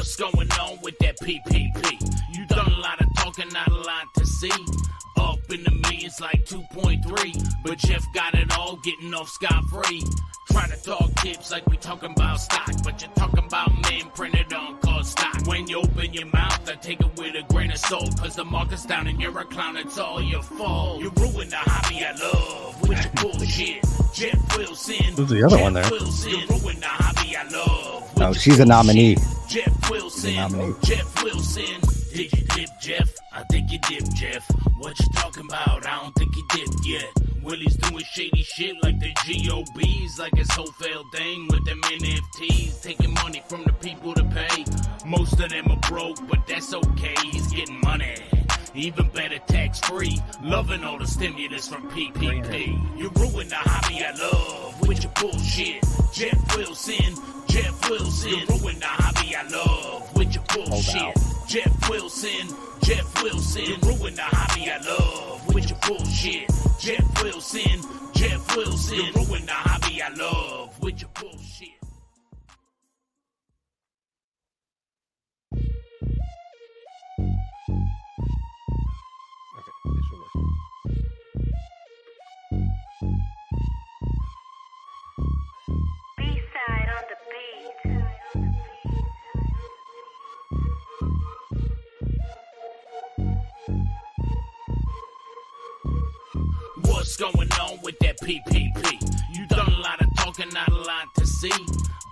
What's going on with that PPP? You done a lot of talking, not a lot to see. Up in the millions like 2.3, but Jeff got it all, getting off scot-free. Try to talk tips like we talking about stock, but you're talking about men printed on called stock. When you open your mouth, I take it with a grain of salt, cause the market's down and you're a clown, it's all your fault. You ruined the hobby I love with your bullshit. Jeff Wilson. Who's the other one there? Wilson. You ruined the hobby I love. Oh, she's a nominee. Jeff Wilson. Jeff Wilson. Did you dip, Jeff? I think you dipped, Jeff. What you talking about? I don't think you dipped yet. Willie's doing shady shit like the GOBs, like his whole failed thing with them NFTs, taking money from the people to pay. Most of them are broke, but that's okay. He's getting money. Even better, tax-free. Loving all the stimulus from PPP. You ruined the hobby I love with your bullshit. Jeff Wilson. Jeff Wilson. You ruined the hobby I love with your bullshit. Jeff Wilson. Jeff Wilson. You ruined the hobby I love with your bullshit. Jeff Wilson. Jeff Wilson. You ruined the hobby I love with your bullshit. B-side on the beat. What's going on with that PPP? You done a lot of talking, not a lot to see.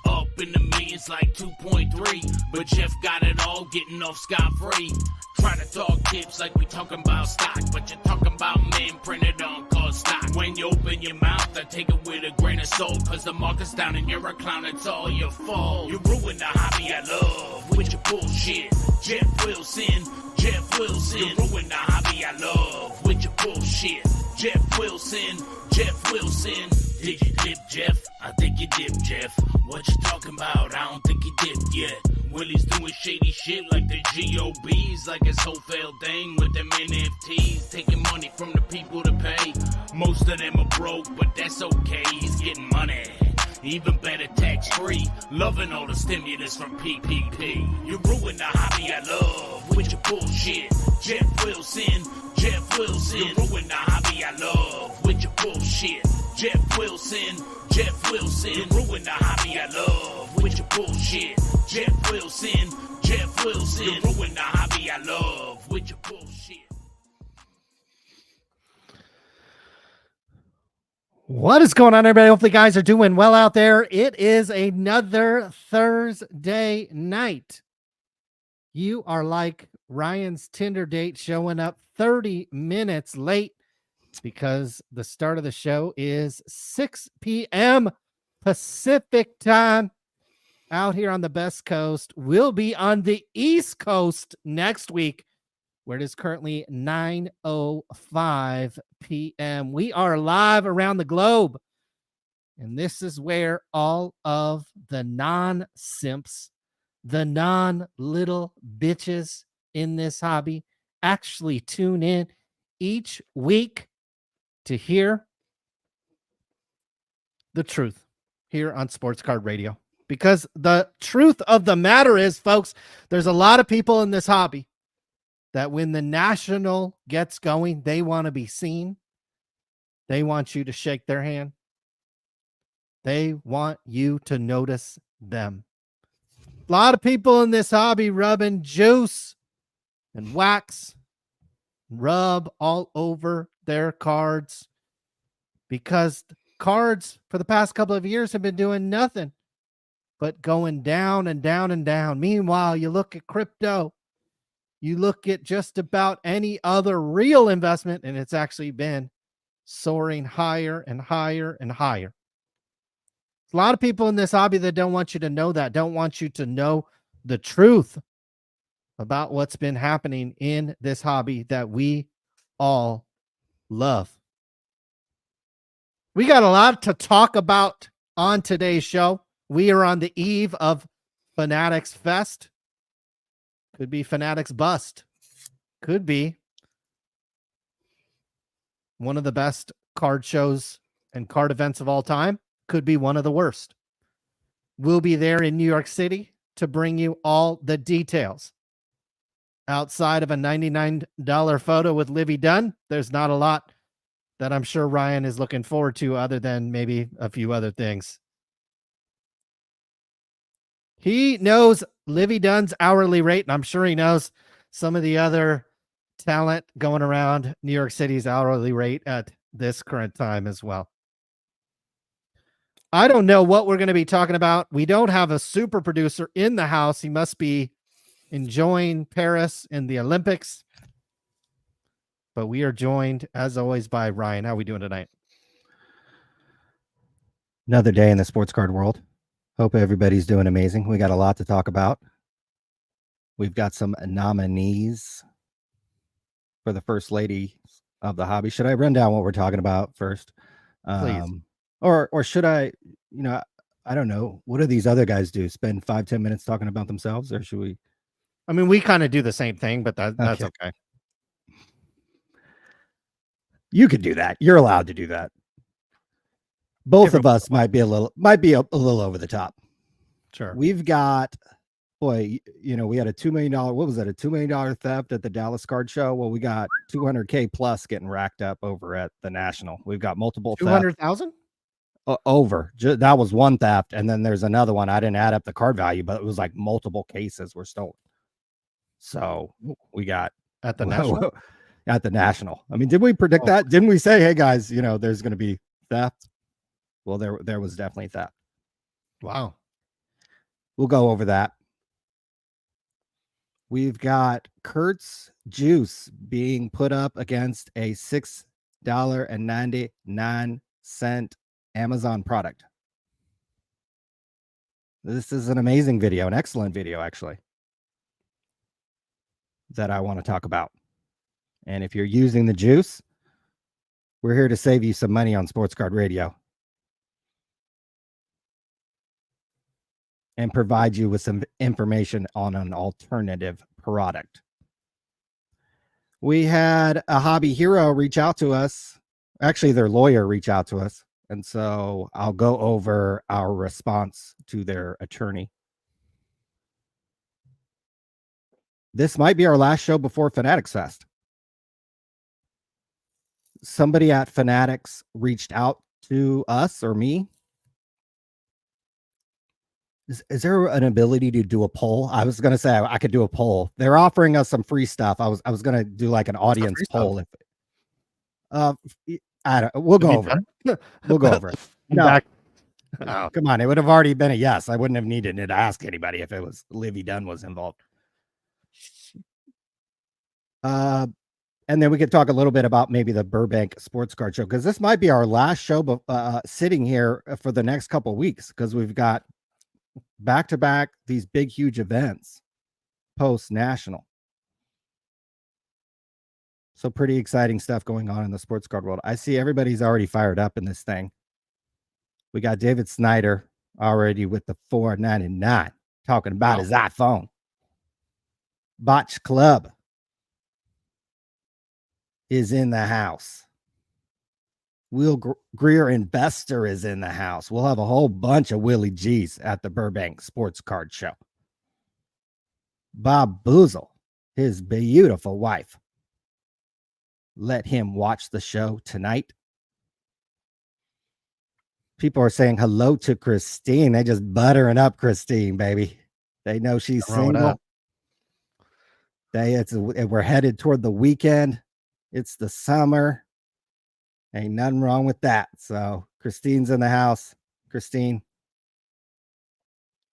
Up in the millions like 2.3, but Jeff got it all, getting off scot-free. Try to talk tips like we talking about stock, but you're talking about men printed on called stock. When you open your mouth, I take it with a grain of salt, cause the market's down and you're a clown, it's all your fault. You ruined the hobby I love with your bullshit. Jeff Wilson. Jeff Wilson. You ruined the hobby I love with your bullshit. Jeff Wilson. Jeff Wilson. Did you dip, Jeff? I think you dipped, Jeff. What you talking about? I don't think you dipped yet. Willie's doing shady shit like the GOBs, like his whole failed thing with them NFTs, taking money from the people to pay. Most of them are broke, but that's okay. He's getting money. Even better, tax-free. Loving all the stimulus from PPP. You ruined the hobby I love with your bullshit. Jeff Wilson. Jeff Wilson. You ruined the hobby I love with your bullshit. Jeff Wilson. Jeff Wilson. You ruined the hobby I love with your bullshit. Jeff Wilson. Jeff Wilson. You ruined the hobby I love with your bullshit. What is going on, everybody? Hopefully, guys are doing well out there. It is another Thursday night. You are like Ryan's Tinder date showing up 30 minutes late because the start of the show is 6 p.m. Pacific time out here on the Best Coast. We'll be on the East Coast next week, where it is currently 9:05 p.m. We are live around the globe, and this is where all of the non-simps, the non-little bitches in this hobby actually tune in each week to hear the truth here on Sports Card Radio. Because the truth of the matter is, folks, there's a lot of people in this hobby that when the national gets going, they want to be seen. They want you to shake their hand. They want you to notice them. A lot of people in this hobby rubbing juice and wax, rub all over their cards because cards for the past couple of years have been doing nothing but going down and down and down. Meanwhile, you look at crypto, you look at just about any other real investment, and it's actually been soaring higher and higher and higher. A lot of people in this hobby that don't want you to know that, don't want you to know the truth about what's been happening in this hobby that we all love. We got a lot to talk about on today's show. We are on the eve of Fanatics Fest. Could be Fanatics Bust. Could be one of the best card shows and card events of all time. Could be one of the worst. We'll be there in New York City to bring you all the details. Outside of a $99 photo with Livy Dunn, there's not a lot that I'm sure Ryan is looking forward to other than maybe a few other things. He knows Livy Dunn's hourly rate, and I'm sure he knows some of the other talent going around New York City's hourly rate at this current time as well. I don't know what we're going to be talking about. We don't have a super producer in the house. He must be enjoying Paris and the Olympics. But we are joined, as always, by Ryan. How are we doing tonight? Another day in the sports card world. Hope everybody's doing amazing. We got a lot to talk about. We've got some nominees for the first lady of the hobby. Should I run down what we're talking about first? Please. Or should I, I don't know. What do these other guys do? Spend 5-10 minutes talking about themselves, or should we? I mean, we kind of do the same thing, but that's okay. You could do that. You're allowed to do that. Both of us might be a little over the top. Sure. We've got, we had a $2 million. What was that? A $2 million theft at the Dallas card show. Well, we got 200K plus getting racked up over at the National. We've got multiple 200,000 over. That was one theft, and then there's another one. I didn't add up the card value, but it was like multiple cases were stolen. So we got at the National. At the National. I mean, did we predict that? Didn't we say, hey guys, there's going to be theft? Well, there was definitely theft. Wow. We'll go over that. We've got Kurt's Juice being put up against a $6.99 Amazon product. This is an amazing video, an excellent video, actually, that I want to talk about. And if you're using the juice, we're here to save you some money on Sports Card Radio and provide you with some information on an alternative product. We had a hobby hero reach out to us. Actually, their lawyer reach out to us. And so I'll go over our response to their attorney. This might be our last show before Fanatics Fest. Somebody at Fanatics reached out to us or me. Is there an ability to do a poll? I was going to say I could do a poll. They're offering us some free stuff. I was going to do like an audience poll. We'll go over it. We'll go over it. No, come on. It would have already been a yes. I wouldn't have needed to ask anybody if it was Livy Dunn was involved. And then we could talk a little bit about maybe the Burbank Sports Card Show, because this might be our last show sitting here for the next couple of weeks, because we've got back-to-back these big, huge events post-national. So pretty exciting stuff going on in the sports card world. I see everybody's already fired up in this thing. We got David Snyder already with the $4.99 talking about his iPhone. Botch Club is in the house. Will Greer Investor is in the house. We'll have a whole bunch of Willie G's at the Burbank Sports Card Show. Bob Boozle, his beautiful wife. Let him watch the show tonight. People are saying hello to Christine. They just buttering up Christine, baby. They know she's single. We're headed toward the weekend. It's the summer. Ain't nothing wrong with that. So Christine's in the house. Christine,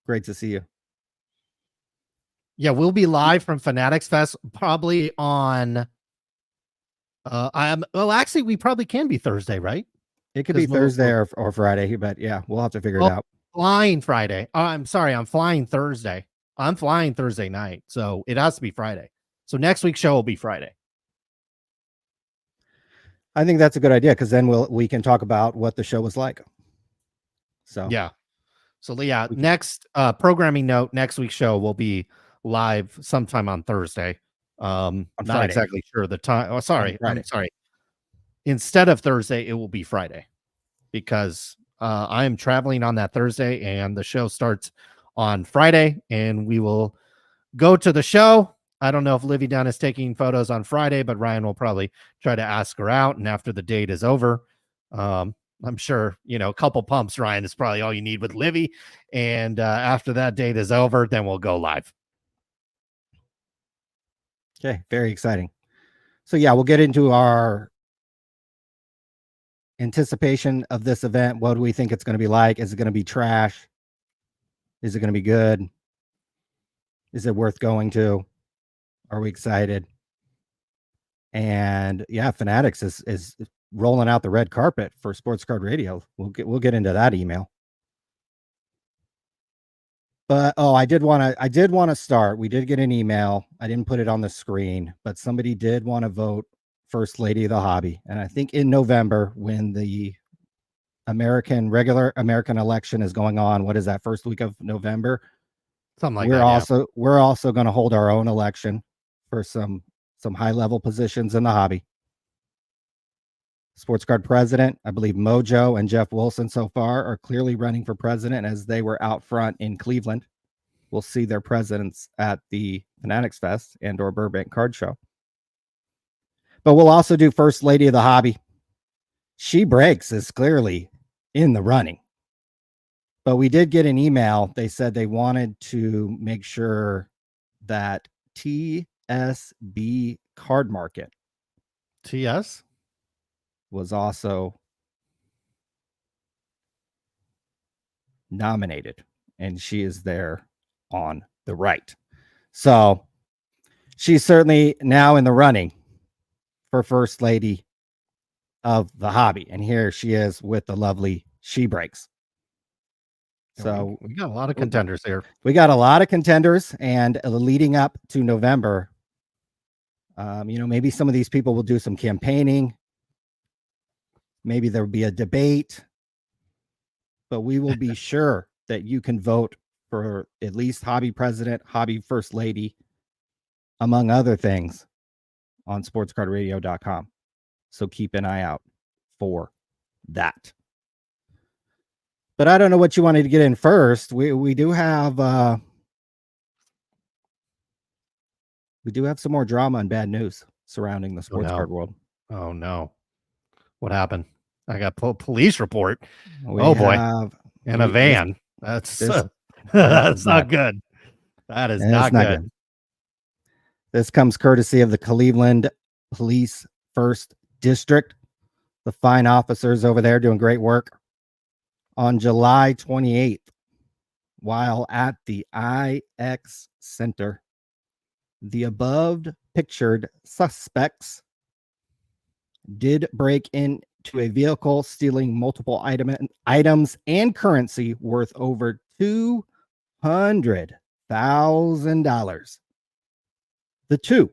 great to see you. Yeah, we'll be live from Fanatics Fest probably on actually we probably can be Thursday, right? It could be Thursday or Friday, but yeah, we'll have to figure it out. Flying Friday. I'm sorry, I'm flying Thursday. I'm flying Thursday night, so it has to be Friday. So next week's show will be Friday. I think that's a good idea, because then we can talk about what the show was like. So yeah. So yeah, next programming note, next week's show will be live sometime on Thursday. Not Friday. Exactly sure the time. Oh, sorry. I'm sorry. Instead of Thursday, it will be Friday, because I am traveling on that Thursday and the show starts on Friday, and we will go to the show. I don't know if Livy Dunn is taking photos on Friday, but Ryan will probably try to ask her out. And after the date is over, I'm sure, a couple pumps, Ryan, is probably all you need with Livy. And after that date is over, then we'll go live. Okay, very exciting. So yeah, we'll get into our anticipation of this event. What do we think it's going to be like? Is it going to be trash? Is it going to be good? Is it worth going to? Are we excited? And yeah, Fanatics is rolling out the red carpet for Sports Card Radio. We'll get into that email. But I did want to start. We did get an email. I didn't put it on the screen, but somebody did want to vote First Lady of the Hobby. And I think in November, when the regular American election is going on, what is that, first week of November? Something like that. We're also going to hold our own election for some high level positions in the hobby. Sports Card president, I believe Mojo and Jeff Wilson so far are clearly running for president, as they were out front in Cleveland. We'll see their presence at the Fanatics Fest and or Burbank Card Show. But we'll also do First Lady of the Hobby. She Breaks is clearly in the running. But we did get an email. They said they wanted to make sure that TSB Card Market TS was also nominated, and she is there on the right. So she's certainly now in the running for First Lady of the Hobby. And here she is with the lovely She Breaks. So we got a lot of contenders here. We got a lot of contenders, and leading up to November, maybe some of these people will do some campaigning. Maybe there'll be a debate, but we will be sure that you can vote for at least Hobby President, Hobby First Lady, among other things, on sportscardradio.com. So keep an eye out for that. But I don't know what you wanted to get in first. We do have some more drama and bad news surrounding the sports card world. Oh no. What happened? I got police report. A van. That's not good. That is not good. This comes courtesy of the Cleveland Police First District. The fine officers over there doing great work. On July 28th, while at the IX Center, the above pictured suspects did break into a vehicle, stealing multiple items and currency worth over $200,000. The two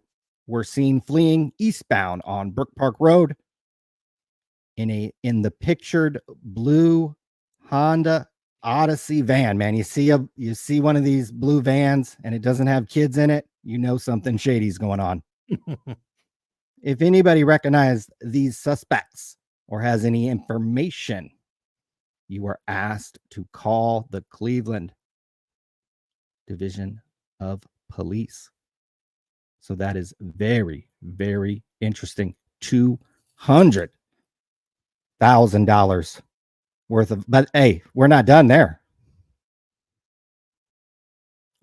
were seen fleeing eastbound on Brook Park Road in the pictured blue Honda Odyssey van. Man, you see one of these blue vans and it doesn't have kids in it, something shady's going on. If anybody recognized these suspects or has any information, you are asked to call the Cleveland Division of Police. So that is very, very interesting. $200,000 worth of, but hey, we're not done there.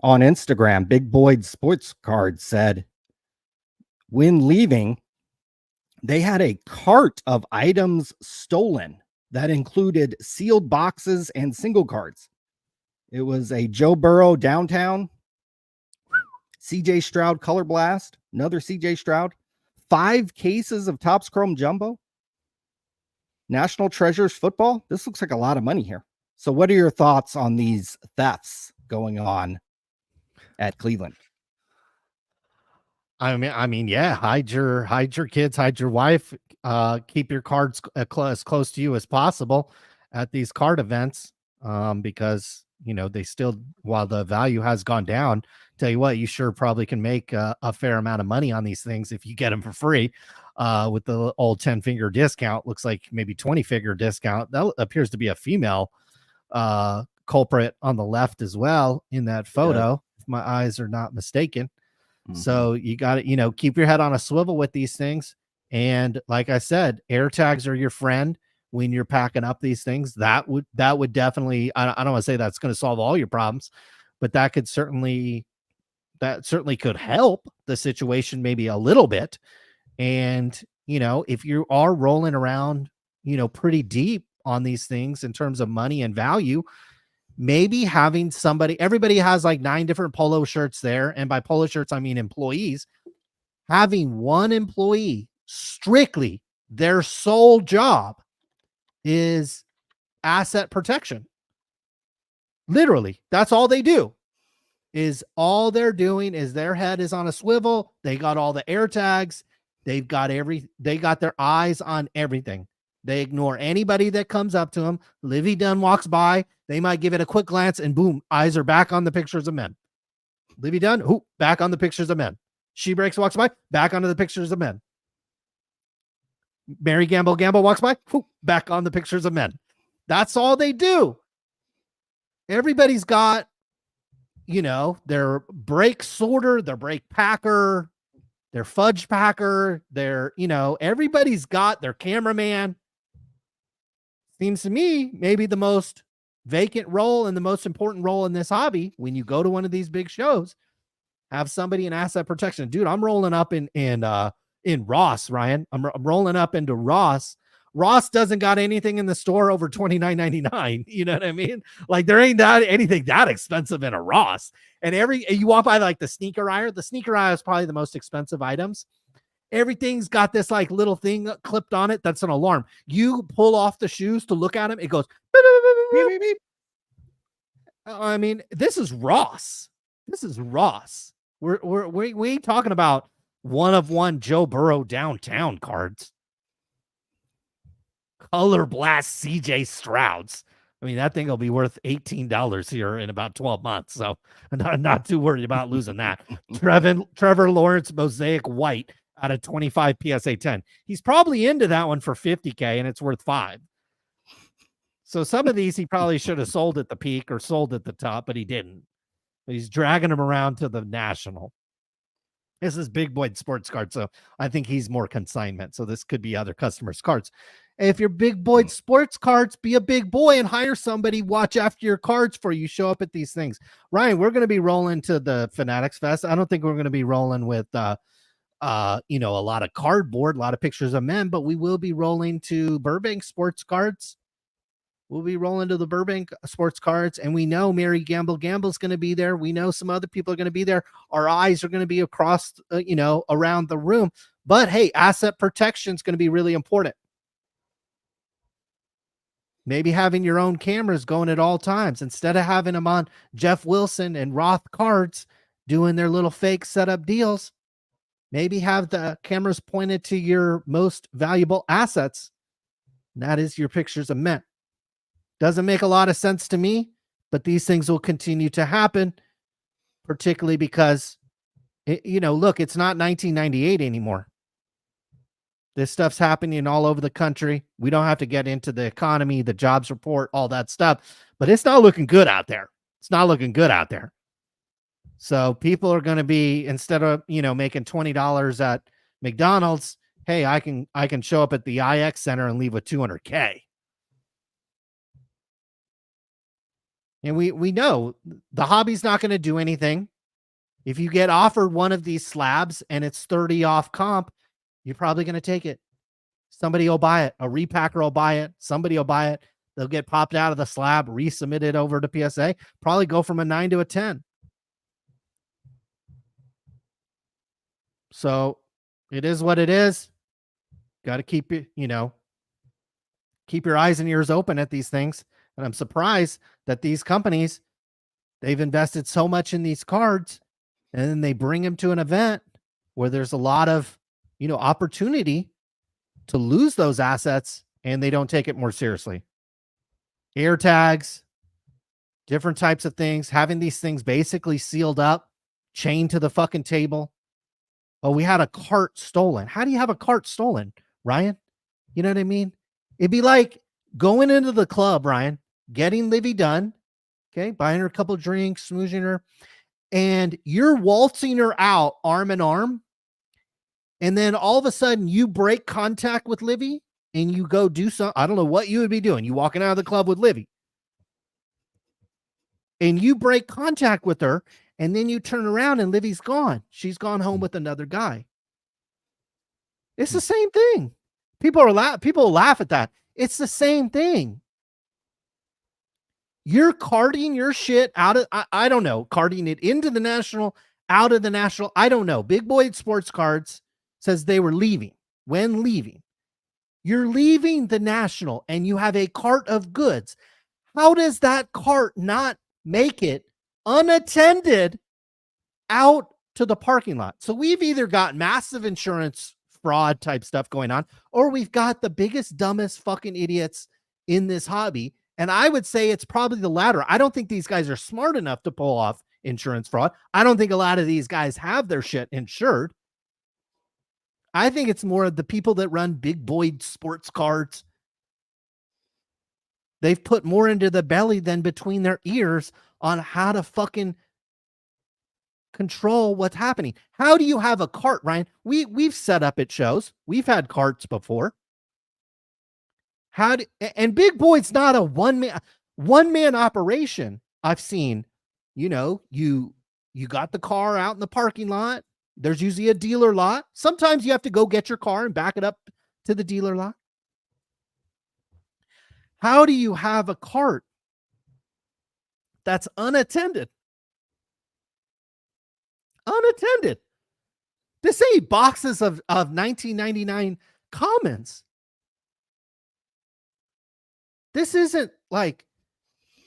On Instagram, Big Boyd Sports Card said, when leaving, they had a cart of items stolen that included sealed boxes and single cards. It was a Joe Burrow downtown, CJ Stroud Color Blast, another CJ Stroud, 5 cases of Topps Chrome Jumbo, National Treasures football. This looks like a lot of money here. So what are your thoughts on these thefts going on at Cleveland? I mean, yeah, hide your kids, hide your wife, keep your cards as close to you as possible at these card events, because they still, while the value has gone down, tell you what, you sure probably can make a fair amount of money on these things if you get them for free, with the old 10-figure discount. Looks like maybe 20-figure discount. That appears to be a female culprit on the left as well in that photo, if my eyes are not mistaken. So you got to, keep your head on a swivel with these things. And like I said, air tags are your friend when you're packing up these things. That would definitely, I don't want to say that's going to solve all your problems, but that certainly could help the situation maybe a little bit. And, if you are rolling around, pretty deep on these things in terms of money and value, maybe having everybody has like 9 different polo shirts there. And by polo shirts, I mean employees. Having one employee strictly their sole job is asset protection. Literally, that's all they do. All they're doing is their head is on a swivel. They got all the air tags. They got their eyes on everything. They ignore anybody that comes up to them. Livy Dunn walks by. They might give it a quick glance and boom, eyes are back on the pictures of men. Livy Dunn, back on the pictures of men. She Breaks walks by, back onto the pictures of men. Mary Gamble walks by, back on the pictures of men. That's all they do. Everybody's got, their brake sorter, their brake packer, their fudge packer, everybody's got their cameraman. Seems to me maybe the most vacant role and the most important role in this hobby when you go to one of these big shows, have somebody in asset protection. Dude, I'm rolling up in Ross, Ryan. I'm rolling up into Ross. Ross doesn't got anything in the store over $29.99. You know what I mean? Like there ain't anything that expensive in a Ross. And you walk by like the sneaker aisle. The sneaker aisle is probably the most expensive items. Everything's got this like little thing clipped on it. That's an alarm. You pull off the shoes to look at them. It goes, beep, beep, beep, beep. I mean, this is Ross. This is Ross. We ain't talking about one of one Joe Burrow downtown cards. Color Blast CJ Strouds. I mean, that thing will be worth $18 here in about 12 months. So I'm not too worried about losing that. Trevor Lawrence Mosaic White out of 25 PSA 10. He's probably into that one for $50K and it's worth $5. So some of these he probably should have sold at the peak or sold at the top, but he didn't. But he's dragging them around to the National. This is Big Boy Sports Card, so I think he's more consignment. So this could be other customers' cards. If you're Big Boy Sports Cards, be a big boy and hire somebody, watch after your cards for you, show up at these things. Ryan, we're going to be rolling to the Fanatics Fest. I don't think we're going to be rolling with, a lot of cardboard, a lot of pictures of men, but we will be rolling to Burbank Sports Cards. We'll be rolling to the Burbank Sports Cards, and we know Mary Gamble's going to be there. We know some other people are going to be there. Our eyes are going to be across, around the room. But hey, asset protection is going to be really important. Maybe having your own cameras going at all times instead of having them on Jeff Wilson and Roth cards doing their little fake setup deals. Maybe have the cameras pointed to your most valuable assets. And that is your pictures of men. Doesn't make a lot of sense to me, but these things will continue to happen, particularly because, look, it's not 1998 anymore. This stuff's happening all over the country. We don't have to get into the economy, the jobs report, all that stuff, but it's not looking good out there. It's not looking good out there. So people are going to be, instead of, making $20 at McDonald's, hey, I can show up at the IX Center and leave with $200K. And we know the hobby's not going to do anything. If you get offered one of these slabs and it's 30 off comp, you're probably going to take it. Somebody will buy it. A repacker will buy it. Somebody will buy it. They'll get popped out of the slab, resubmit it over to PSA, probably go from a 9 to a 10. So it is what it is. Got to keep it, keep your eyes and ears open at these things. And I'm surprised that these companies, they've invested so much in these cards and then they bring them to an event where there's a lot of, opportunity to lose those assets and they don't take it more seriously. Air tags, different types of things, having these things basically sealed up, chained to the fucking table. Oh, we had a cart stolen. How do you have a cart stolen, Ryan? You know what I mean? It'd be like going into the club, Ryan, getting Livy Dunn, Okay, buying her a couple drinks, smoozing her, and you're waltzing her out arm in arm. And then all of a sudden you break contact with Livy and you go do something. I don't know what you would be doing. You walking out of the club with Livy and you break contact with her, and then you turn around and Livy's gone. She's gone home with another guy. It's the same thing. People laugh at that. It's the same thing. You're carding your shit out of, I don't know, carding it into the national, out of the national. I don't know. Big Boy Sports Cards says they were leaving. When leaving, you're leaving the national and you have a cart of goods. How does that cart not make it unattended out to the parking lot? So we've either got massive insurance fraud type stuff going on, or we've got the biggest, dumbest fucking idiots in this hobby. And I would say it's probably the latter. I don't think these guys are smart enough to pull off insurance fraud. I don't think a lot of these guys have their shit insured. I think it's more of the people that run Big Boy Sports Cards. They've put more into the belly than between their ears on how to fucking control what's happening. How do you have a cart, Ryan? We've set up at shows. We've had carts before. And Big Boy's not a one man operation. I've seen, you got the car out in the parking lot. There's usually a dealer lot. Sometimes you have to go get your car and back it up to the dealer lot. How do you have a cart that's unattended? Unattended. This ain't boxes of 1999 Commons. This isn't like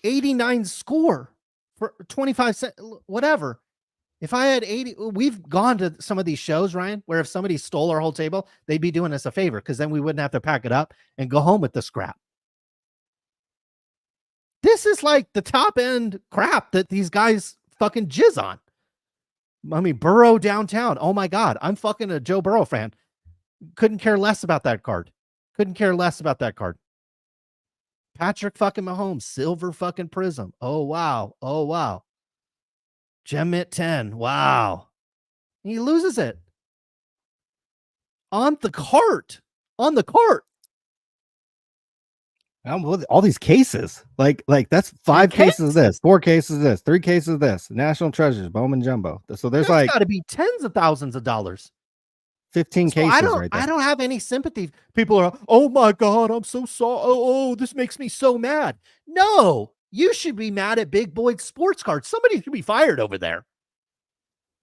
89 score for 25 cents, whatever. If I had 80, we've gone to some of these shows, Ryan, where if somebody stole our whole table, they'd be doing us a favor because then we wouldn't have to pack it up and go home with the scrap. This is like the top end crap that these guys fucking jizz on. I mean, Burrow downtown. Oh my God. I'm fucking a Joe Burrow fan. Couldn't care less about that card. Couldn't care less about that card. Patrick fucking Mahomes, silver fucking prism. Oh, wow. Oh, wow. Gem at 10. Wow. He loses it. On the cart. On the cart. All these cases, like that's 5 cases of this, 4 cases of this, 3 cases of this, National Treasures, Bowman Jumbo. So there's like got to be tens of thousands of dollars. 15 cases right there. I don't have any sympathy. People are, oh my God, I'm so sorry. Oh, this makes me so mad. No, you should be mad at Big Boy Sports Cards. Somebody should be fired over there.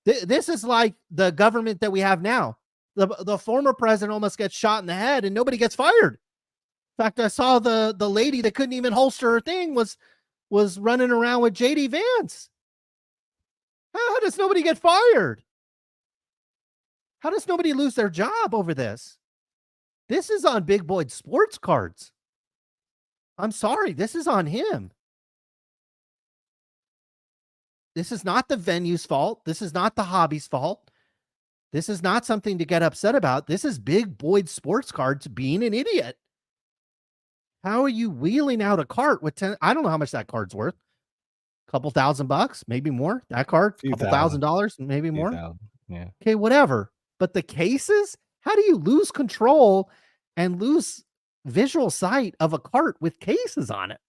This is like the government that we have now. The former president almost gets shot in the head and nobody gets fired. In fact, I saw the lady that couldn't even holster her thing was running around with JD Vance. How does nobody get fired? How does nobody lose their job over this? This is on Big Boy Sports Cards. I'm sorry. This is on him. This is not the venue's fault. This is not the hobby's fault. This is not something to get upset about. This is Big Boy Sports Cards being an idiot. How are you wheeling out a cart with 10? I don't know how much that card's worth. A couple $1,000, maybe more. That card, a couple $1,000, maybe more. Yeah. Okay, whatever. But the cases, how do you lose control and lose visual sight of a cart with cases on it?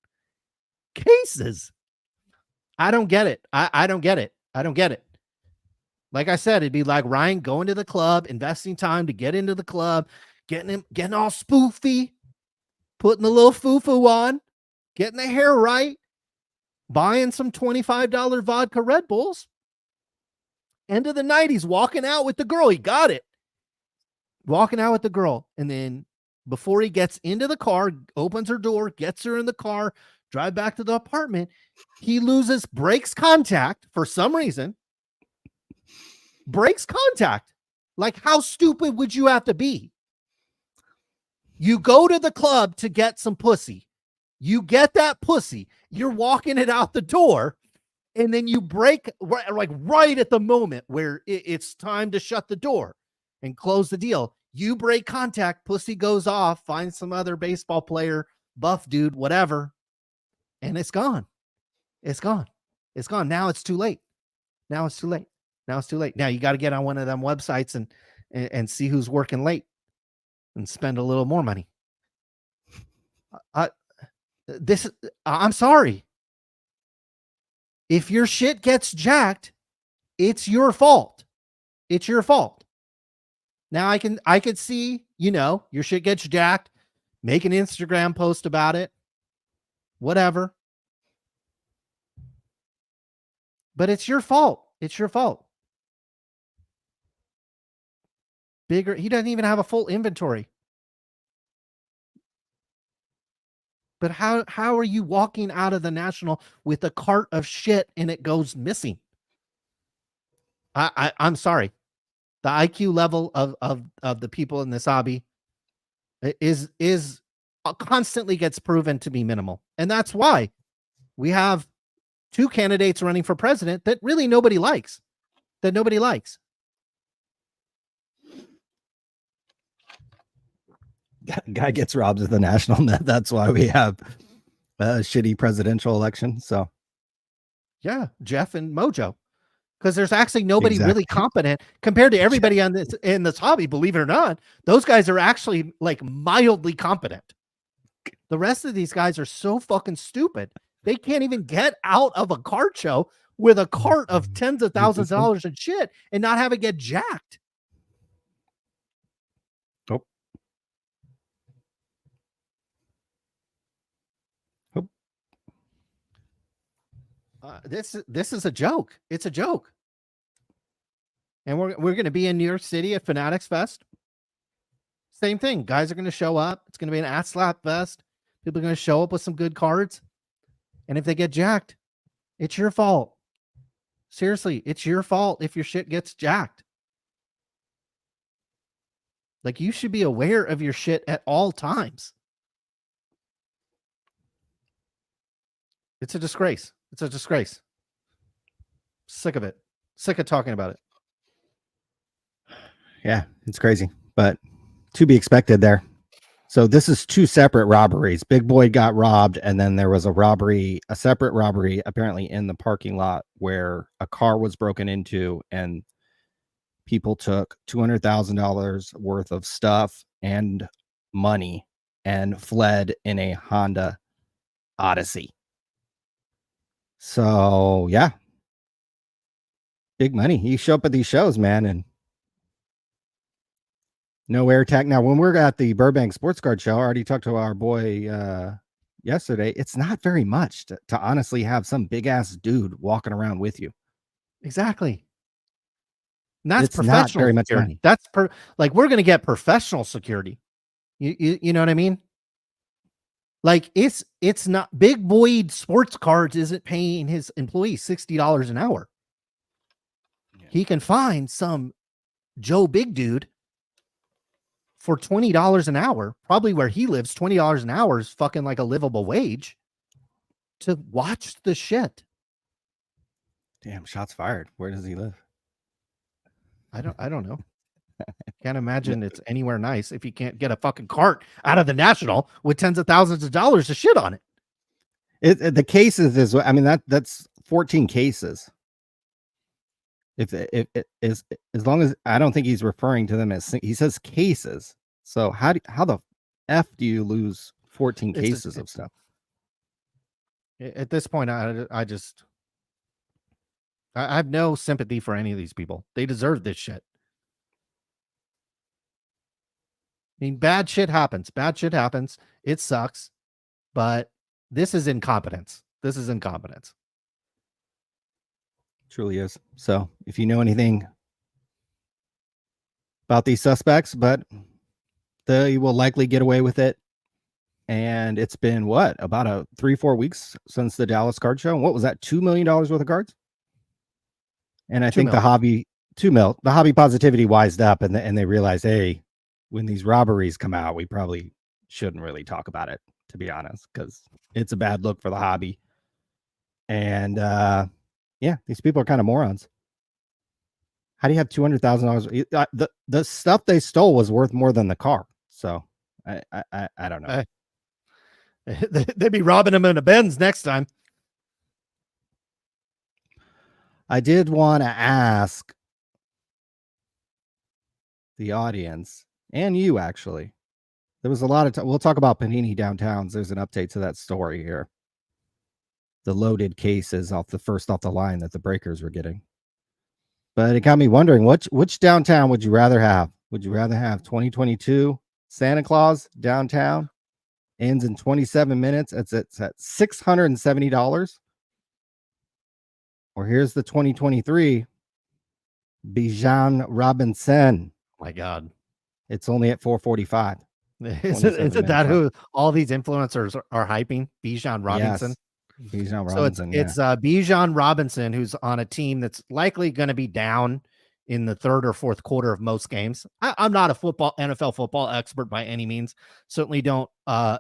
Cases. I don't get it. I don't get it. I don't get it. Like I said, it'd be like Ryan going to the club, investing time to get into the club, getting all spoofy, putting the little foo-foo on, getting the hair right, buying some $25 vodka Red Bulls. End of the night, he's walking out with the girl. He got it. Walking out with the girl. And then before he gets into the car, opens her door, gets her in the car, drive back to the apartment, he breaks contact for some reason. Breaks contact. Like, how stupid would you have to be? You go to the club to get some pussy. You get that pussy. You're walking it out the door. And then you break right at the moment where it's time to shut the door and close the deal. You break contact, pussy goes off, find some other baseball player, buff dude, whatever, and it's gone. It's gone. It's gone. Now it's too late. Now it's too late. Now it's too late. Now you got to get on one of them websites and see who's working late and spend a little more money. I'm sorry. If your shit gets jacked, it's your fault. It's your fault. Now I could see, your shit gets jacked, make an Instagram post about it, whatever. But it's your fault. It's your fault. Bigger. He doesn't even have a full inventory. But how are you walking out of the National with a cart of shit and it goes missing? I'm sorry. The IQ level of the people in this hobby is constantly gets proven to be minimal. And that's why we have two candidates running for president that really nobody likes. Guy gets robbed at the National. That's why we have a shitty presidential election. So, yeah, Jeff and Mojo, because there's actually nobody really competent compared to everybody in this hobby. Believe it or not, those guys are actually like mildly competent. The rest of these guys are so fucking stupid. They can't even get out of a cart show with a cart of tens of thousands of dollars and shit and not have it get jacked. This is a joke. It's a joke. And we're going to be in New York City at Fanatics Fest. Same thing. Guys are going to show up. It's going to be an ass slap fest. People are going to show up with some good cards. And if they get jacked, it's your fault. Seriously, it's your fault if your shit gets jacked. Like, you should be aware of your shit at all times. It's a disgrace. It's a disgrace. Sick of it. Sick of talking about it. Yeah, it's crazy, but to be expected there. So this is two separate robberies. Big Boy got robbed, and then there was a separate robbery, apparently in the parking lot where a car was broken into and people took $200,000 worth of stuff and money and fled in a Honda Odyssey. So, yeah. Big money. You show up at these shows, man, and no air tag. Now, when we're at the Burbank Sports Card Show, I already talked to our boy yesterday. It's not very much to honestly have some big-ass dude walking around with you. Exactly. And that's it's professional not very much security. money. That's like, we're going to get professional security. You know what I mean? Like, it's not Big Boy Sports Cards isn't paying his employees $60 an hour. Yeah. He can find some Joe Big Dude for $20 an hour, probably where he lives. $20 an hour is fucking like a livable wage to watch the shit. Damn, shots fired. Where does he live? I don't know. Can't imagine it's anywhere nice if you can't get a fucking cart out of the National with tens of thousands of dollars to shit on it. The cases is, I mean, that's 14 cases. If as long as, I don't think he's referring to them as, he says cases. So how the F do you lose 14 cases of stuff? At this point, I have no sympathy for any of these people. They deserve this shit. I mean, bad shit happens. Bad shit happens. It sucks. But this is incompetence. This is incompetence. Truly is. So if you know anything about these suspects, but they will likely get away with it. And it's been what, about 3-4 weeks since the Dallas card show. And what was that? $2 million worth of cards. And I think the hobby positivity wised up, and they realized, hey, when these robberies come out, we probably shouldn't really talk about it, to be honest, because it's a bad look for the hobby. And yeah, these people are kind of morons. How do you have $200,000? The stuff they stole was worth more than the car. So I don't know. They'd be robbing them in a Benz next time. I did want to ask the audience and you, actually. There was a lot of we'll talk about Panini downtowns. There's an update to that story here. The loaded cases off the line that the breakers were getting. But it got me wondering, which downtown would you rather have? Would you rather have 2022 Santa Claus downtown? Ends in 27 minutes. It's at $670. Or here's the 2023 Bijan Robinson. My God. It's only at 445. Is it that who all these influencers are hyping? Bijan Robinson? Yes. Bijan So Robinson. it's Bijan Robinson, who's on a team that's likely going to be down in the third or fourth quarter of most games. I'm not a NFL football expert by any means. Certainly don't.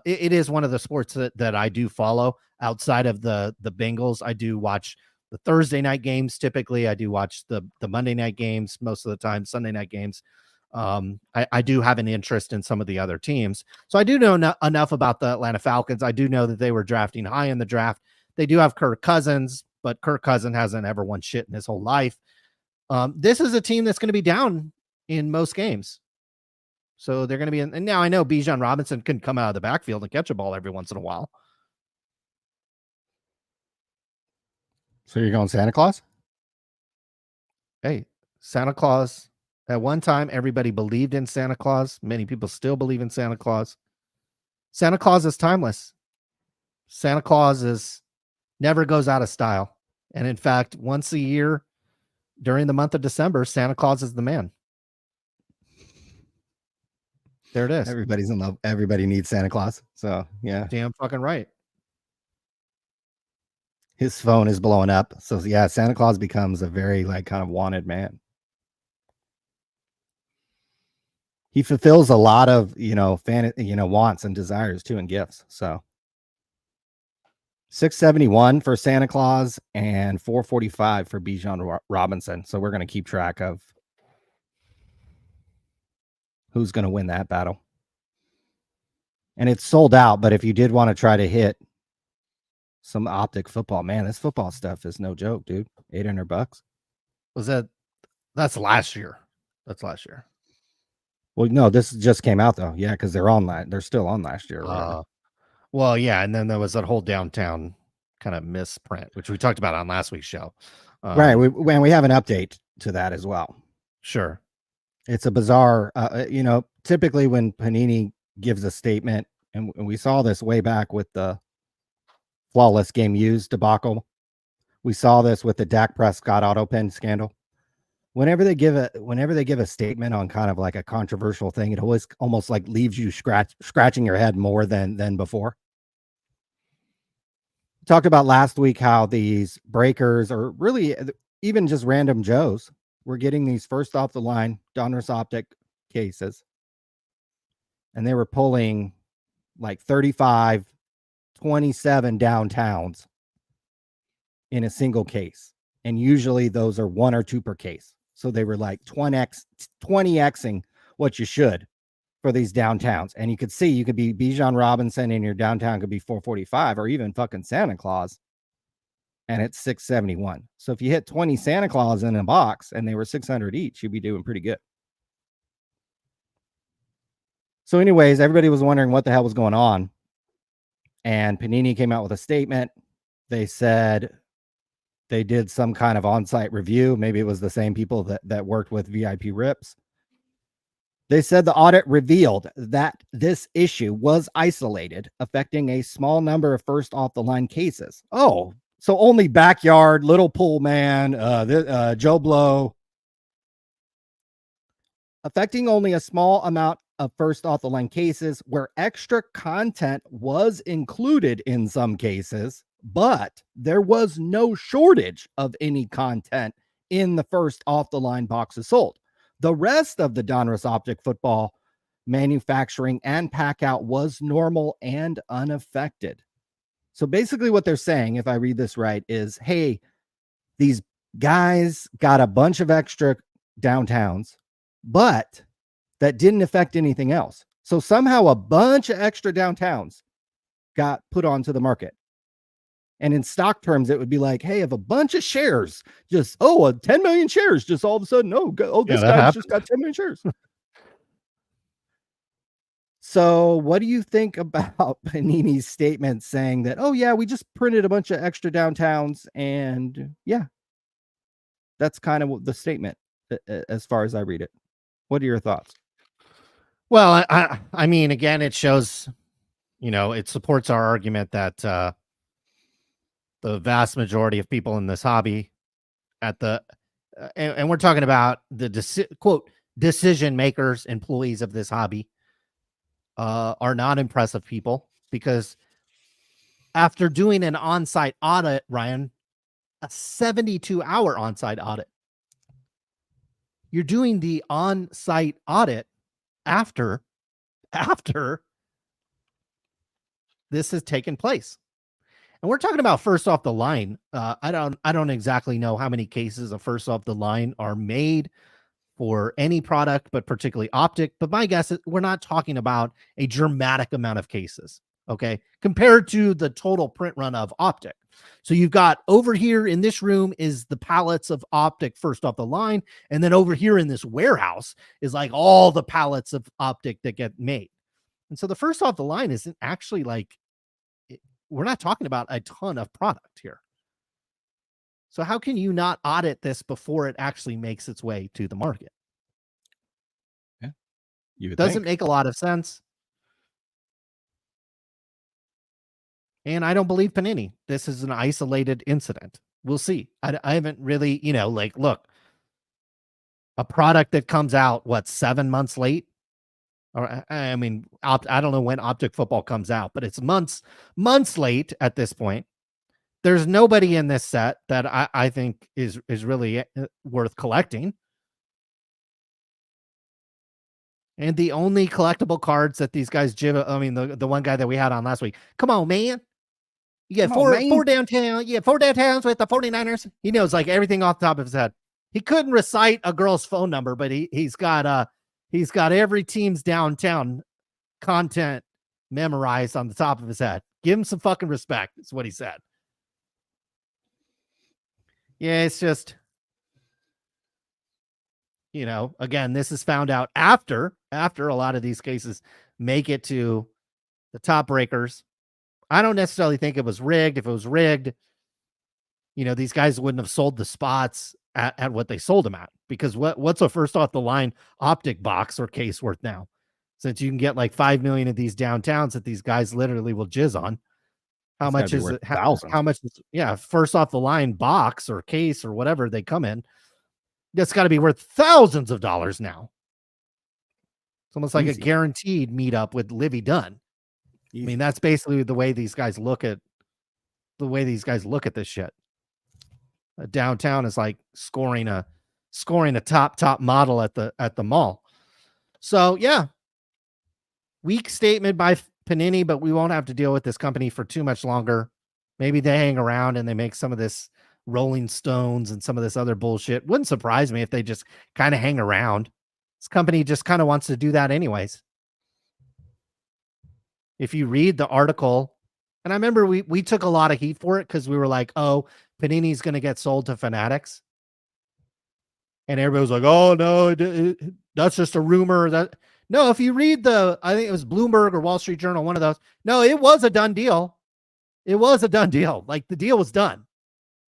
It is one of the sports that I do follow outside of the Bengals. I do watch the Thursday night games. Typically, I do watch the Monday night games most of the time, Sunday night games. I do have an interest in some of the other teams. So I do know enough about the Atlanta Falcons. I do know that they were drafting high in the draft. They do have Kirk Cousins, but Kirk Cousins hasn't ever won shit in his whole life. This is a team that's going to be down in most games. So they're going to be in. And now I know Bijan Robinson can come out of the backfield and catch a ball every once in a while. So you're going Santa Claus? Hey, Santa Claus. At one time, everybody believed in Santa Claus. Many people still believe in Santa Claus. Santa Claus is timeless. Santa Claus never goes out of style. And in fact, once a year during the month of December, Santa Claus is the man. There it is. Everybody's in love. Everybody needs Santa Claus. So, yeah. Damn fucking right. His phone is blowing up. So, yeah, Santa Claus becomes a very, kind of wanted man. He fulfills a lot of, wants and desires too, and gifts. So $671 for Santa Claus and $445 for Bijan Robinson. So we're going to keep track of who's going to win that battle. And it's sold out, but if you did want to try to hit some optic football, man, this football stuff is no joke, dude. $800. That's last year. That's last year. Well, no, this just came out though. Yeah, because they're still on last year. Well, yeah, and then there was that whole downtown kind of misprint, which we talked about on last week's show. Right. We have an update to that as well. Sure. It's a bizarre, typically when Panini gives a statement, and we saw this way back with the flawless game used debacle. We saw this with the Dak Prescott auto pen scandal. Whenever they give a statement on kind of like a controversial thing, it always almost like leaves you scratching your head more than before. We talked about last week how these breakers, or really even just random Joes, were getting these first off the line Donruss Optic cases, and they were pulling like 35, 27 downtowns in a single case, and usually those are 1 or 2 per case. So they were like 20xing what you should for these downtowns. And you could see, you could be Bijan Robinson and your downtown could be 445, or even fucking Santa Claus, and it's 671. So if you hit 20 Santa Claus in a box and they were 600 each, you'd be doing pretty good. So anyways, everybody was wondering what the hell was going on. And Panini came out with a statement. They said they did some kind of on-site review. Maybe it was the same people that worked with VIP Rips. They said the audit revealed that this issue was isolated, affecting a small number of first off the line cases. Oh, so only backyard, little pool man, Joe Blow. Affecting only a small amount of first off the line cases where extra content was included in some cases, but there was no shortage of any content in the first off the line boxes sold. The rest of the Donruss Optic football manufacturing and pack out was normal and unaffected. So basically what they're saying, if I read this right, is, hey, these guys got a bunch of extra downtowns, but that didn't affect anything else. So somehow a bunch of extra downtowns got put onto the market. And in stock terms, it would be like, hey, if a bunch of shares just 10 million shares, just all of a sudden, this guy's just got 10 million shares. So what do you think about Panini's statement saying that, oh yeah, we just printed a bunch of extra downtowns, and yeah, that's kind of the statement as far as I read it. What are your thoughts? Well, I mean, again, it shows, it supports our argument that the vast majority of people in this hobby and we're talking about the quote decision makers, employees of this hobby, are not impressive people, because after doing an on-site audit, Ryan, a 72-hour on-site audit, you're doing the on-site audit after this has taken place. And we're talking about first off the line. I don't exactly know how many cases of first off the line are made for any product, but particularly optic. But my guess is we're not talking about a dramatic amount of cases, okay, compared to the total print run of optic. So you've got over here in this room is the pallets of optic first off the line. And then over here in this warehouse is like all the pallets of optic that get made. And so the first off the line isn't actually like, we're not talking about a ton of product here. So how can you not audit this before it actually makes its way to the market? Yeah, it doesn't make a lot of sense. And I don't believe Panini. This is an isolated incident. We'll see. I haven't really, look, a product that comes out, 7 months late? Or I mean, I don't know when Optic Football comes out, but it's months late at this point. There's nobody in this set that I think is really worth collecting. And the only collectible cards that these guys the one guy that we had on last week, come on, man. You get four downtown. You get 4 downtowns with the 49ers. He knows like everything off the top of his head. He couldn't recite a girl's phone number, but he's got every team's downtown content memorized on the top of his head. Give him some fucking respect. Is what he said. Yeah, it's just, again, this is found out after a lot of these cases make it to the top breakers. I don't necessarily think it was rigged. If it was rigged, these guys wouldn't have sold the spots at what they sold them at, because what's a first off the line optic box or case worth now? Since you can get like 5 million of these downtowns that these guys literally will jizz on. How much is it? How much is, first off the line box or case or whatever they come in? That's got to be worth thousands of dollars now. It's almost like a guaranteed meetup with Livy Dunn. Easy. I mean, that's basically the way these guys look at this shit. Downtown is like scoring a top model at the mall. So yeah, weak statement by Panini, but we won't have to deal with this company for too much longer. Maybe they hang around and they make some of this Rolling Stones and some of this other bullshit. Wouldn't surprise me if they just kind of hang around. This company just kind of wants to do that anyways. If you read the article, and I remember we took a lot of heat for it because we were like, oh, Panini's going to get sold to Fanatics. And everybody was like, oh, no, that's just a rumor. No, if you read I think it was Bloomberg or Wall Street Journal, one of those. No, it was a done deal. It was a done deal. Like the deal was done.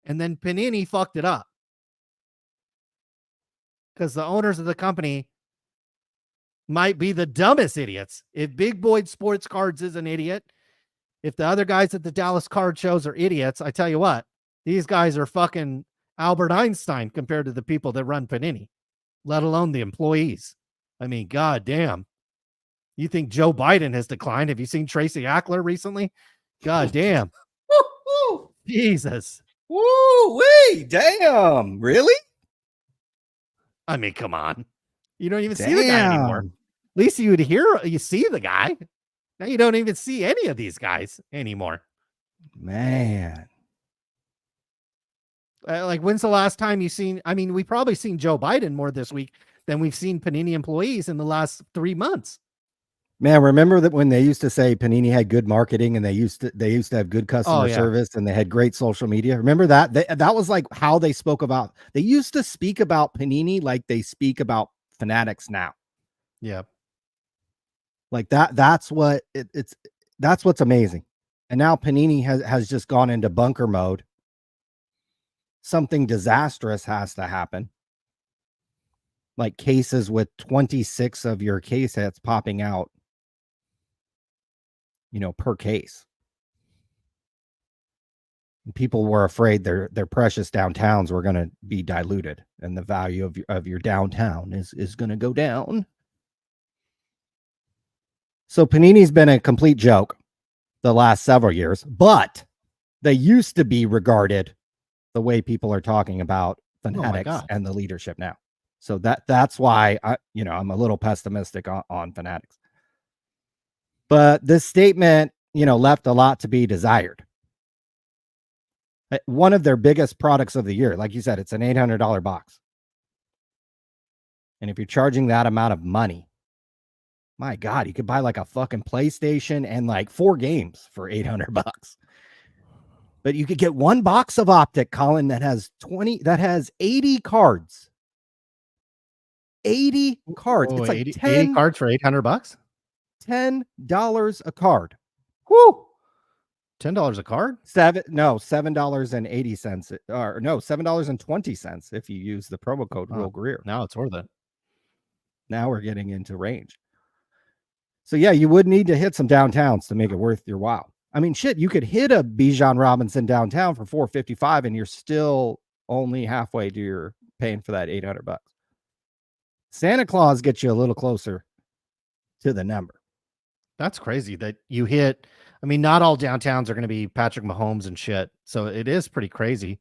And then Panini fucked it up. Because the owners of the company might be the dumbest idiots. If Big Boy Sports Cards is an idiot, if the other guys at the Dallas card shows are idiots, I tell you what, these guys are fucking Albert Einstein compared to the people that run Panini, let alone the employees. I mean, god damn. You think Joe Biden has declined? Have you seen Tracy Ackler recently? God damn. Jesus. Woo-wee, damn. Really? I mean, come on. You don't even see the guy anymore. At least you see the guy. Now you don't even see any of these guys anymore. Man. Like, when's the last time you've seen? I mean, we've probably seen Joe Biden more this week than we've seen Panini employees in the last 3 months. Man, remember that when they used to say Panini had good marketing and they used to have good customer yeah. service and they had great social media. Remember that? That was like how they spoke about. They used to speak about Panini like they speak about Fanatics now. Yeah. Like that's what that's what's amazing. And now Panini has just gone into bunker mode. Something disastrous has to happen. Like cases with 26 of your case hits popping out, per case. And people were afraid their precious downtowns were going to be diluted and the value of your downtown is going to go down. So Panini's been a complete joke the last several years, but they used to be regarded the way people are talking about Fanatics and the leadership now. So that's why I'm a little pessimistic on Fanatics. But this statement, left a lot to be desired. One of their biggest products of the year, like you said, it's an $800 box. And if you're charging that amount of money, my God, you could buy like a fucking PlayStation and like 4 games for $800. But you could get one box of Optic, Colin, that has 80 cards. 80 cards. It's like 80 cards for $800. $10 a card. Whoo! $10 a card? $7.80 or no, $7.20 if you use the promo code Will Greer. Now it's worth it. Now we're getting into range. So yeah, you would need to hit some downtowns to make it worth your while. I mean, shit, you could hit a Bijan Robinson downtown for $455 and you're still only halfway to your paying for that $800. Santa Claus gets you a little closer to the number. That's crazy that you hit. I mean, not all downtowns are going to be Patrick Mahomes and shit. So it is pretty crazy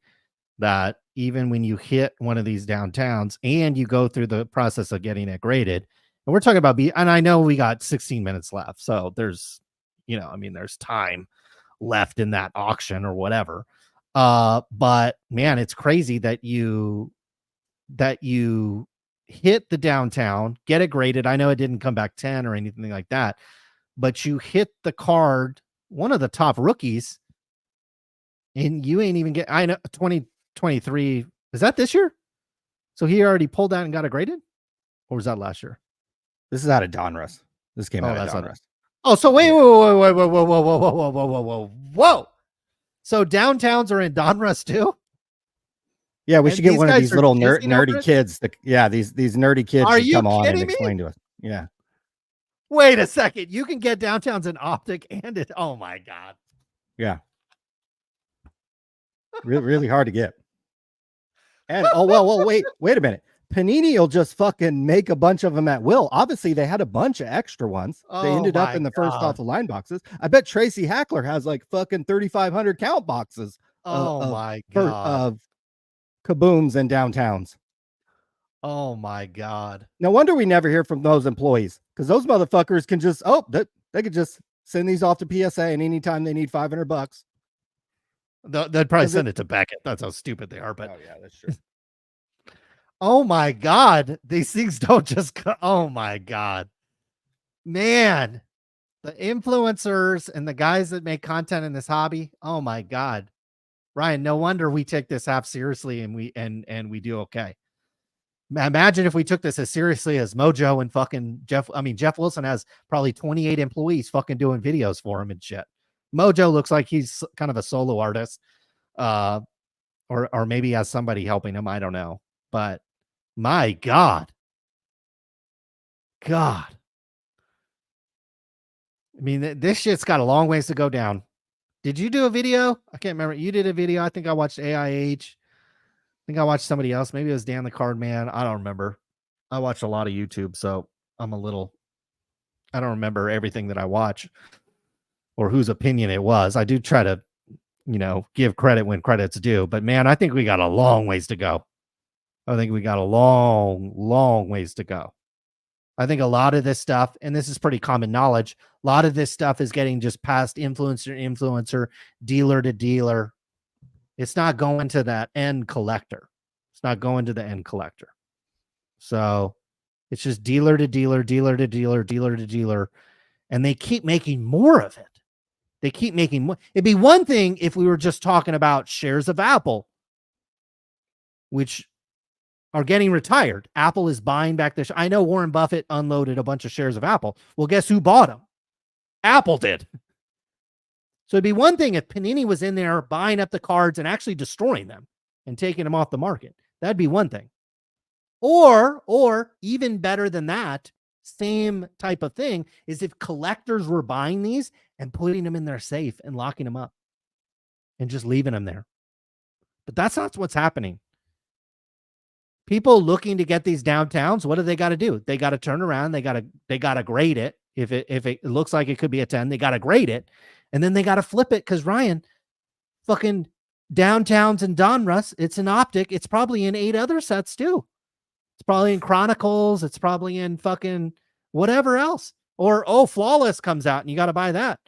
that even when you hit one of these downtowns and you go through the process of getting it graded, and we're talking about and I know we got 16 minutes left. So there's, there's time left in that auction or whatever. But man, it's crazy that you hit the downtown, get it graded. I know it didn't come back 10 or anything like that, but you hit the card, one of the top rookies, and you ain't even I know 2023. Is that this year? So he already pulled out and got it graded? Or was that last year? This is out of Donruss. This came out of Donruss. Oh, so wait. So downtowns are in Donruss too? Yeah, we should get one of these little nerdy kids. These nerdy kids should come on and explain to us. Yeah. Wait a second. You can get downtowns in Optic and it. Oh my God. Yeah. Really hard to get. And wait a minute. Panini will just fucking make a bunch of them at will. Obviously, they had a bunch of extra ones. They ended up in the first off the line boxes. I bet Tracy Hackler has like fucking 3,500 count boxes. My God. Of kabooms and downtowns. Oh my God. No wonder we never hear from those employees, because those motherfuckers can just they could just send these off to PSA, and anytime they need $500, they'd probably send it to Beckett. That's how stupid they are. But oh yeah, that's true. Oh my God. These things don't just oh my God. Man, the influencers and the guys that make content in this hobby. Oh my God. Ryan, no wonder we take this half seriously and we do okay. Imagine if we took this as seriously as Mojo and fucking Jeff. I mean, Jeff Wilson has probably 28 employees fucking doing videos for him and shit. Mojo looks like he's kind of a solo artist, or maybe has somebody helping him. I don't know, but my God. I mean, this shit's got a long ways to go down. Did you do a video? I can't remember. You did a video. I think I watched AIH. I think I watched somebody else. Maybe it was Dan the Card Man. I don't remember. I watch a lot of YouTube, so I don't remember everything that I watch or whose opinion it was. I do try to, give credit when credit's due. But man, I think we got a long ways to go. I think we got a long, long ways to go. I think a lot of this stuff, and this is pretty common knowledge, a lot of this stuff is getting just past influencer, dealer to dealer. It's not going to that end collector. It's not going to the end collector. So it's just dealer to dealer, dealer to dealer, dealer to dealer. and they keep making more of it. They keep making more. It'd be one thing if we were just talking about shares of Apple, which are getting retired. Apple is buying back their. I know Warren Buffett unloaded a bunch of shares of Apple. Well, guess who bought them? Apple did. So it'd be one thing if Panini was in there buying up the cards and actually destroying them and taking them off the market. That'd be one thing. Or even better than that, same type of thing is if collectors were buying these and putting them in their safe and locking them up and just leaving them there. But that's not what's happening. People looking to get these downtowns, what do they got to do? They got to turn around. They got to grade it. If it looks like it could be a 10, they got to grade it. And then they got to flip it. Cause Ryan, fucking downtowns and Donruss, it's an optic. It's probably in 8 other sets too. It's probably in Chronicles. It's probably in fucking whatever else. Or, Flawless comes out and you got to buy that.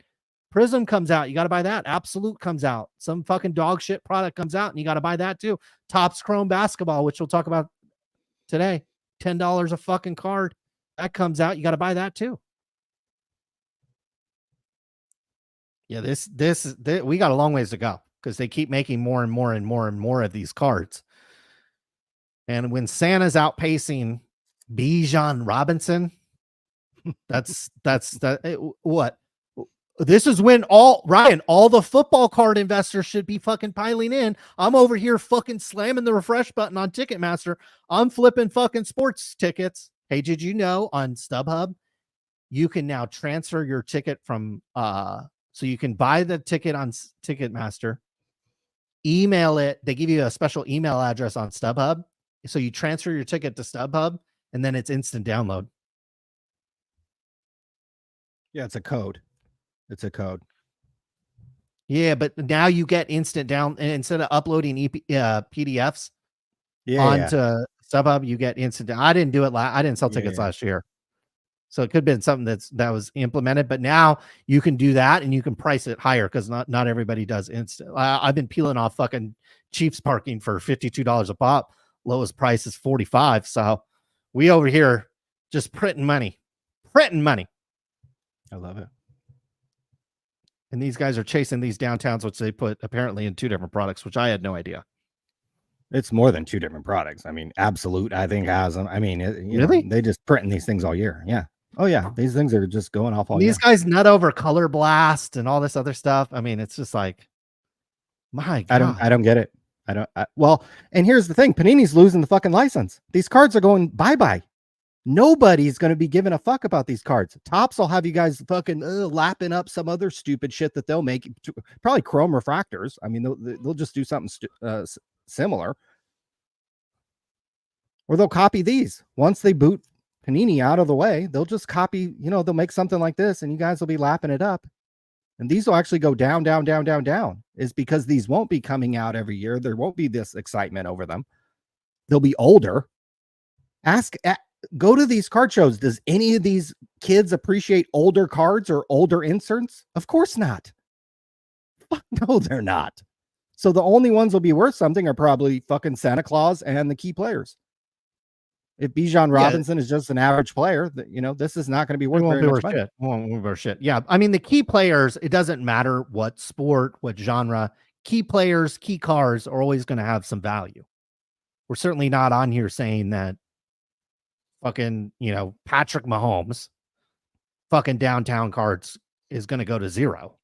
Prism comes out. You got to buy that. Absolute comes out. Some fucking dog shit product comes out and you got to buy that too. Topps Chrome Basketball, which we'll talk about today. $10 a fucking card. That comes out. You got to buy that too. Yeah, this we got a long ways to go because they keep making more and more and more and more of these cards. And when Santa's outpacing Bijan Robinson, that's what this is when all the football card investors should be fucking piling in. I'm over here fucking slamming the refresh button on Ticketmaster. I'm flipping fucking sports tickets. Hey, did you know on StubHub you can now transfer your ticket from so you can buy the ticket on Ticketmaster, email it. They give you a special email address on StubHub. So you transfer your ticket to StubHub and then it's instant download. Yeah, it's a code. It's a code. Yeah, but now you get instant down instead of uploading PDFs onto StubHub, you get instant. I didn't do it. I didn't sell tickets last year. So it could have been something that was implemented, but now you can do that and you can price it higher because not everybody does instant. I've been peeling off fucking Chiefs parking for $52 a pop. Lowest price is $45. So we over here just printing money. I love it. And these guys are chasing these downtowns, which they put apparently in 2 different products, which I had no idea. It's more than 2 different products. I mean, Absolute, I think, has them. I mean, really? They just printing these things all year. Yeah. Oh, yeah. These things are just going off all year. These guys nut over Color Blast and all this other stuff. I mean, it's just like, my God. I don't get it. Well, and here's the thing. Panini's losing the fucking license. These cards are going bye-bye. Nobody's going to be giving a fuck about these cards. Topps will have you guys fucking lapping up some other stupid shit that they'll make. Probably chrome refractors. I mean, they'll just do something similar. Or they'll copy these. Once they boot Panini out of the way, they'll just copy, they'll make something like this and you guys will be lapping it up. And these will actually go down, down, down, down, down. Is because these won't be coming out every year. There won't be this excitement over them. They'll be older. Go to these card shows. Does any of these kids appreciate older cards or older inserts? Of course not. No, they're not. So the only ones will be worth something are probably fucking Santa Claus and the key players. If Bijan Robinson is just an average player, this is not going to be worth very much money. Won't be worth shit. Yeah, I mean the key players. It doesn't matter what sport, what genre. Key players, key cards are always going to have some value. We're certainly not on here saying that fucking Patrick Mahomes, fucking downtown cards is going to go to 0.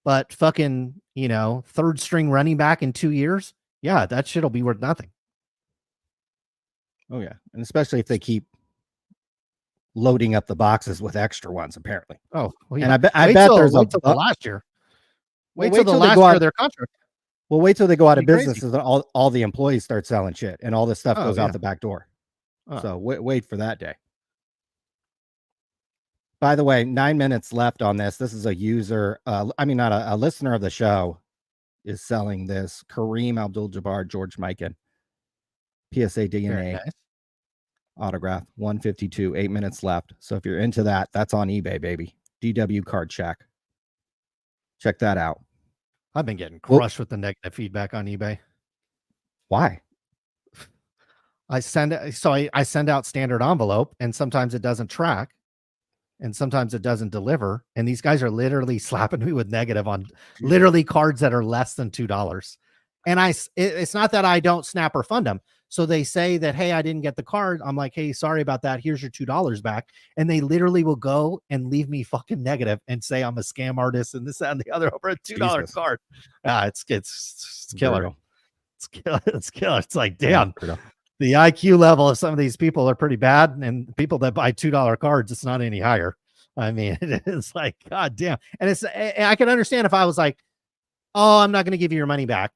But fucking 3rd string running back in 2 years, yeah, that shit'll be worth nothing. Oh yeah, and especially if they keep loading up the boxes with extra ones, apparently. Oh, well, yeah. And I bet there's wait till the last year. Wait till the last year of their contract. Well, wait till they go out of business and all the employees start selling shit and all this stuff goes out the back door. So wait for that day. By the way, 9 minutes left on this. This is a user, not a listener of the show is selling this. Kareem Abdul-Jabbar, George Mikan. PSA DNA autograph 152, 8 minutes left. So if you're into that, that's on eBay, baby. DW card check. Check that out. I've been getting crushed with the negative feedback on eBay. Why? I send out standard envelope and sometimes it doesn't track. and sometimes it doesn't deliver. And these guys are literally slapping me with negative on literally cards that are less than $2. And it's not that I don't snap or fund them. So they say that, hey, I didn't get the card. I'm like, hey, sorry about that. Here's your $2 back. And they literally will go and leave me fucking negative and say I'm a scam artist and this, that, and the other over a $2 card. It's killer. Brutal. It's killer. It's killer. It's like, damn, the IQ level of some of these people are pretty bad. And people that buy $2 cards, it's not any higher. I mean, it's like, God damn. And I can understand if I was like, oh, I'm not going to give you your money back.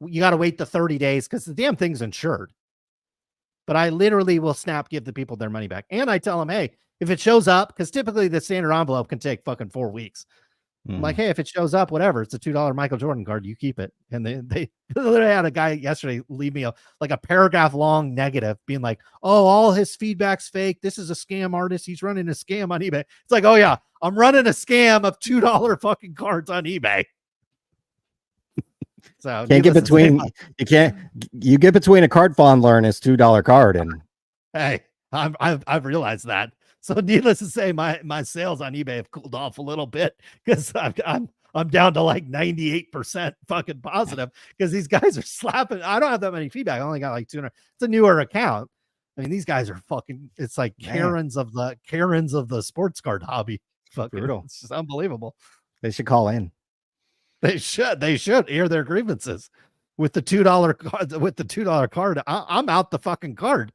You got to wait the 30 days because the damn thing's insured. But I literally will give the people their money back. And I tell them, hey, if it shows up, because typically the standard envelope can take fucking 4 weeks. I'm like, hey, if it shows up, whatever, it's a $2 Michael Jordan card, you keep it. And they literally had a guy yesterday leave me a paragraph long negative being like, oh, all his feedback's fake. This is a scam artist. He's running a scam on eBay. It's like, oh yeah, I'm running a scam of $2 fucking cards on eBay. So you get between a card fondler and his $2 card. And hey, I've realized that. So needless to say, my sales on eBay have cooled off a little bit because I'm down to like 98% fucking positive because these guys are slapping. I don't have that many feedback. I only got like 200. It's a newer account. I mean, these guys are fucking. It's like Karens of the sports card hobby. Fucking brutal. It's just unbelievable. They should call in. They should air their grievances with the $2 card. With the $2 card, I'm out the fucking card.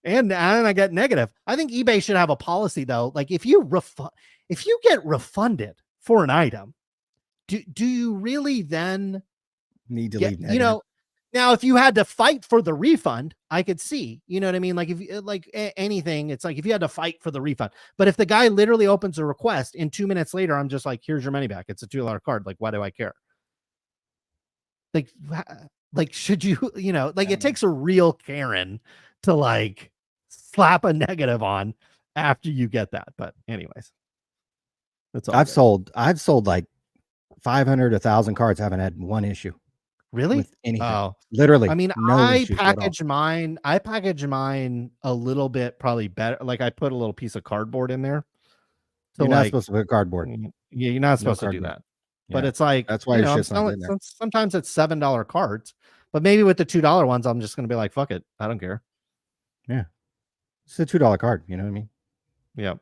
And I get negative. I think eBay should have a policy though. Like if you get refunded for an item, do you really then need to leave negative? You know, now if you had to fight for the refund, I could see, you know what I mean? Like if anything, it's like if you had to fight for the refund, but if the guy literally opens a request and 2 minutes later, I'm just like, here's your money back. It's a $2 card. Like, why do I care? Like, should you, like it takes a real Karen to like slap a negative on after you get that. But anyways, that's all. I've sold like 500, 1,000 cards. Haven't had one issue. Really? With anything. Oh, literally. I mean, I package mine a little bit probably better. Like I put a little piece of cardboard in there. So you're not supposed to put cardboard. Yeah, you're not supposed to do that. But it's like, that's why sometimes it's $7 cards, but maybe with the $2 ones, I'm just going to be like, fuck it. I don't care. Yeah. It's a $2 card. You know what I mean? Yeah.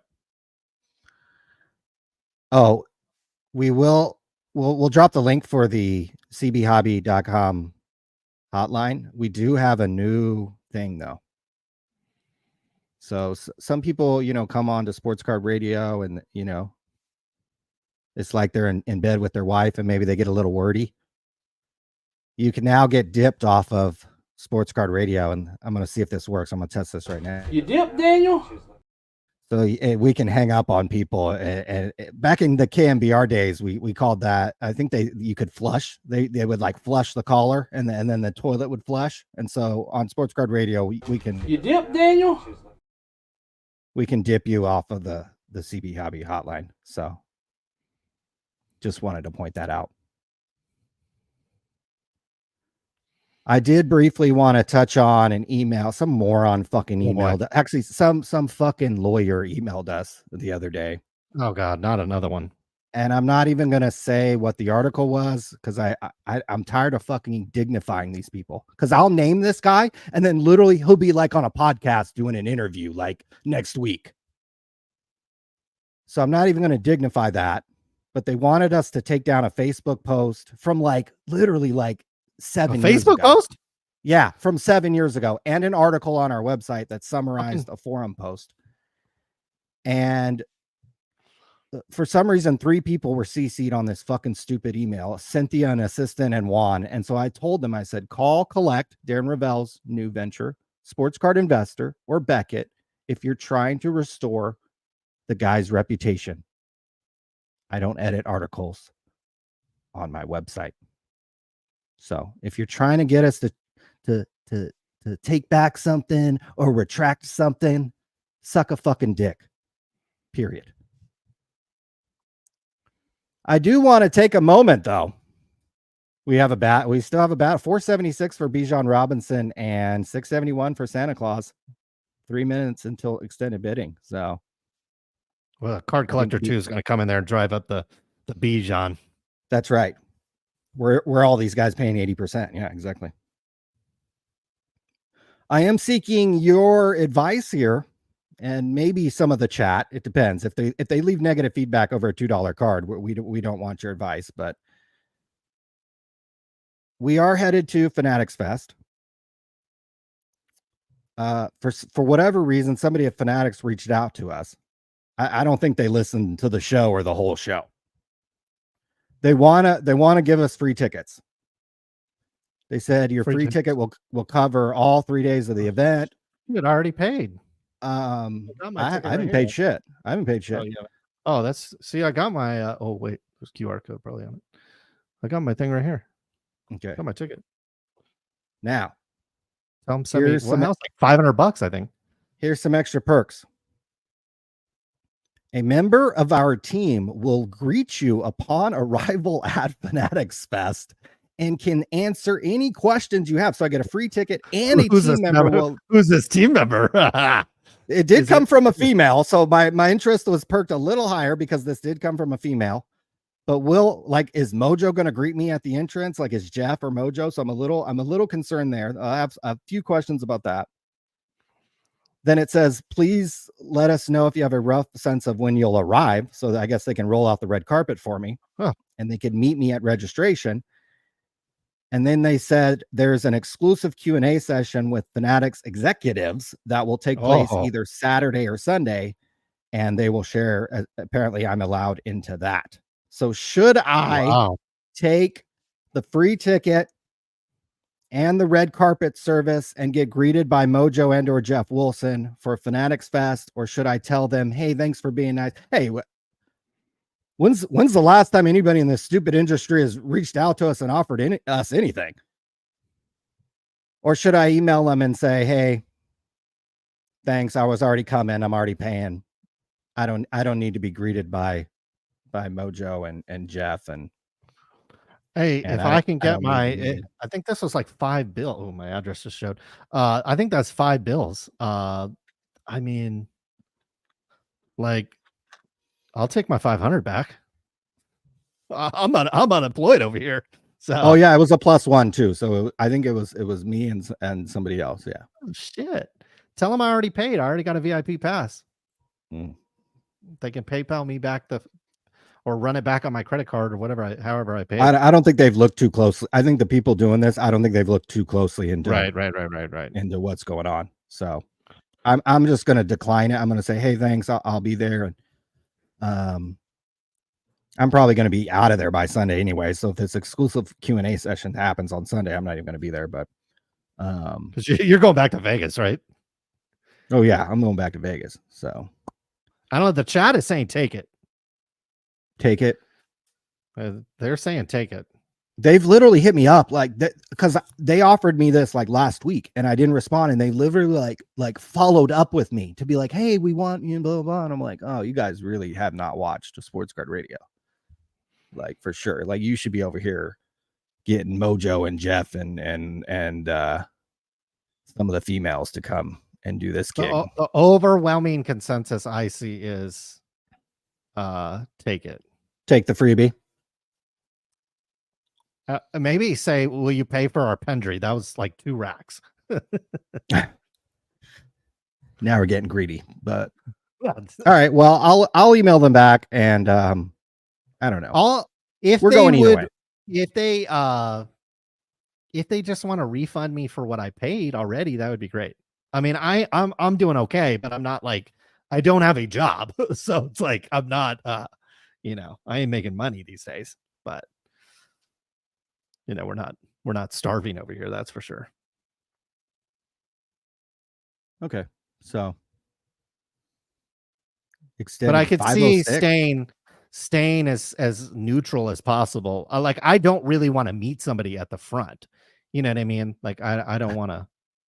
Oh, we'll drop the link for the cbhobby.com hotline. We do have a new thing though. So some people, come on to Sports Card Radio and, it's like they're in bed with their wife and maybe they get a little wordy. You can now get dipped off of Sports Card Radio, and I'm going to see if this works. I'm going to test this right now. You dip, Daniel? So we can hang up on people. And back in the KMBR days, we called that. I think you could flush. They would like flush the caller, and then the toilet would flush. And so on Sports Card Radio, we can. You dip, Daniel? We can dip you off of the CB Hobby hotline. So just wanted to point that out. I did briefly want to touch on an email. Some moron fucking emailed. Actually, some fucking lawyer emailed us the other day. Oh God, not another one. And I'm not even gonna say what the article was because I'm tired of fucking dignifying these people. Because I'll name this guy and then literally he'll be like on a podcast doing an interview like next week. So I'm not even gonna dignify that. But they wanted us to take down a Facebook post from like literally like 7 years ago. Facebook post? Yeah, from 7 years ago, and an article on our website that summarized a forum post. And for some reason, 3 people were CC'd on this fucking stupid email: Cynthia, an assistant, and Juan. And so I told them, I said, call Collect, Darren Ravel's new venture, Sports Card Investor, or Beckett, if you're trying to restore the guy's reputation. I don't edit articles on my website. So if you're trying to get us to take back something or retract something, suck a fucking dick. Period. I do want to take a moment though. We still have a bat, 476 for Bijan Robinson and 671 for Santa Claus. 3 minutes until extended bidding. So Well, card collector he- 2 is going to come in there and drive up the Bijan. That's right. We're all these guys paying 80%. Yeah, exactly. I am seeking your advice here, and maybe some of the chat. It depends. If they leave negative feedback over a $2 card, we don't want your advice. But we are headed to Fanatics Fest. For whatever reason, somebody at Fanatics reached out to us. I don't think they listened to the show or the whole show. They wanna give us free tickets. They said your free ticket will cover all 3 days of the event. You had already paid. I haven't paid shit. I haven't paid shit. Oh, yeah. Oh, that's see, I got my oh wait, there's QR code probably on it. I got my thing right here. Okay. Got my ticket. Now, tell them send me some else, like $500, I think. Here's some extra perks. A member of our team will greet you upon arrival at Fanatics Fest and can answer any questions you have. So I get a free ticket and a team member. Who's this team member? It did come from a female, so my interest was perked a little higher because this did come from a female. But is Mojo going to greet me at the entrance? Like, is Jeff or Mojo? So I'm a little concerned there. I have a few questions about that. Then it says, please let us know if you have a rough sense of when you'll arrive. So I guess they can roll out the red carpet for me, and they can meet me at registration. And then they said there's an exclusive Q&A session with Fanatics executives that will take place either Saturday or Sunday, and they will share. Apparently, I'm allowed into that. So should I take the free ticket and the red carpet service and get greeted by Mojo and or Jeff Wilson for Fanatics Fest, or should I tell them, hey, thanks for being nice? Hey, when's the last time anybody in this stupid industry has reached out to us and offered us anything? Or should I email them and say, hey, thanks, I was already coming, I'm already paying. I don't need to be greeted by Mojo and Jeff and hey, if I can get I think this was like $5. Oh, my address just showed. I think that's $5. I mean, like, I'll take my 500 back. I'm unemployed over here. So oh yeah, it was a +1 too. So I think it was me and somebody else. Yeah. Oh, shit. Tell them I already paid. I already got a VIP pass. They can PayPal me back or run it back on my credit card or whatever, however I pay. I don't think they've looked too closely. I think the people doing this, I don't think they've looked too closely into right into what's going on. So I'm just going to decline it. I'm going to say, hey, thanks. I'll be there. And I'm probably going to be out of there by Sunday anyway. So if this exclusive Q&A session happens on Sunday, I'm not even going to be there. But because you're going back to Vegas, right? Oh yeah, I'm going back to Vegas. So I don't know. The chat is saying take it. Take it. They're saying take it. They've literally hit me up like that because they offered me this like last week and I didn't respond, and they literally like followed up with me to be like, hey, we want you, blah, blah, blah. And I'm like, oh, you guys really have not watched a Sports Card Radio. Like, for sure. Like, you should be over here getting Mojo and Jeff and some of the females to come and do this gig. The overwhelming consensus I see is take it. Take the freebie. Maybe say, will you pay for our pendry? That was like 2 racks. Now we're getting greedy, but all right. Well, I'll email them back, and I don't know. If they just want to refund me for what I paid already, that would be great. I mean, I'm doing okay, but I'm not like, I don't have a job, so it's like I'm not I ain't making money these days, but we're not starving over here, that's for sure. Okay. So but I could see staying as neutral as possible. I don't really want to meet somebody at the front. You know what I mean? Like I don't want to.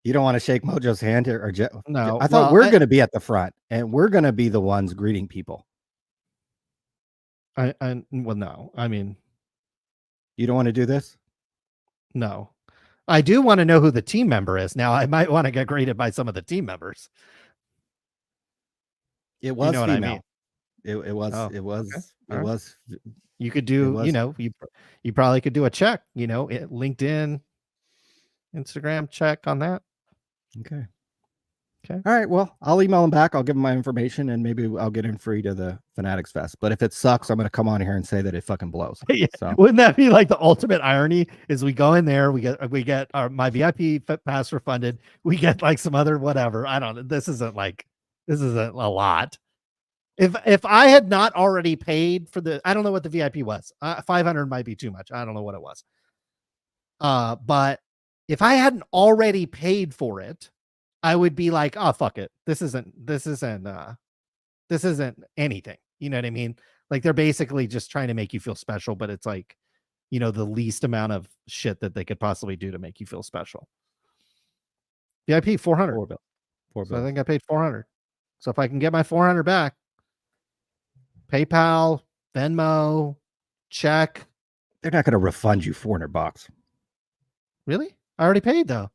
You don't want to shake Mojo's hand or no. I thought we're going to be at the front and we're going to be the ones greeting people. No. I mean, you don't want to do this? No. I do want to know who the team member is. Now, I might want to get greeted by some of the team members. It was female. I mean? It was Oh, it okay. was it All right. was You could it do, was you probably could do a check, LinkedIn, Instagram check on that. okay. Okay. All right. Well, I'll email him back. I'll give him my information, and maybe I'll get him free to the Fanatics Fest. But if it sucks, I'm going to come on here and say that it fucking blows. Yeah. So Wouldn't that be like the ultimate irony? Is we go in there, we get my VIP pass refunded, we get like some other whatever. I don't know. This isn't a lot. If I had not already paid for I don't know what the VIP was. 500 might be too much. I don't know what it was. But if I hadn't already paid for it, I would be like, oh fuck it. This isn't anything. You know what I mean? Like they're basically just trying to make you feel special, but it's like, the least amount of shit that they could possibly do to make you feel special. VIP 400. So I think I paid 400. So if I can get my 400 back, PayPal, Venmo, check. they're not going to refund you $400. Really? I already paid though.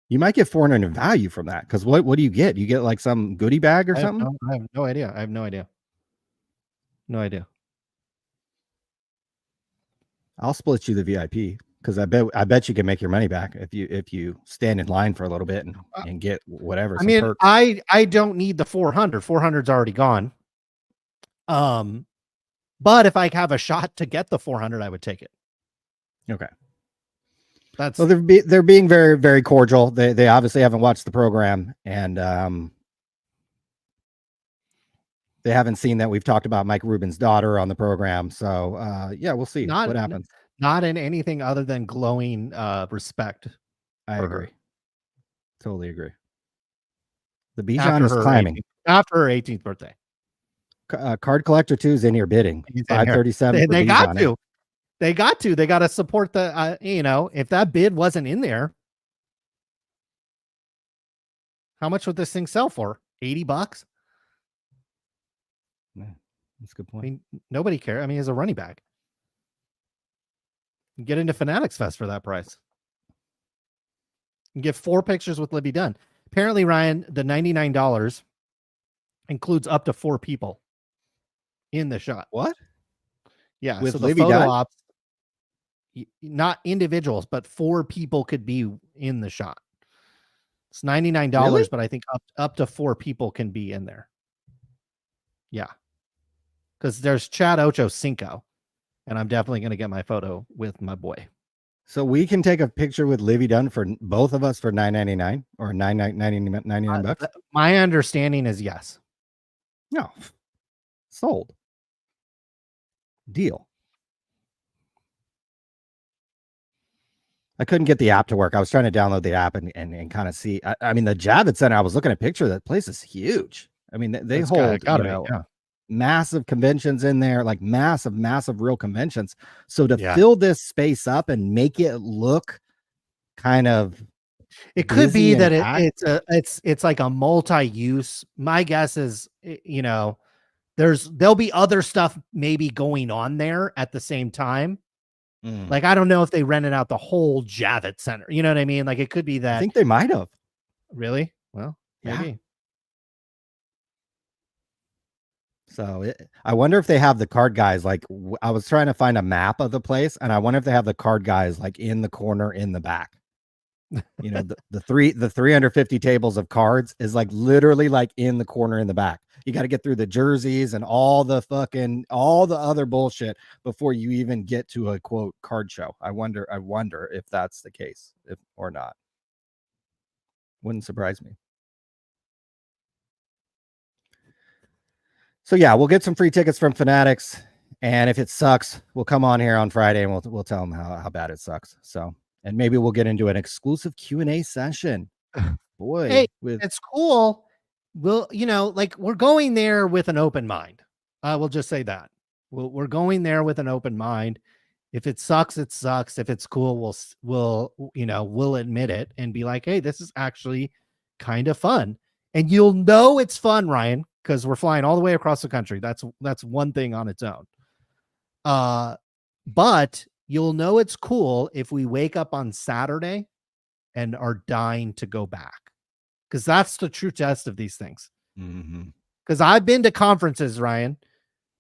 You might get 400 in value from that. Because what do you get? You get like some goodie bag or I something? have no idea. I have no idea. No idea. I'll split you the VIP because I bet you can make your money back if you stand in line for a little bit and get whatever. I mean, perks. I don't need the 400. 400's already gone. But if I have a shot to get the 400, I would take it. Okay. That's so they're being very, very cordial. They obviously haven't watched the program, and they haven't seen that we've talked about Mike Rubin's daughter on the program. So yeah, we'll see what happens. Not in anything other than glowing respect. I agree. Totally agree. The Bijan is climbing after her 18th birthday. Card Collector 2 is in here bidding 537. They got to. They got to support the, if that bid wasn't in there, how much would this thing sell for? $80? Yeah, that's a good point. I mean, nobody cares. I mean, as a running back, you get into Fanatics Fest for that price. You get 4 pictures with Libby Dunn. Apparently, Ryan, the $99 includes up to 4 people in the shot. What? Yeah, with so the Libby photo Dunn? ops, not individuals, but 4 people could be in the shot. It's $99, really? But I think up to 4 people can be in there. Yeah, because there's Chad Ocho Cinco, and I'm definitely going to get my photo with my boy. So we can take a picture with Livy Dunn for both of us for $9.99 or $99. My understanding is yes. No, sold. Deal. I couldn't get the app to work. I was trying to download the app and kind of see. I mean, the Javits Center, I was looking at a picture. That place is huge. I mean, they hold massive conventions in there, like massive real conventions. So to fill this space up and make it look kind of, it could be that it's like a multi-use. My guess is, there'll be other stuff maybe going on there at the same time. Like, I don't know if they rented out the whole Javits Center. You know what I mean? Like, it could be that. I think they might have. Really? Well, maybe. Yeah. So I wonder if they have the card guys. Like, I was trying to find a map of the place, and I wonder if they have the card guys like in the corner in the back. The 350 tables of cards is like literally like in the corner in the back. You got to get through the jerseys and all the other bullshit before you even get to a quote card show. I wonder if that's the case, or not. Wouldn't surprise me. So yeah, we'll get some free tickets from Fanatics, and if it sucks, we'll come on here on Friday and we'll tell them how bad it sucks. So, and maybe we'll get into an exclusive Q&A session. Boy, hey, it's cool. We'll, we're going there with an open mind. We'll just say that. We're going there with an open mind. If it sucks, it sucks. If it's cool, we'll admit it and be like, hey, this is actually kind of fun. And you'll know it's fun, Ryan, because we're flying all the way across the country. That's one thing on its own. But you'll know it's cool if we wake up on Saturday and are dying to go back, because that's the true test of these things. Mm-hmm. Because I've been to conferences, Ryan,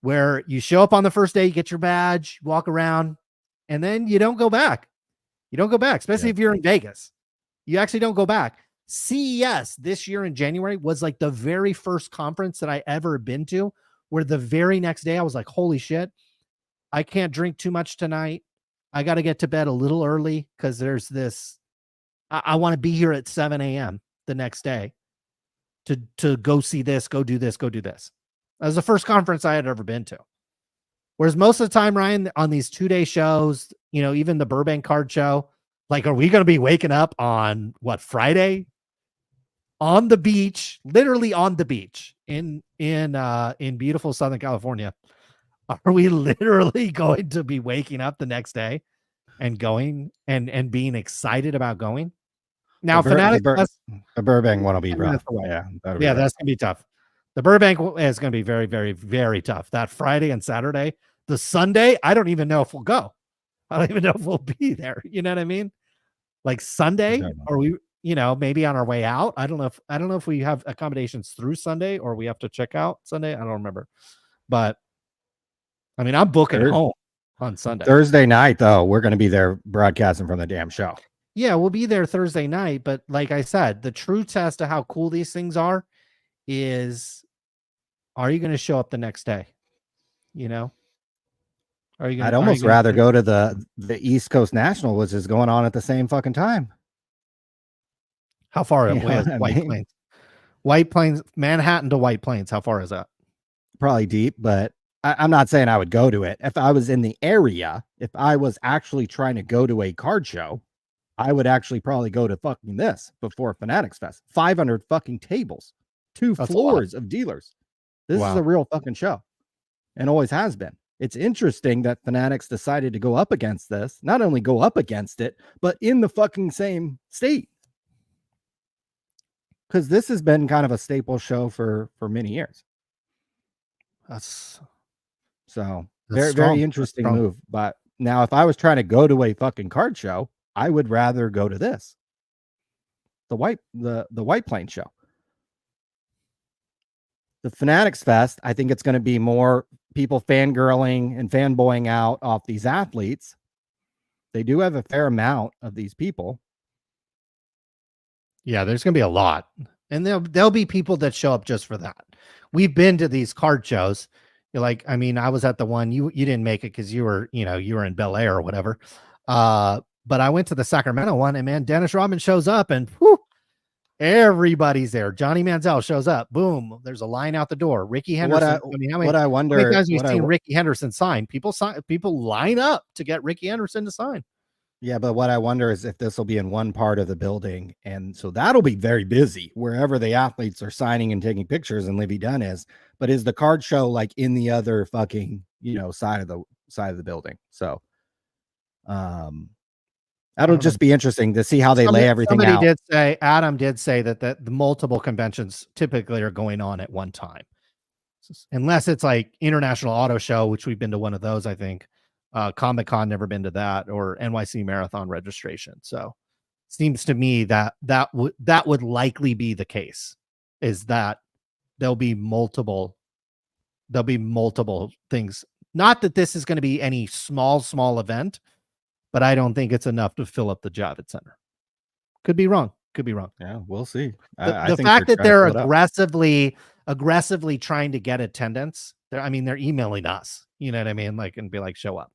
where you show up on the first day, you get your badge, walk around, and then you don't go back. You don't go back, especially if you're in Vegas. You actually don't go back. CES this year in January was like the very first conference that I ever been to, where the very next day I was like, holy shit, I can't drink too much tonight. I got to get to bed a little early because there's this. I want to be here at 7 a.m. the next day to go see this, go do this, go do this. That was the first conference I had ever been to. Whereas most of the time, Ryan, on these 2-day shows, you know, even the Burbank card show, like, are we going to be waking up on what, Friday on the beach, literally on the beach in beautiful Southern California? Are we literally going to be waking up the next day and going and being excited about going? Now, Fanatics Fest, the Burbank one will be rough. Yeah, rough. That's gonna be tough. The Burbank is gonna be very, very, very tough. That Friday and Saturday. The Sunday, I don't even know if we'll go. I don't even know if we'll be there. You know what I mean? Like Sunday, or we, you know, maybe on our way out. I don't know if we have accommodations through Sunday or we have to check out Sunday. I don't remember. But I mean, I'm booking home on Sunday. Thursday night, though, we're going to be there broadcasting from the damn show. Yeah, we'll be there Thursday night. But like I said, the true test of how cool these things are is, are you going to show up the next day? You know? Are you gonna, I'd almost rather go to the East Coast National, which is going on at the same fucking time. How far away is White Plains? White Plains, Manhattan to White Plains. How far is that? Probably deep, but I'm not saying I would go to it. If I was in the area, if I was actually trying to go to a card show, I would actually probably go to fucking this before Fanatics Fest. 500 fucking tables, 2 floors of dealers. This is a real fucking show and always has been. It's interesting that Fanatics decided to go up against this, not only go up against it, but in the fucking same state. Because this has been kind of a staple show for many years. That's very, strong. very interesting move. But now if I was trying to go to a fucking card show, I would rather go to this. The White Plains show. The Fanatics Fest, I think it's going to be more people fangirling and fanboying out off these athletes. They do have a fair amount of these people. Yeah, there's going to be a lot. And there'll be people that show up just for that. We've been to these card shows. You're like, I mean, I was at the one, you didn't make it because you were in Bel Air or whatever. But I went to the Sacramento one, and man, Dennis Rodman shows up and whew, everybody's there. Johnny Manziel shows up. Boom. There's a line out the door. Ricky Henderson. How many times we've seen Ricky Henderson sign? People line up to get Ricky Henderson to sign. Yeah, but what I wonder is if this will be in one part of the building, and so that'll be very busy wherever the athletes are signing and taking pictures, and Livy Dunn is. But is the card show like in the other fucking side of the building? So, that'll just be interesting to see how they lay everything out. Adam did say that the multiple conventions typically are going on at one time, unless it's like International Auto Show, which we've been to one of those, I think. Comic-Con, never been to that, or NYC Marathon registration. So seems to me that would likely be the case, is that there'll be multiple things. Not that this is going to be any small event, but I don't think it's enough to fill up the Javits Center. Could be wrong. Yeah, we'll see. The fact that they're aggressively trying to get attendance, they're emailing us, you know what I mean? Like, and be like, show up.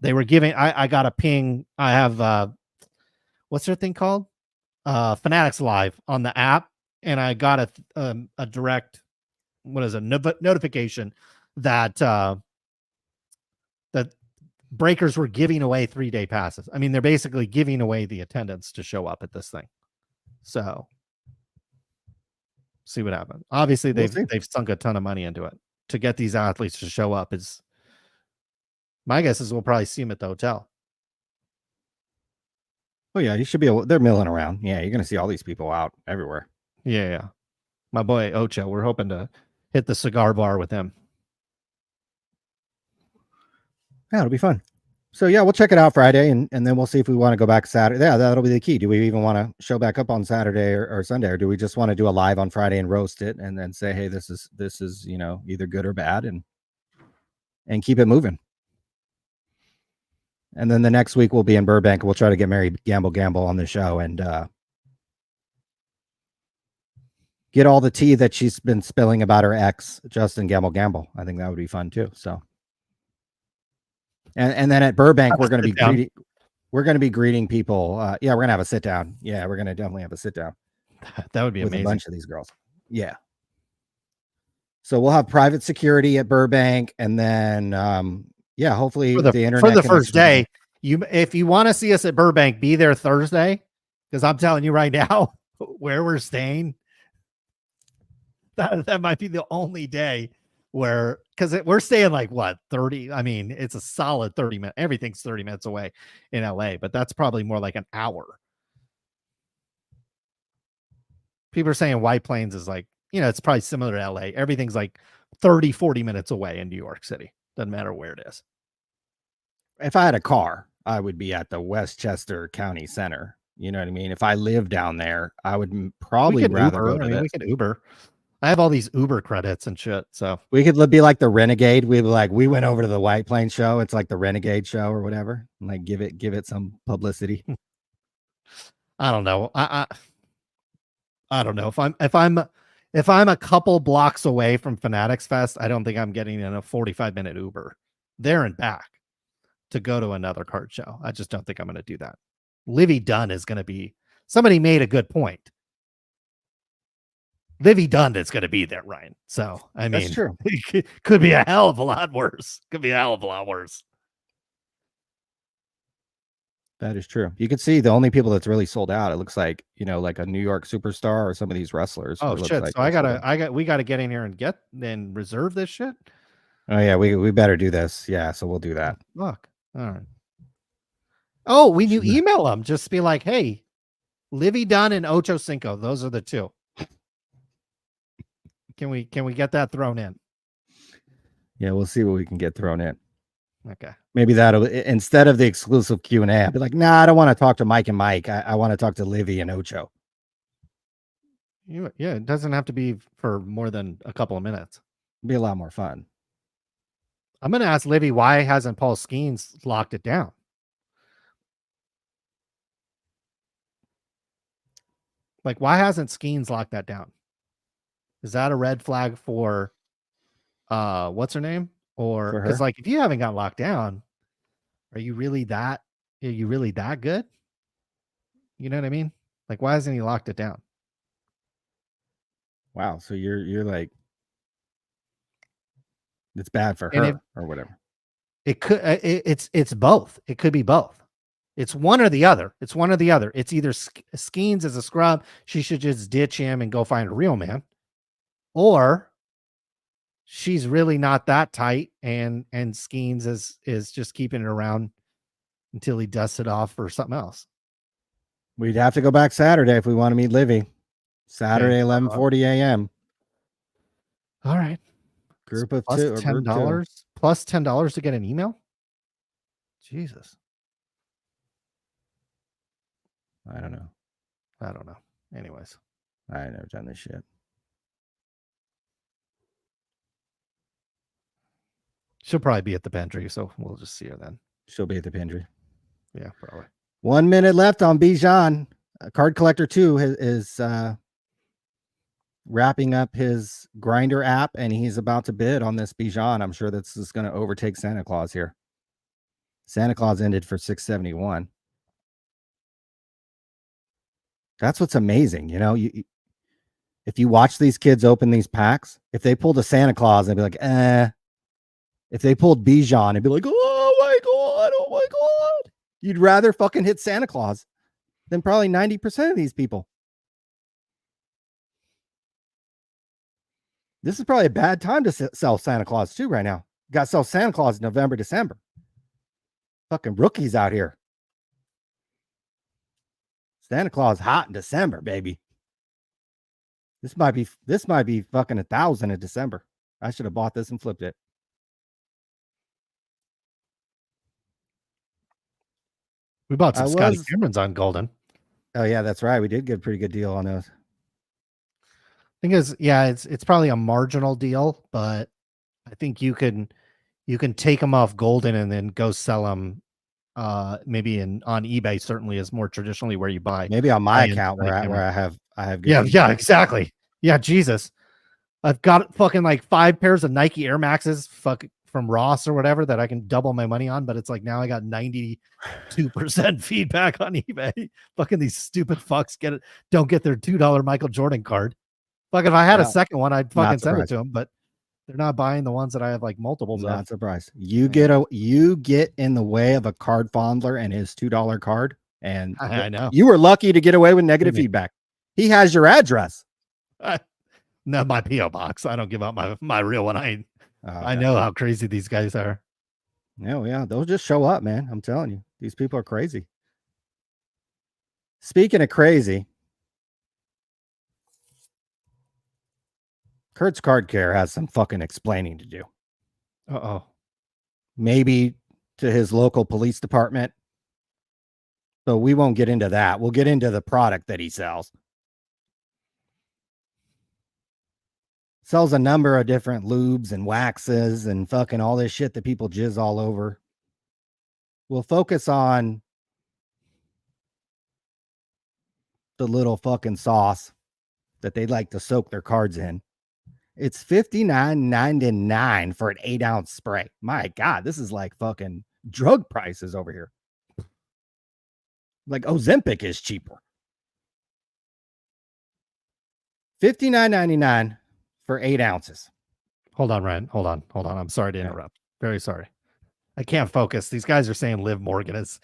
They were giving, I got a ping. I have, what's their thing called? Fanatics Live on the app. And I got a direct, notification that, that Breakers were giving away 3-day passes. I mean, they're basically giving away the attendance to show up at this thing. So see what happens. Obviously they've sunk a ton of money into it to get these athletes to show up. Is my guess is we'll probably see them at the hotel. Oh yeah, you should be they're milling around. Yeah, you're gonna see all these people out everywhere. Yeah. My boy Ocho, we're hoping to hit the cigar bar with him. Yeah, it'll be fun. So yeah, we'll check it out Friday, and then we'll see if we want to go back Saturday. Yeah, that'll be the key. Do we even want to show back up on Saturday or Sunday, or do we just want to do a live on Friday and roast it, and then say, hey, this is either good or bad, and keep it moving. And then the next week we'll be in Burbank. We'll try to get Mary Gamble on the show and get all the tea that she's been spilling about her ex, Justin Gamble. I think that would be fun too. So. And then at Burbank, we're going to be greeting people. Yeah, we're going to have a sit down. Yeah, we're going to definitely have a sit down. That would be with amazing. A bunch of these girls. Yeah. So we'll have private security at Burbank, and then hopefully the internet for the first day. If you want to see us at Burbank, be there Thursday, because I'm telling you right now, where we're staying, that might be the only day where, because we're staying like what 30. I mean, it's a solid 30 minutes. Everything's 30 minutes away in LA, but that's probably more like an hour. People are saying White Plains is like, it's probably similar to LA. Everything's like 30, 40 minutes away in New York City. Doesn't matter where it is. If I had a car, I would be at the Westchester County Center. You know what I mean? If I lived down there, I would probably rather go to we could Uber. I have all these Uber credits and shit. So we could be like the Renegade. We'd be like, we went over to the White Plains show. It's like the Renegade show or whatever. Like give it some publicity. I don't know. I don't know if I'm a couple blocks away from Fanatics Fest, I don't think I'm getting in a 45-minute Uber there and back to go to another card show. I just don't think I'm going to do that. Livy Dunn is going to be, somebody made a good point. Livy Dunn is going to be there, Ryan. So, I mean, that's true. It could be a hell of a lot worse. That is true. You can see the only people that's really sold out, it looks like, like a New York superstar or some of these wrestlers. Oh shit. Like so we gotta get in here and reserve this shit. Oh yeah, we better do this. Yeah, so we'll do that. Look. All right. Oh, when you email them, just be like, hey, Livy Dunn and Ocho Cinco. Those are the two. Can we get that thrown in? Yeah, we'll see what we can get thrown in. Okay. Maybe that'll, instead of the exclusive Q&A, I'll be like, nah, I don't want to talk to Mike and Mike. I want to talk to Livy and Ocho. Yeah, it doesn't have to be for more than a couple of minutes. It'd be a lot more fun. I'm going to ask Livy, why hasn't Paul Skeens locked it down? Like, why hasn't Skeens locked that down? Is that a red flag for what's her name? Or because like if you haven't got locked down, are you really that good? You know what I mean? Like, why hasn't he locked it down? Wow, so you're like, it's bad for her or whatever. It could it's both. It could be both. It's one or the other. It's either Skeens is a scrub, she should just ditch him and go find a real man, or she's really not that tight, and Skeens is just keeping it around until he dusts it off for something else. We'd have to go back Saturday if we want to meet Livy. Saturday, 11:40 a.m. All right. Group of plus two. $10 plus $10 to get an email. Jesus. I don't know. Anyways, I ain't never done this shit. She'll probably be at the pantry, so we'll just see her then. She'll be at the pantry. Yeah, probably. 1 minute left on Bijan. Card Collector 2 is wrapping up his grinder app, and he's about to bid on this Bijan. I'm sure this is going to overtake Santa Claus here. Santa Claus ended for 671. That's what's amazing. If you watch these kids open these packs, if they pulled a Santa Claus, they'd be like, eh. If they pulled Bijan, it'd be like, oh my God. You'd rather fucking hit Santa Claus than probably 90% of these people. This is probably a bad time to sell Santa Claus too right now. You got to sell Santa Claus in November, December. Fucking rookies out here. Santa Claus hot in December, baby. This might be fucking 1,000 in December. I should have bought this and flipped it. We bought some I Scotty was. Camerons on Golden. Oh yeah, that's right. We did get a pretty good deal on those. Thing is, yeah, it's probably a marginal deal, but I think you can take them off Golden and then go sell them. Maybe on eBay certainly is more traditionally where you buy Maybe on my high-end account Scotty where Cameron. I have good Yeah, feedback. exactly. Yeah, Jesus. I've got fucking like 5 pairs of Nike Air Maxes from Ross or whatever that I can double my money on, but it's like now I got 92% feedback on eBay. Fucking these stupid fucks don't get their $2 Michael Jordan card. Fuck, if I had a Yeah, second one, I'd not fucking send it surprised. to them, but they're not buying the ones that I have like multiples of. Not surprised. You Yeah. get in the way of a card fondler and his $2 card, and I know. you were lucky to get away with negative Believe me. feedback. He has your address. Not my PO box. I don't give out my real one. I Okay. know how crazy these guys are. Yeah, they'll just show up, man. I'm telling you, these people are crazy. Speaking of crazy, Kurt's Card Care has some fucking explaining to do. Uh-oh. Maybe to his local police department, but we won't get into that. We'll get into the product that he sells. Sells a number of different lubes and waxes and fucking all this shit that people jizz all over. We'll focus on the little fucking sauce that they like to soak their cards in. It's $59.99 for an 8-ounce spray. My God, this is like fucking drug prices over here. Like Ozempic is cheaper. $59.99 for 8 ounces. Hold on, Ryan. Hold on. I'm sorry to interrupt. Very sorry. I can't focus. These guys are saying Liv Morgan is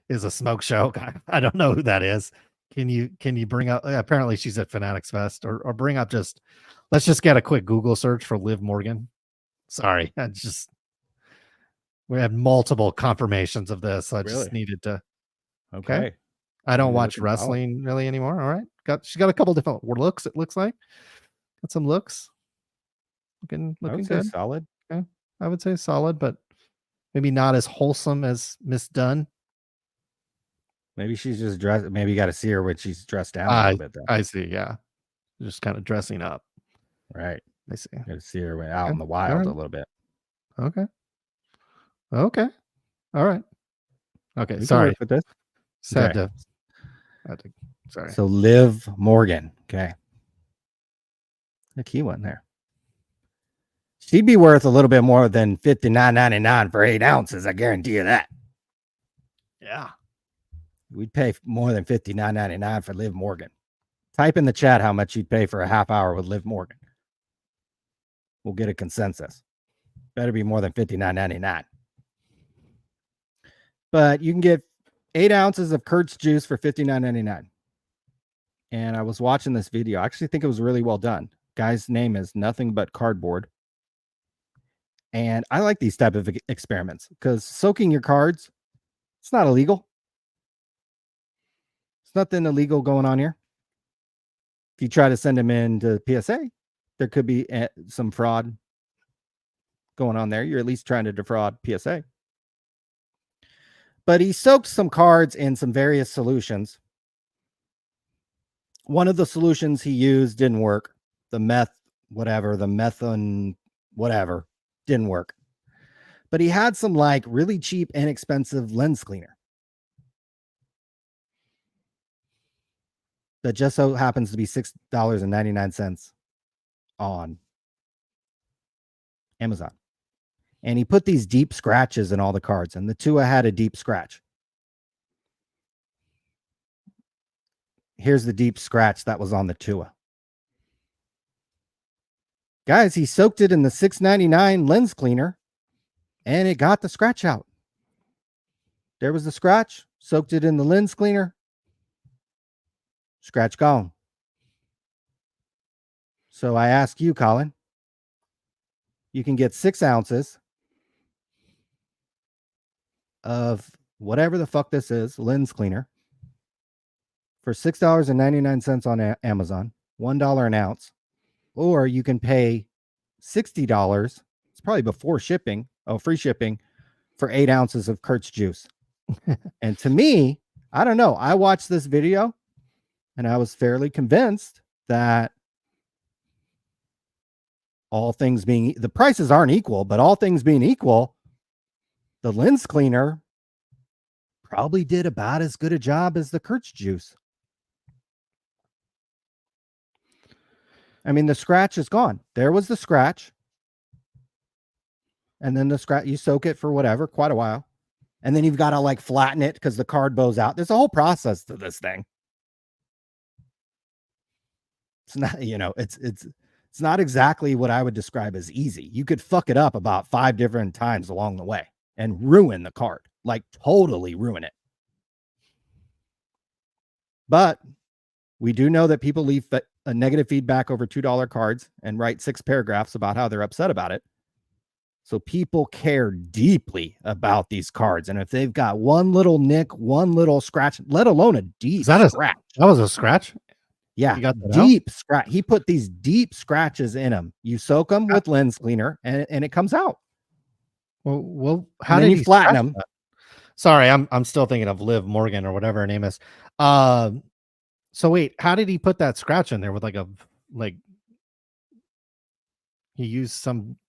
a smoke show. I don't know who that is. Can you bring up? Apparently she's at Fanatics Fest, or bring up let's just get a quick Google search for Liv Morgan. Sorry, we had multiple confirmations of this. I just needed to. Okay. I don't watch wrestling really anymore. All right. She's got a couple different looks. It looks like got some looks. Looking good. Solid. Okay. I would say solid, but maybe not as wholesome as Miss Dunn. Maybe she's just dressed. Maybe you got to see her when she's dressed down a little bit. Though. I see. Yeah. Just kind of dressing up. Right. I see. Got to see her out in the wild a little bit. Okay. All right. Okay. We Sorry. with this. Sorry. So Liv Morgan. Okay. The key one there. She'd be worth a little bit more than $59.99 for 8 ounces. I guarantee you that. Yeah. We'd pay more than $59.99 for Liv Morgan. Type in the chat how much you'd pay for a half hour with Liv Morgan. We'll get a consensus. Better be more than $59.99. But you can get 8 ounces of Kurt's juice for $59.99. And I was watching this video. I actually think it was really well done. Guy's name is Nothing But Cardboard. And I like these type of experiments because soaking your cards, it's not illegal. It's nothing illegal going on here. If you try to send them into PSA, there could be some fraud going on there. You're at least trying to defraud PSA. But he soaked some cards in some various solutions. One of the solutions he used didn't work. The methane, whatever, didn't work. But he had some like really cheap, inexpensive lens cleaner that just so happens to be $6.99 on Amazon. And he put these deep scratches in all the cards, and the Tua had a deep scratch. Here's the deep scratch that was on the Tua. Guys, he soaked it in the $6.99 lens cleaner, and it got the scratch out. There was the scratch, soaked it in the lens cleaner, scratch gone. So I ask you, Colin, you can get 6 ounces of whatever the fuck this is, lens cleaner, for $6.99 on Amazon, $1 an ounce, or you can pay $60. It's probably before shipping. Oh, free shipping for 8 ounces of Kurt's juice. And to me, I don't know. I watched this video and I was fairly convinced that all things being, the prices aren't equal, but all things being equal, the lens cleaner probably did about as good a job as the Kurtz juice. I mean, the scratch is gone. There was the scratch. And then the scratch, you soak it for whatever, quite a while. And then you've got to like flatten it because the card bows out. There's a whole process to this thing. It's not, you know, it's not exactly what I would describe as easy. You could fuck it up about 5 different times along the way and ruin the card, like totally ruin it. But we do know that people leave a negative feedback over $2 cards and write 6 paragraphs about how they're upset about it. So people care deeply about these cards. And if they've got one little nick, one little scratch, let alone a deep scratch. That was a scratch? Yeah, You got that deep scratch. He put these deep scratches in them. You soak them with lens cleaner and it comes out. Well, how did you flatten them? That? Sorry, I'm still thinking of Liv Morgan or whatever her name is. So wait, how did he put that scratch in there with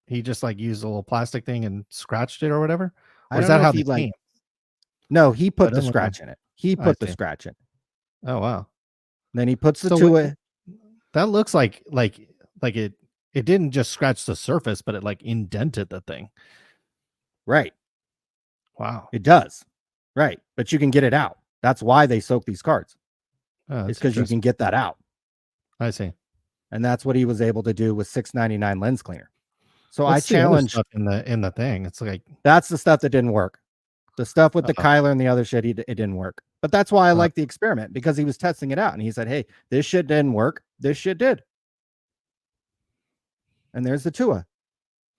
he just like used a little plastic thing and scratched it or whatever? Or is that how he came? No, he put the scratch in it. He put the scratch in. Oh wow. Then he puts the two in. That looks like it didn't just scratch the surface, but it like indented the thing. Right. Wow. It does. Right. But you can get it out. That's why they soak these cards. It's because you can get that out. I see. And that's what he was able to do with $6.99 lens cleaner. So I challenge stuff in the thing. It's like that's the stuff that didn't work. The stuff with the Kyler and the other shit, it didn't work. But that's why I like the experiment, because he was testing it out and he said, hey, this shit didn't work. This shit did. And there's the Tua.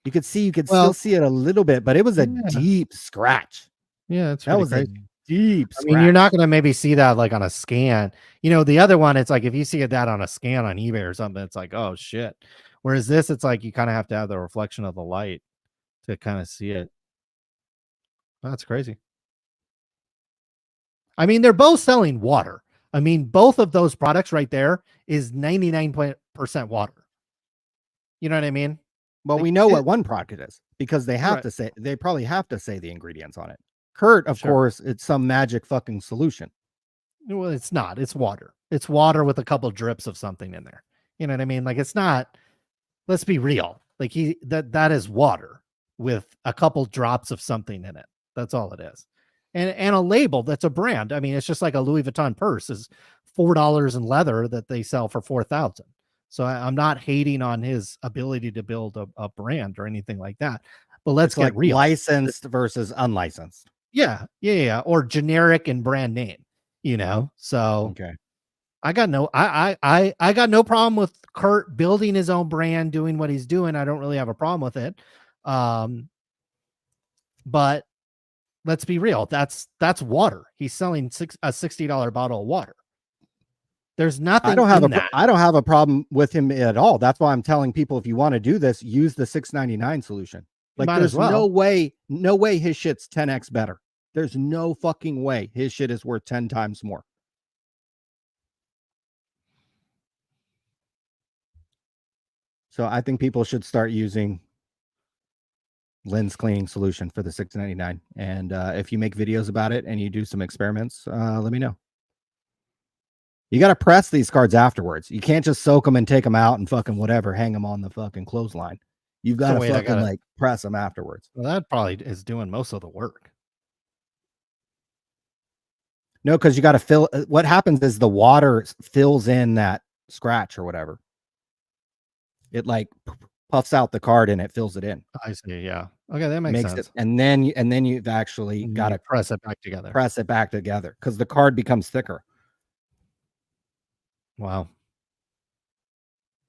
You could still see it a little bit, but it was a deep scratch. Yeah, that was crazy. A deep scratch. I mean, you're not going to maybe see that like on a scan. You know, the other one, it's like if you see that on a scan on eBay or something, it's like, oh shit. Whereas this, it's like you kind of have to have the reflection of the light to kind of see it. That's crazy. I mean, they're both selling water. I mean, both of those products right there is 99% water. You know what I mean? Well, we know what one product is because they have to say, they probably have to say the ingredients on it. Kurt, of course, it's some magic fucking solution. Well, it's not. It's water. It's water with a couple drips of something in there. You know what I mean? Like, it's not, let's be real. Like that is water with a couple drops of something in it. That's all it is. And a label that's a brand. I mean, it's just like a Louis Vuitton purse is $4 in leather that they sell for $4,000. So I'm not hating on his ability to build a brand or anything like that. But let's get real. Licensed versus unlicensed. Yeah. Or generic and brand name, you know? So okay. I got no problem with Kurt building his own brand, doing what he's doing. I don't really have a problem with it. But let's be real. That's water. He's selling a $60 bottle of water. There's nothing. I don't have a problem with him at all. That's why I'm telling people, if you want to do this, use the $6.99 solution. Like, there's no way his shit's 10x better. There's no fucking way his shit is worth 10 times more. So I think people should start using lens cleaning solution for the $6.99. And if you make videos about it and you do some experiments, let me know. You got to press these cards afterwards. You can't just soak them and take them out and fucking whatever, hang them on the fucking clothesline. You've got to fucking like press them afterwards. Well, that probably is doing most of the work. No, because you got to fill. What happens is the water fills in that scratch or whatever. It like puffs out the card and it fills it in. I see. Yeah. Okay, that makes sense. And then you've actually got to press it back together. Press it back together because the card becomes thicker. Wow.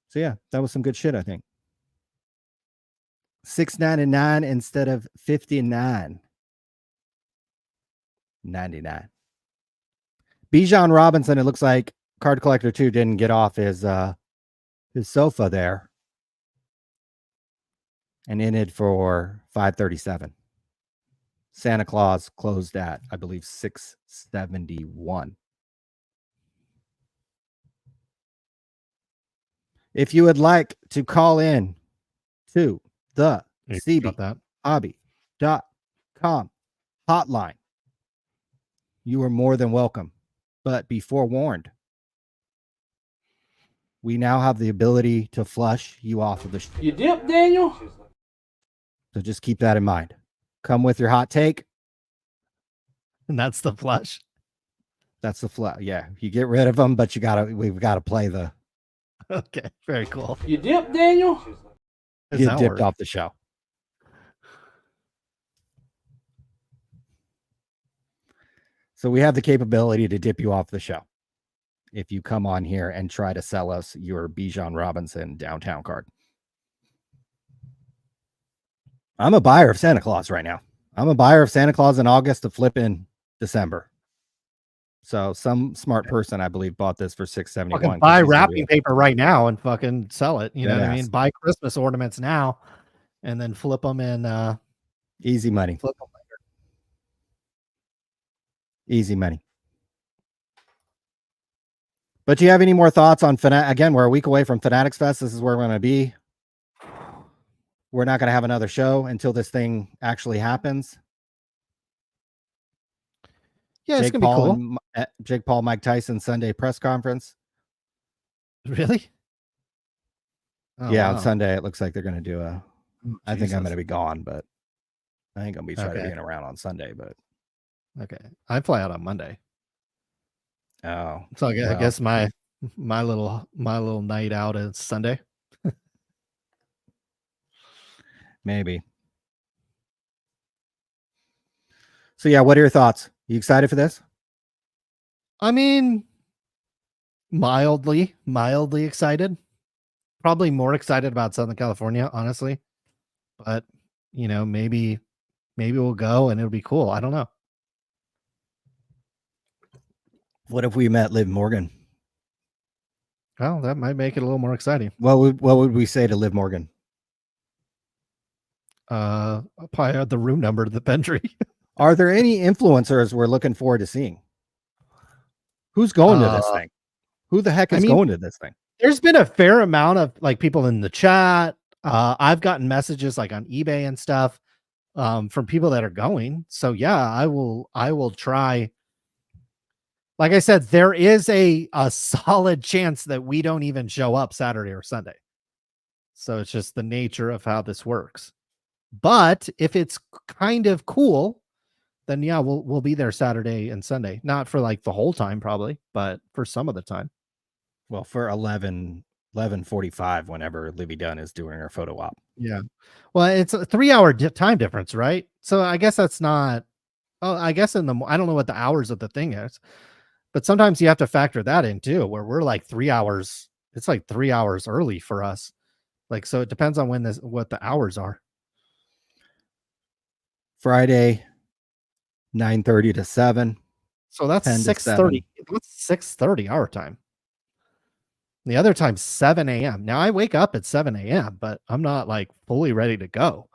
So yeah, that was some good shit, I think. $6.99 instead of $59.99. Bijan Robinson, it looks like Card Collector 2 didn't get off his sofa there and ended for $537. Santa Claus closed at, I believe, 671. If you would like to call in to the Got that. CBHobby.com hotline, you are more than welcome. But be forewarned, we now have the ability to flush you off of the show. You dip, Daniel? So just keep that in mind. Come with your hot take. And that's the flush. That's the flush. Yeah, you get rid of them, but we've got to play the. Okay, very cool. You dip, Daniel? Does Get that dipped work? off the show. So we have the capability to dip you off the show if you come on here and try to sell us your Bijan Robinson downtown card. I'm a buyer of Santa Claus right now. I'm a buyer of Santa Claus in August to flip in December. So some smart person, I believe, bought this for $671. Fucking buy wrapping paper right now and fucking sell it. You know what I mean? Deadass. Buy Christmas ornaments now and then flip them in. Easy money. Flip them later. Easy money. But do you have any more thoughts on Again, we're a week away from Fanatics Fest. This is where we're going to be. We're not going to have another show until this thing actually happens. Yeah, it's Jake gonna be Paul cool. and Jake Paul, Mike Tyson Sunday press conference. Really? Oh, Yeah, wow. on Sunday it looks like they're going to do a. Oh, I think I'm Jesus. going to be gone, but I ain't going to be trying to Okay. being around on Sunday. But Okay, I fly out on Monday, oh, so I well, guess my little night out is Sunday. maybe. So yeah, what are your thoughts? You excited for this? I mean, mildly excited. Probably more excited about Southern California, honestly. But you know, maybe we'll go and it'll be cool. I don't know. What if we met Liv Morgan? Well, that might make it a little more exciting. What would we say to Liv Morgan? I'll probably have the room number to the pantry. Are there any influencers we're looking forward to seeing? Who's going to this thing? Who the heck is going to this thing? There's been a fair amount of like people in the chat. I've gotten messages like on eBay and stuff from people that are going. So yeah, I will try. Like I said, there is a solid chance that we don't even show up Saturday or Sunday. So it's just the nature of how this works. But if it's kind of cool, then yeah, we'll be there Saturday and Sunday. Not for like the whole time probably, but for some of the time. Well, for 11:45, whenever Livy Dunn is doing her photo op. Yeah. Well, it's a 3-hour time difference, right? So I guess that's not. Oh, I guess I don't know what the hours of the thing is, but sometimes you have to factor that in too, where we're like 3 hours. It's like 3 hours early for us. Like, so it depends on what the hours are. Friday, 9:30 to 7. So that's 10 to 6:30. That's 6:30 our time. The other time's 7 a.m. Now I wake up at 7 a.m., but I'm not like fully ready to go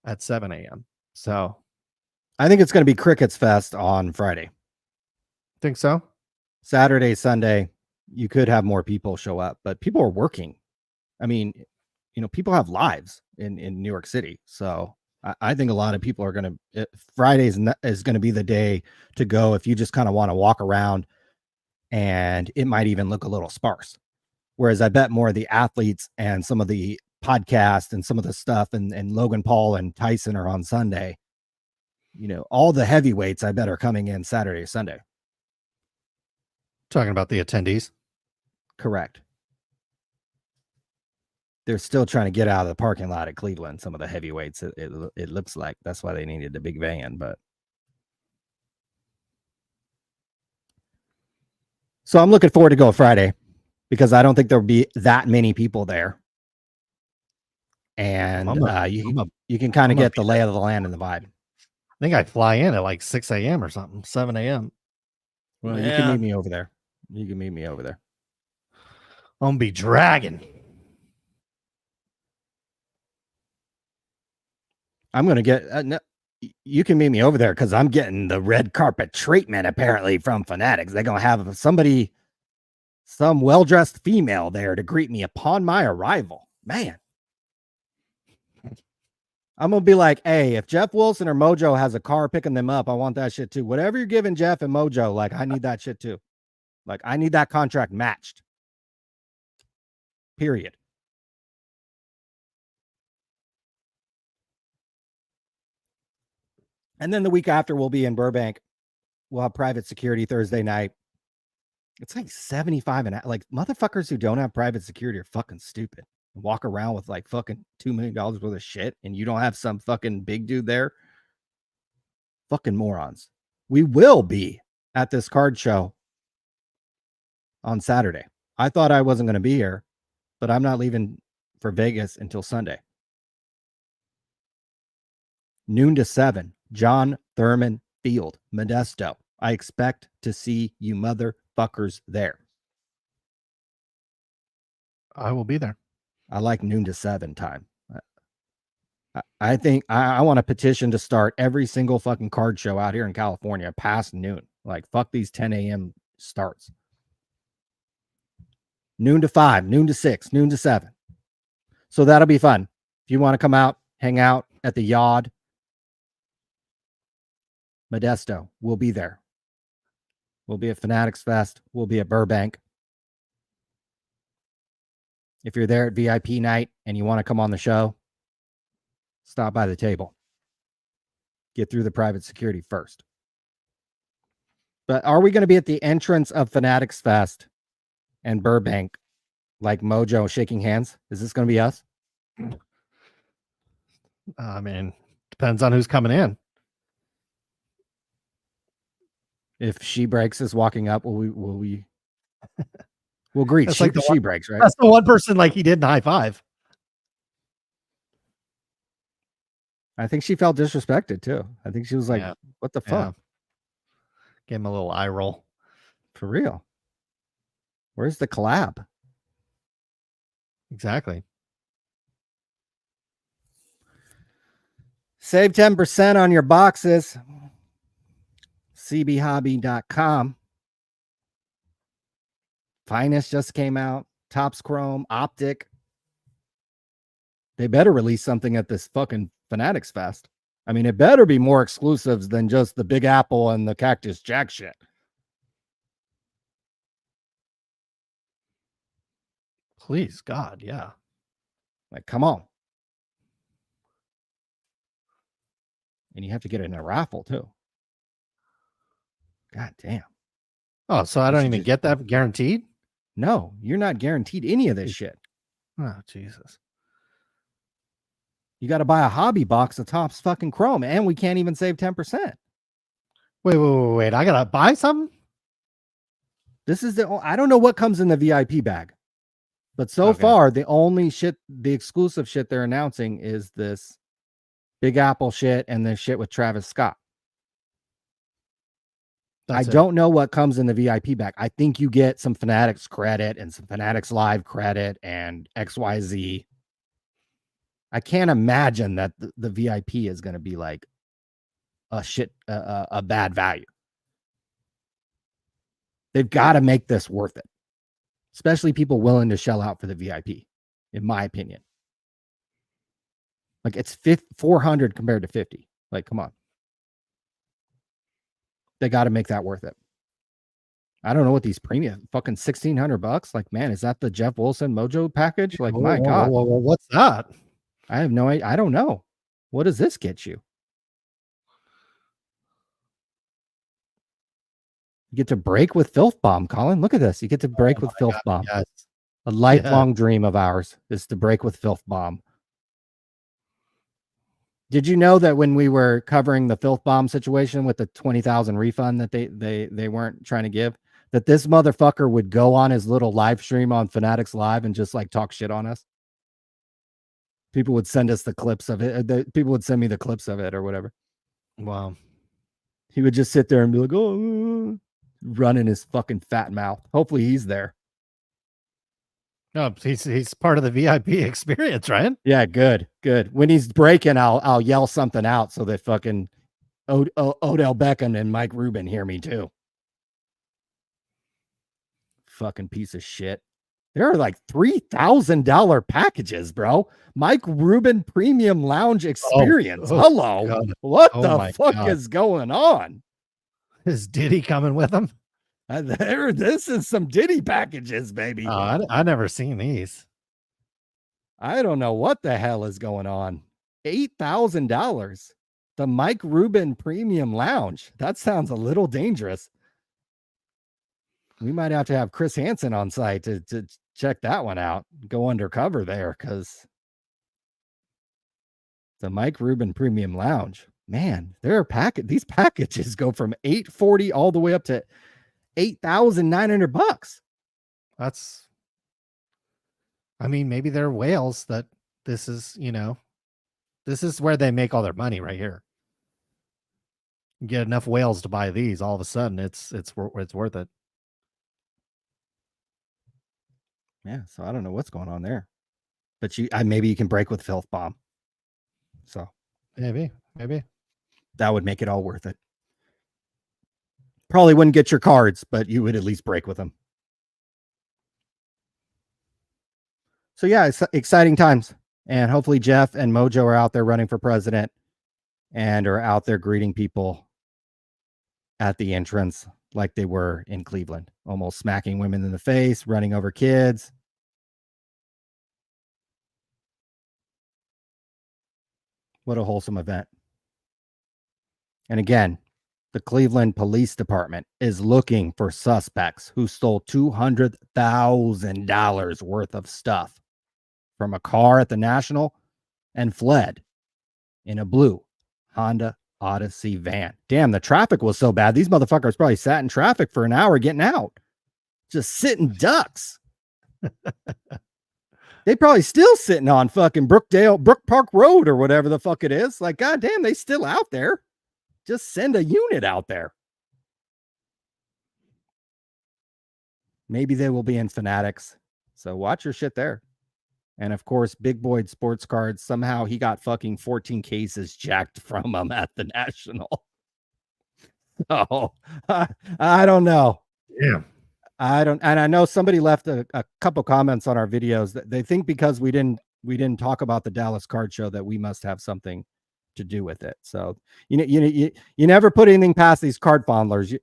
at 7 a.m. So I think it's going to be Crickets Fest on Friday. think so. Saturday, Sunday, you could have more people show up, but people are working. I mean, you know, people have lives in New York City. So I think a lot of people are going to, Fridays is going to be the day to go if you just kind of want to walk around, and it might even look a little sparse. Whereas I bet more of the athletes and some of the podcasts and some of the stuff and Logan Paul and Tyson are on Sunday. You know, all the heavyweights I bet are coming in Saturday, Sunday. Talking about the attendees. Correct. They're still trying to get out of the parking lot at Cleveland. Some of the heavyweights, it looks like that's why they needed the big van. But so I'm looking forward to go Friday because I don't think there'll be that many people there, and you can kind of get the lay of the land and the vibe. I think I fly in at like 6 a.m. or something, 7 a.m. Well, you can meet me over there. You can meet me over there. I'm gonna be dragging. I'm gonna get. No, you can meet me over there because I'm getting the red carpet treatment apparently from Fanatics. They're gonna have some well-dressed female there to greet me upon my arrival. Man, I'm gonna be like, hey, if Jeff Wilson or Mojo has a car picking them up, I want that shit too. Whatever you're giving Jeff and Mojo, like, I need that shit too. Like, I need that contract matched. Period. And then the week after, we'll be in Burbank. We'll have private security Thursday night. It's like 75 and like motherfuckers who don't have private security are fucking stupid. Walk around with like fucking $2 million worth of shit and you don't have some fucking big dude there. Fucking morons. We will be at this card show on Saturday. I thought I wasn't going to be here, but I'm not leaving for Vegas until Sunday. Noon to 7, John Thurman Field, Modesto. I expect to see you motherfuckers there. I will be there. I like noon to 7 time. I think I want a petition to start every single fucking card show out here in California past noon. Like, fuck these 10 a.m. starts. Noon to 5, noon to 6, noon to 7. So that'll be fun. If you want to come out, hang out at the Yard, Modesto, we'll be there. We'll be at Fanatics Fest. We'll be at Burbank. If you're there at VIP night and you want to come on the show, stop by the table. Get through the private security first. But are we going to be at the entrance of Fanatics Fest and Burbank like Mojo shaking hands? Is this going to be us? I mean, depends on who's coming in. If She Breaks is walking up, will we we'll greet That's like the She Breaks, right? That's the one person like he didn't high five. I think she felt disrespected too. I think she was like, what the fuck? Yeah. Gave him a little eye roll. For real. Where's the collab? Exactly. Save 10% on your boxes. cbhobby.com. Finest just came out. Topps Chrome, Optic. They better release something at this fucking Fanatics Fest. I mean, it better be more exclusives than just the Big Apple and the Cactus Jack shit. Please, God, yeah. Like, come on. And you have to get it in a raffle, too. God damn. Oh, so I don't even get that guaranteed? No, you're not guaranteed any of this shit. Oh, Jesus. You got to buy a hobby box of Topps fucking Chrome, and we can't even save 10%. Wait. I got to buy something? This is I don't know what comes in the VIP bag. But so far, the only shit, the exclusive shit they're announcing is this Big Apple shit and the shit with Travis Scott. I don't know what comes in the VIP bag. I think you get some Fanatics credit and some Fanatics Live credit and XYZ. I can't imagine that the VIP is going to be like a bad value. They've got to make this worth it, especially people willing to shell out for the VIP, in my opinion. Like, it's 400 compared to 50. Like, come on. They got to make that worth it. I don't know what these premium fucking $1,600. Like, man, is that the Jeff Wilson Mojo package? Like, my God. What's that? I have no idea. I don't know. What does this get you? You get to break with Filth Bomb, Colin. Look at this. You get to break with Filth Bomb. Yes. A lifelong dream of ours is to break with Filth Bomb. Did you know that when we were covering the Filth Bomb situation with the 20,000 refund that they weren't trying to give, that this motherfucker would go on his little live stream on Fanatics Live and just like talk shit on us? People would send us the clips of it. People would send me the clips of it or whatever. Wow. He would just sit there and be like, oh, running his fucking fat mouth. Hopefully he's there. No, he's part of the VIP experience, right? Yeah, good. When he's breaking, I'll yell something out so that fucking Odell Beckham and Mike Rubin hear me too. Fucking piece of shit. There are like $3,000 packages, bro. Mike Rubin Premium Lounge Experience. Hello. God. What Oh the my fuck God. is going on? Is Diddy coming with him? This is some Diddy packages, baby. I never seen these. I don't know what the hell is going on. $8,000. The Mike Rubin Premium Lounge. That sounds a little dangerous. We might have to have Chris Hansen on site to check that one out. Go undercover there, because the Mike Rubin Premium Lounge, man, these packages go from $840 all the way up to $8,900. I mean, maybe they're whales that this is where they make all their money right here. You get enough whales to buy these, all of a sudden it's worth it. Yeah, so I don't know what's going on there, but maybe you can break with Filth Bomb. So Maybe that would make it all worth it. Probably wouldn't get your cards, but you would at least break with them. So yeah, it's exciting times, and hopefully Jeff and Mojo are out there running for president and are out there greeting people at the entrance like they were in Cleveland, almost smacking women in the face, running over kids. What a wholesome event. And again, the Cleveland Police Department is looking for suspects who stole $200,000 worth of stuff from a car at the National and fled in a blue Honda Odyssey van. Damn, the traffic was so bad. These motherfuckers probably sat in traffic for an hour getting out. Just sitting ducks. They probably still sitting on fucking Brook Park Road or whatever the fuck it is. Like, goddamn, they still out there. Just send a unit out there. Maybe they will be in Fanatics. So watch your shit there. And of course, Big Boyd Sports Cards, somehow he got fucking 14 cases jacked from him at the National. So I don't know. Yeah. And I know somebody left a couple comments on our videos that they think because we didn't talk about the Dallas Card Show that we must have something to do with it. So you never put anything past these card fondlers. A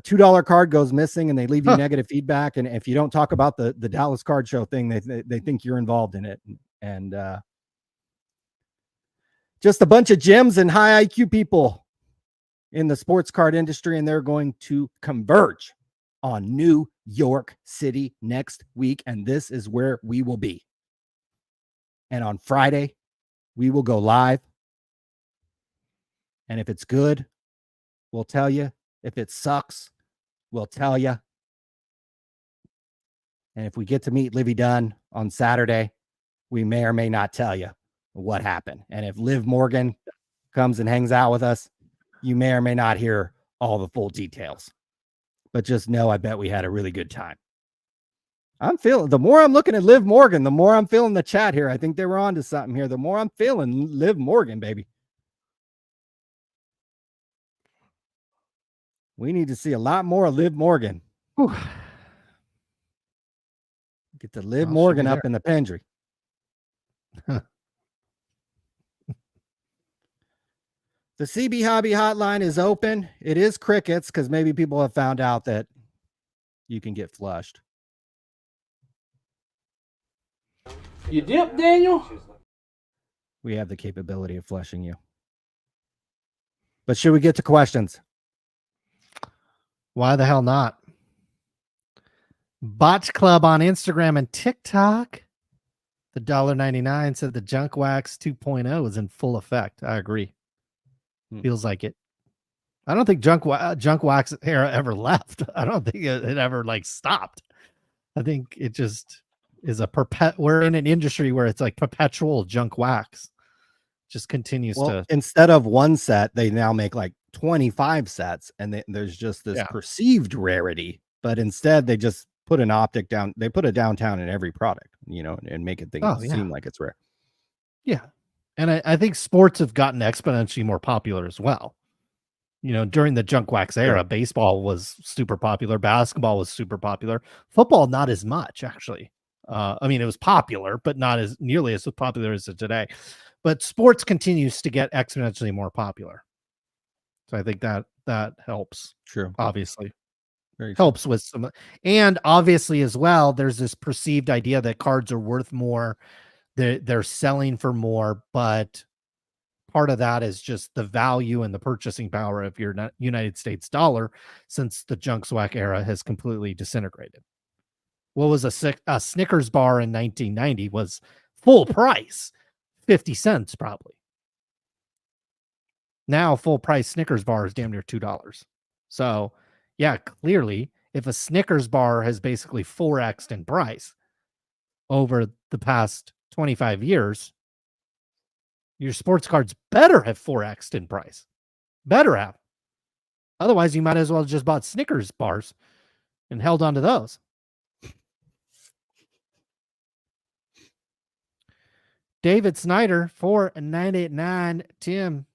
$2 card goes missing and they leave you negative feedback, and if you don't talk about the Dallas Card Show thing, they think you're involved in it, and just a bunch of gems and high IQ people in the sports card industry, and they're going to converge on New York City next week, and this is where we will be. And on Friday, we will go live. And if it's good, we'll tell you. If it sucks, we'll tell you. And if we get to meet Livy Dunn on Saturday, we may or may not tell you what happened. And if Liv Morgan comes and hangs out with us, you may or may not hear all the full details. But just know, I bet we had a really good time. The more I'm looking at Liv Morgan, the more I'm feeling the chat here. I think they were on to something here. The more I'm feeling Liv Morgan, baby. We need to see a lot more of Liv Morgan. Whew. Get the Liv Morgan up in the pantry. The CB Hobby Hotline is open. It is crickets because maybe people have found out that you can get flushed. You dip, Daniel? We have the capability of flushing you. But should we get to questions? Why the hell not? Botch Club on Instagram and TikTok. The $1.99 said the Junk Wax 2.0 is in full effect. I agree. Feels like it. I don't think junk wax era ever left. I don't think it ever stopped. I think it just is we're in an industry where it's like perpetual junk wax. Just continues to. Instead of one set, they now make like 25 sets, and there's just this perceived rarity. But instead, they just put an optic down. They put a downtown in every product, and make it seem like it's rare. Yeah. And I think sports have gotten exponentially more popular as well. During the junk wax era, baseball was super popular. Basketball was super popular. Football, not as much, actually. I mean, it was popular, but not as nearly as popular as it today. But sports continues to get exponentially more popular. So I think that helps. True. Obviously. Very helps with some, and obviously as well, there's this perceived idea that cards are worth more. They're selling for more, but part of that is just the value and the purchasing power of your United States dollar since the junk swag era has completely disintegrated. What was a Snickers bar in 1990 was full price, 50 cents probably. Now full price Snickers bar is damn near $2. So yeah, clearly if a Snickers bar has basically 4x'd in price over the past 25 years, your sports cards better have 4x'd in price. Better have. Otherwise, you might as well have just bought Snickers bars and held on to those. David Snyder, 4989. Tim,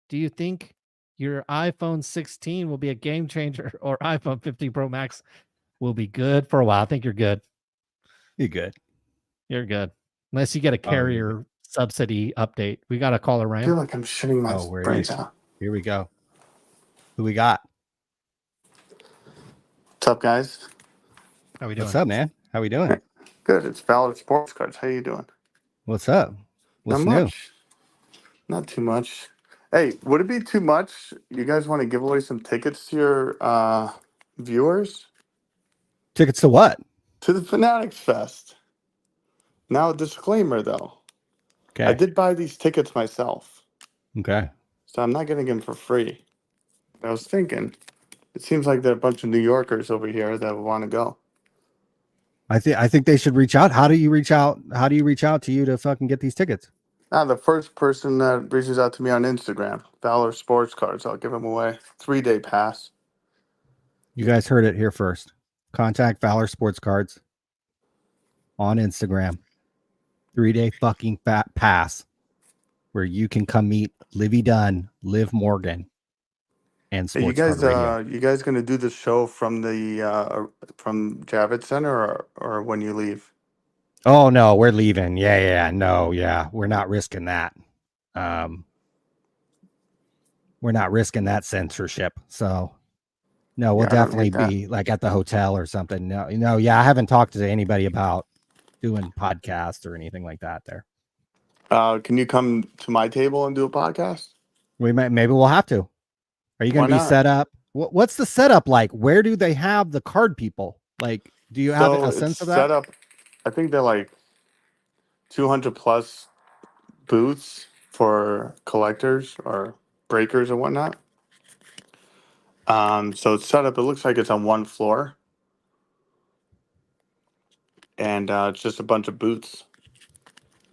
do you think your iPhone 16 will be a game changer or iPhone 15 Pro Max will be good for a while? I think you're good. You're good. You're good. Unless you get a carrier subsidy update. We got a caller, Ryan. I feel like I'm shitting my brains out. Here we go. Who we got? What's up, guys? How we doing? What's up, man? How we doing? Good. It's Valor Sports Cards. How you doing? What's up? What's Not new? much. Not too much. Hey, would it be too much? You guys want to give away some tickets to your viewers? Tickets to what? To the Fanatics Fest. Now, a disclaimer, though. Okay. I did buy these tickets myself. Okay. So I'm not getting them for free. I was thinking, it seems like there are a bunch of New Yorkers over here that want to go. I think they should reach out. How do you reach out? How do you reach out to you to fucking get these tickets? The first person that reaches out to me on Instagram, Valor Sports Cards, I'll give them away. 3-day pass. You guys heard it here first. Contact Valor Sports Cards on Instagram. 3-day fucking fat pass where you can come meet Livy Dunn, Liv Morgan, and Hey, Sports Card Radio. you guys gonna do the show from the from Javits Center or when you leave? Oh no, we're leaving. Yeah. We're not risking that. We're not risking that censorship. So no, we'll definitely be like at the hotel or something. No, yeah, I haven't talked to anybody about doing podcasts or anything like that there. Can you come to my table and do a podcast? Maybe we'll have to. Are you going to be set up? What's the setup like? Where do they have the card people? Like, do you have a sense of that? Set up, I think they're like 200 plus booths for collectors or breakers and whatnot. So it's set up. It looks like it's on one floor, and it's just a bunch of booths.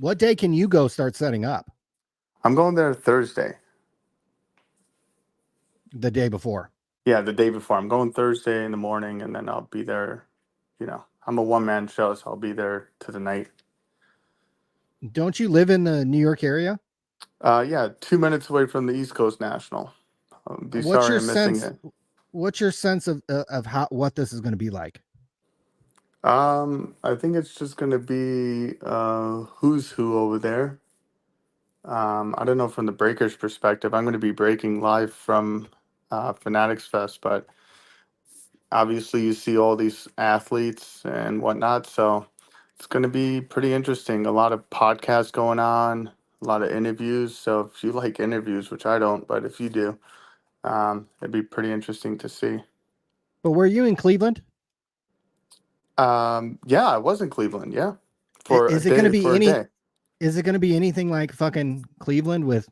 What day can you go start setting up? I'm going there Thursday. The day before. Yeah, the day before. I'm going Thursday in the morning, and then I'll be there. I'm a one-man show, so I'll be there to the night. Don't you live in the New York area? Yeah, 2 minutes away from the East Coast National. Sorry I'm missing it. What's your sense of what this is going to be like? I think it's just going to be who's who over there. I don't know from the breakers' perspective. I'm going to be breaking live from Fanatics Fest, but obviously you see all these athletes and whatnot, so it's going to be pretty interesting. A lot of podcasts going on, a lot of interviews. So if you like interviews, which I don't, but if you do, it'd be pretty interesting to see. But were you in Cleveland? Yeah, I was in Cleveland. Yeah, Is it going to be anything like fucking Cleveland with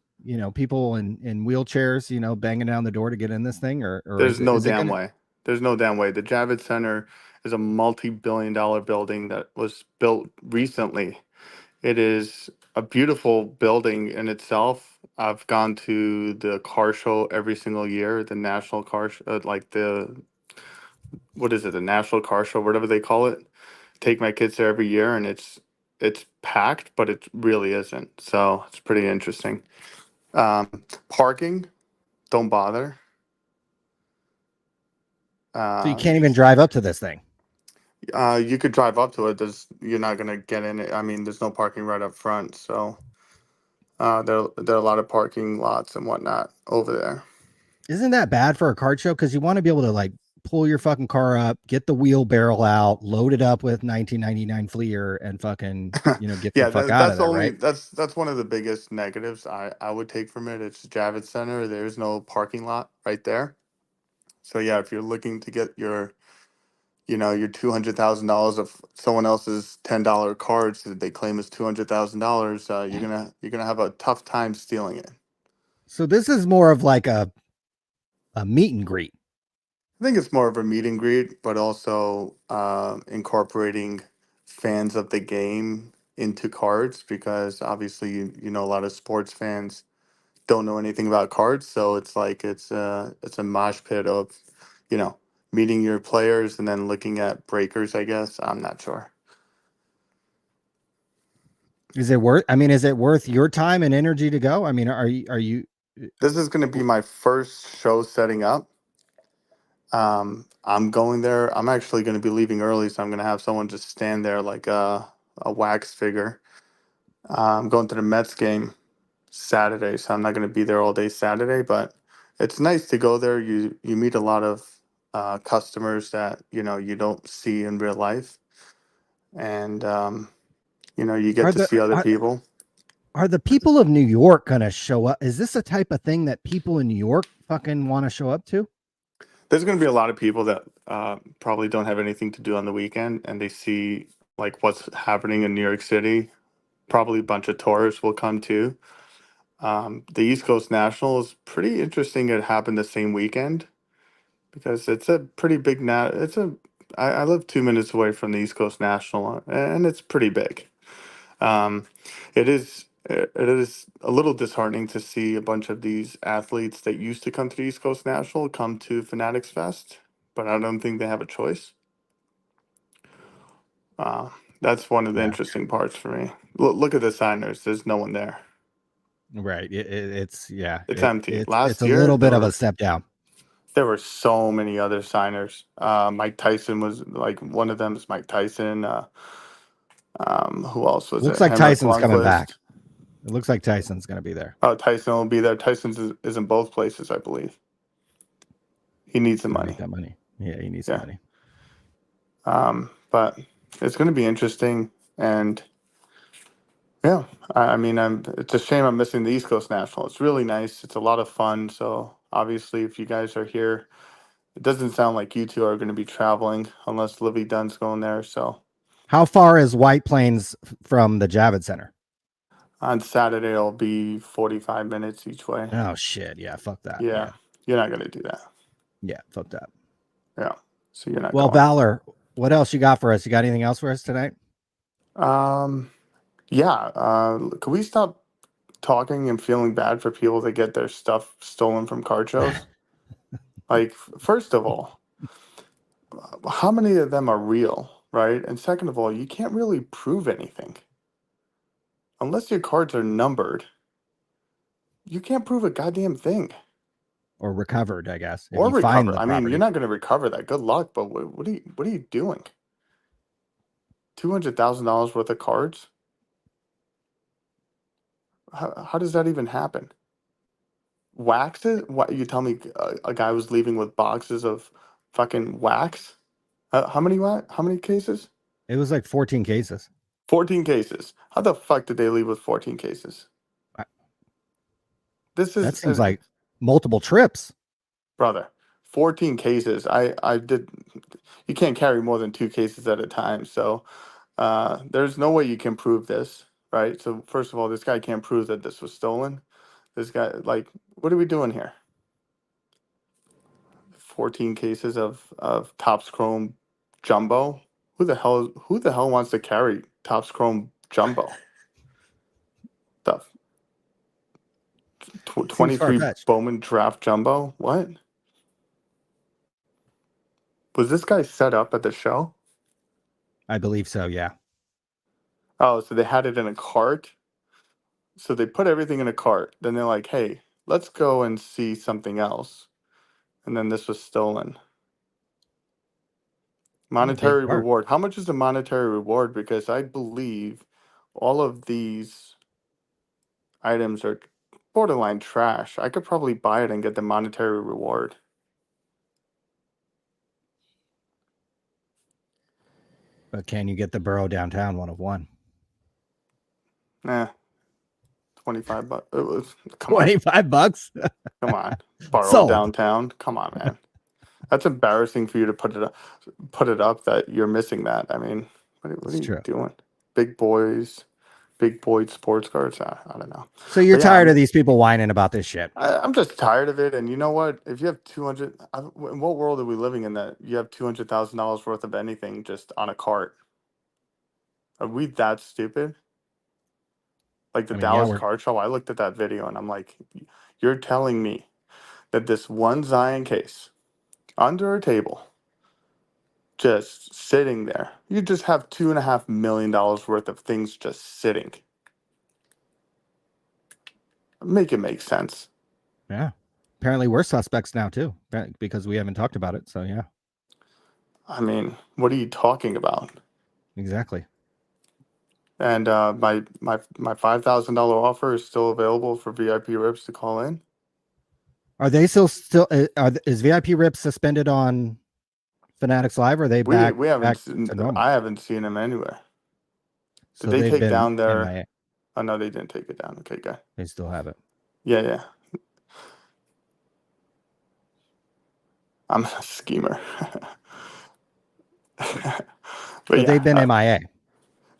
people in wheelchairs banging down the door to get in this thing? Or there's no damn way. There's no damn way. The Javits Center is a multi-billion-dollar building that was built recently. It is a beautiful building in itself. I've gone to the car show every single year, the national car show, like the what is it, the National Car Show, whatever they call it. Take my kids there every year, and it's packed, but it really isn't. So it's pretty interesting. Parking, don't bother. So you Uh, can't even drive up to this thing. you could drive up to it. You're not gonna get in it. I mean, there's no parking right up front, so there are a lot of parking lots and whatnot over there. Isn't that bad for a card show? Because you want to be able to like pull your fucking car up, get the wheelbarrow out, load it up with 1999 Fleer, and fucking get the Yeah, fuck out of there, right? that's one of the biggest negatives I would take from it. It's Javits Center. There's no parking lot right there. So yeah, if you're looking to get your $200,000 of someone else's $10 cards that they claim is $200,000, you're gonna have a tough time stealing it. So this is more of like a meet and greet. I think it's more of a meet and greet, but also incorporating fans of the game into cards, because obviously a lot of sports fans don't know anything about cards, so it's like it's a mosh pit of you know meeting your players and then looking at breakers. I guess I'm not sure. Is it worth? I mean, is it worth your time and energy to go? I mean, are you? This is going to be my first show setting up. I'm going there. I'm actually going to be leaving early, so I'm going to have someone just stand there like a wax figure. I'm going to the Mets game Saturday, so I'm not going to be there all day Saturday. But it's nice to go there. You meet a lot of customers that you don't see in real life, and you get Are to the see other are, people. are the people of New York gonna show up? Is this a type of thing that people in New York fucking want to show up to? There's going to be a lot of people that probably don't have anything to do on the weekend, and they see like what's happening in New York City. Probably a bunch of tourists will come too. The East Coast National is pretty interesting. It happened the same weekend because it's a pretty big It's I live 2 minutes away from the East Coast National, and it's pretty big. Um, it is a little disheartening to see a bunch of these athletes that used to come to the East Coast National come to Fanatics Fest, but I don't think they have a choice. Uh, that's one of the Yeah, interesting parts for me. Look at the signers. There's no one there. right. It's yeah. It's empty. It's Last a year little bit of a step down. there were so many other signers. Mike Tyson was like one of them. Is Mike Tyson. Who else was Looks it? like Henrik Tyson's coming back. Lundqvist. It looks like Tyson's gonna be there. Oh, Tyson will be there. Tyson is in both places, I believe. He needs the Gotta make money. that money. Yeah, he needs some Yeah. money. But it's going to be interesting, and yeah, I mean, it's a shame I'm missing the East Coast National. It's really nice. It's a lot of fun. So obviously, if you guys are here, it doesn't sound like you two are going to be traveling unless Livy Dunn's going there. So How far is White Plains from the Javits Center? on Saturday, it'll be 45 minutes each way. Oh shit. Yeah, fuck that. Yeah, Yeah. you're not going to do that. Yeah, fuck that. Yeah, so you're not Well, going. Valor, what else you got for us? You got anything else for us tonight? Yeah. Can we stop talking and feeling bad for people that get their stuff stolen from card shows? Like, first of all, how many of them are real, right? And second of all, you can't really prove anything. Unless your cards are numbered, you can't prove a goddamn thing. Or recovered, I guess. If Or you find recover. the I mean, you're property. not going to recover that. Good luck, but what are you doing? $200,000 worth of cards? How does that even happen? Waxes? What, you tell me a guy was leaving with boxes of fucking wax? How many cases? It was like 14 cases. 14 cases. How the fuck did they leave with 14 cases? I- This That is seems like multiple trips. brother. 14 cases. I did. You can't carry more than 2 cases at a time. So there's no way you can prove this, right? So first of all, this guy can't prove that this was stolen. This guy, like, what are we doing here? 14 cases of Topps Chrome Jumbo. Who the hell wants to carry Topps Chrome Jumbo? The Seems far 23 fetched. Bowman Draft Jumbo? What? Was this guy set up at the show? I believe so. Yeah. Oh, so they had it in a cart. So they put everything in a cart. Then they're like, "Hey, let's go and see something else." And then this was stolen. Big Monetary part. reward. How much is the monetary reward? Because I believe all of these items are borderline trash. I could probably buy it and get the monetary reward. But can you get the Borough Downtown 101? Nah, 25 bucks. It was, come on, 25 bucks? come on. Borrow Sold. downtown. Come on, man. That's embarrassing for you to put it up that you're missing that. I mean, what It's are you true. doing? Big boy sports cars. I don't know. So you're But yeah, tired of these people whining about this shit. I'm just tired of it. And you know what? If you have 200, in what world are we living in that you have $200,000 worth of anything just on a cart? Are we that stupid? Like the I mean, Dallas Car Show, I looked at that video and I'm like, you're telling me that this one Zion case under a table, just sitting there, you just have $2.5 million worth of things just sitting. Make it make sense. Yeah. Apparently we're suspects now too, because we haven't talked about it. So yeah, I mean, what are you talking about? exactly. And my $5,000 offer is still available for VIP rips to call in. Are they still is VIP Rip suspended on Fanatics Live? Or are they We back haven't to normal? I haven't seen them anywhere. So Did they they've take been down their? MIA. Oh no, they didn't take it down. Okay, good. They still have it. Yeah. I'm a schemer. But So they've been MIA.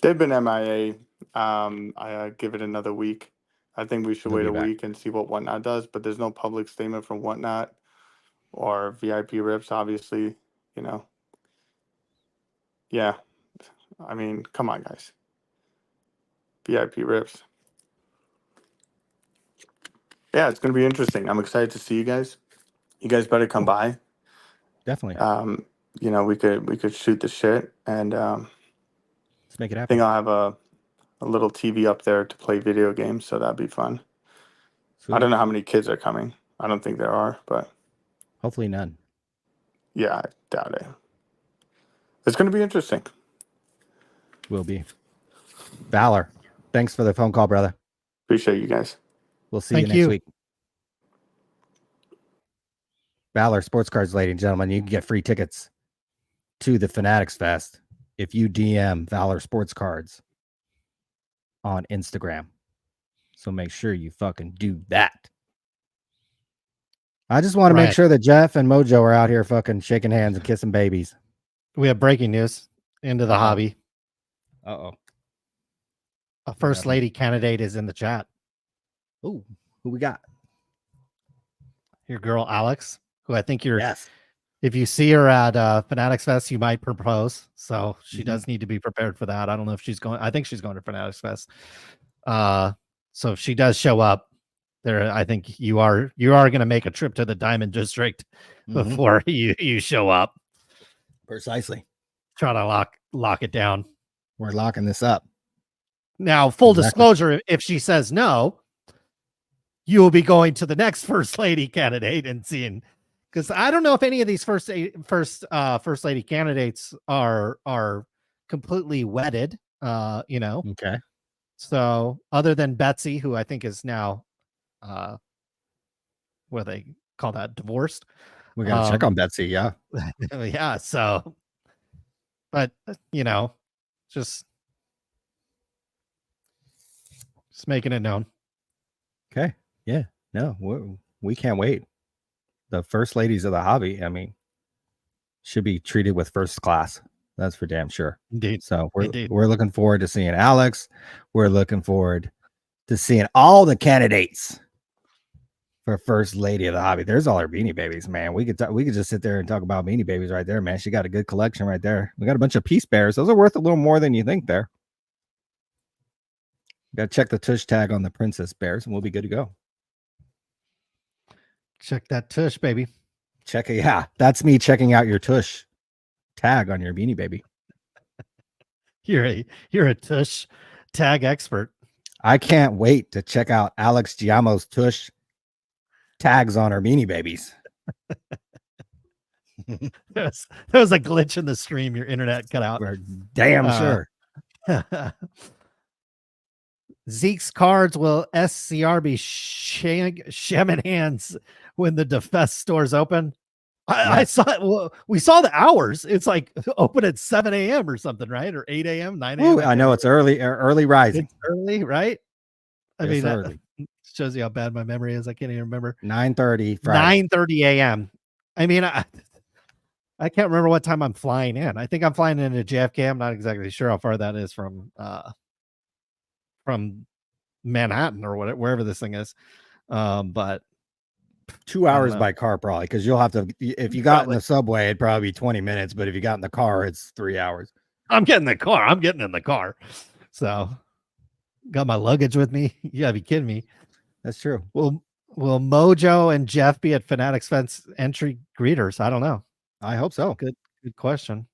They've been MIA. I give it another week. I think we should They'll wait be a back. week and see what Whatnot does. But there's no public statement from Whatnot or VIP Rips, obviously. You know. Yeah. I mean, come on, guys. VIP Rips. Yeah, it's gonna be interesting. I'm excited to see you guys. You guys better come by. Definitely. You know, we could shoot the shit, and Let's make it I happen. think I'll have a little TV up there to play video games, so that'd be fun. Sweet. I don't know how many kids are coming. I don't think there are, but Hopefully none. yeah, I doubt it. It's gonna be interesting. Will be. Valor, thanks for the phone call, brother. Appreciate you guys. We'll see you next week. Valor Sports Cards, ladies and gentlemen, you can get free tickets to the Fanatics Fest if you DM Valor Sports Cards on Instagram. So make sure you fucking do that. I just want to make sure that Jeff and Mojo are out here fucking shaking hands and kissing babies. We have breaking news into the hobby. Uh-oh. A first lady candidate is in the chat. Ooh, who we got? Your girl, Alex, who I think you're, yes. If you see her at Fanatics Fest, you might propose. So she does need to be prepared for that. I don't know if she's going. I think she's going to Fanatics Fest. So if she does show up there, I think you are going to make a trip to the Diamond District before you show up. Precisely. Try to lock it down. We're locking this up. Now, full disclosure, if she says no, you will be going to the next first lady candidate and seeing, because I don't know if any of these first lady candidates are completely wedded. Okay. So other than Betsy, who I think is now, what do they call that, divorced? We got to check on Betsy. Yeah. Yeah. So, but just making it known. Okay. Yeah. No, we can't wait. The first ladies of the hobby, I mean, should be treated with first class. That's for damn sure. Indeed. So we're looking forward to seeing Alex. We're looking forward to seeing all the candidates for first lady of the hobby. There's all our Beanie Babies, man. We could just sit there and talk about Beanie Babies right there, man. She got a good collection right there. We got a bunch of Peace Bears. Those are worth a little more than you think there. Got to check the tush tag on the Princess Bears and we'll be good to go. Check that tush, baby. Check it. Yeah, that's me checking out your tush. tag on your Beanie Baby. You're a tush tag expert. I can't wait to check out Alex Giamo's tush tags on her Beanie Babies. There was a glitch in the stream. Your internet cut out. We're damn sure. Zeke's cards will SCR be shaman hands when the DeFest stores open. I saw it. Well, we saw the hours. It's like open at 7 a.m. or something, right? Or 8 a.m., 9 a.m. I know it's early rising. It's early, right? I mean, early. Shows you how bad my memory is. I can't even remember. 9:30. 9:30 a.m. I mean, I can't remember what time I'm flying in. I think I'm flying into JFK. I'm not exactly sure how far that is from Manhattan or wherever this thing is. But 2 hours by car, probably, because you'll have to, if you got in the subway, it'd probably be 20 minutes, but if you got in the car, it's 3 hours. I'm getting in the car. So got my luggage with me. You gotta be kidding me. That's true. Will Mojo and Jeff be at Fanatics Fest entry greeters? I don't know. I hope so. Good question.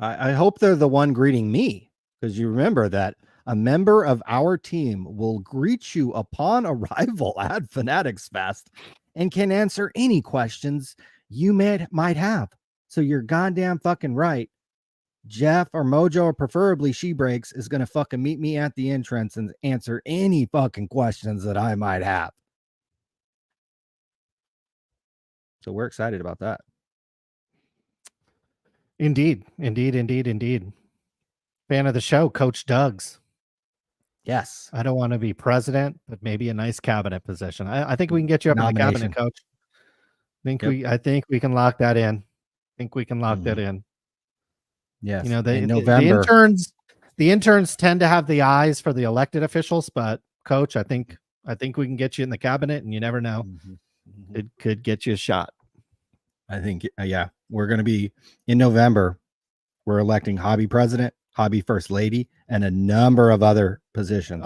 I hope they're the one greeting me, because you remember that a member of our team will greet you upon arrival at Fanatics Fest and can answer any questions you might have. So you're goddamn fucking right. Jeff or Mojo, or preferably She Breaks, is going to fucking meet me at the entrance and answer any fucking questions that I might have. So we're excited about that. Indeed. Fan of the show, Coach Doug's. Yes. I don't want to be president, but maybe a nice cabinet position. I think we can get you up in the cabinet, Coach. I think we can lock that in. That in. Yes. You know, in November. The interns tend to have the eyes for the elected officials, but Coach, I think we can get you in the cabinet, and you never know. It could get you a shot. I think, we're going to be in November. We're electing hobby president, hobby first lady, and a number of other positions.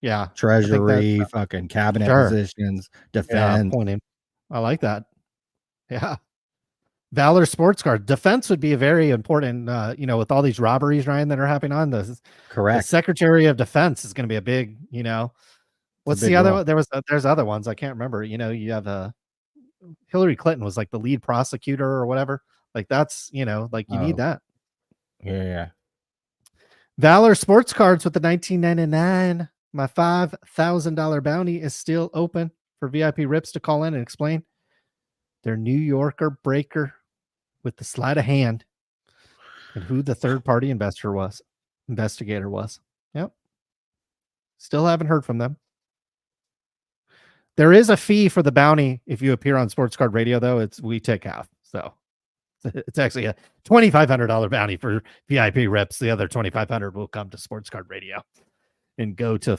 Yeah. Treasury, fucking cabinet positions, defense. I like that. Yeah. Valor Sports Card. Defense would be a very important, with all these robberies, Ryan, that are happening on the Secretary of Defense is going to be a big, what's the other one? There's other ones. I can't remember. You have Hillary Clinton was like the lead prosecutor or whatever. Like that's, you need that. Yeah. Valor Sports Cards with the $19.99. My $5,000 bounty is still open for VIP rips to call in and explain their New Yorker breaker with the sleight of hand and who the third-party investigator was. Yep. Still haven't heard from them. There is a fee for the bounty if you appear on Sports Card Radio, though. We take half. So it's actually a $2,500 bounty for VIP reps. The other $2,500 will come to Sports Card Radio and go to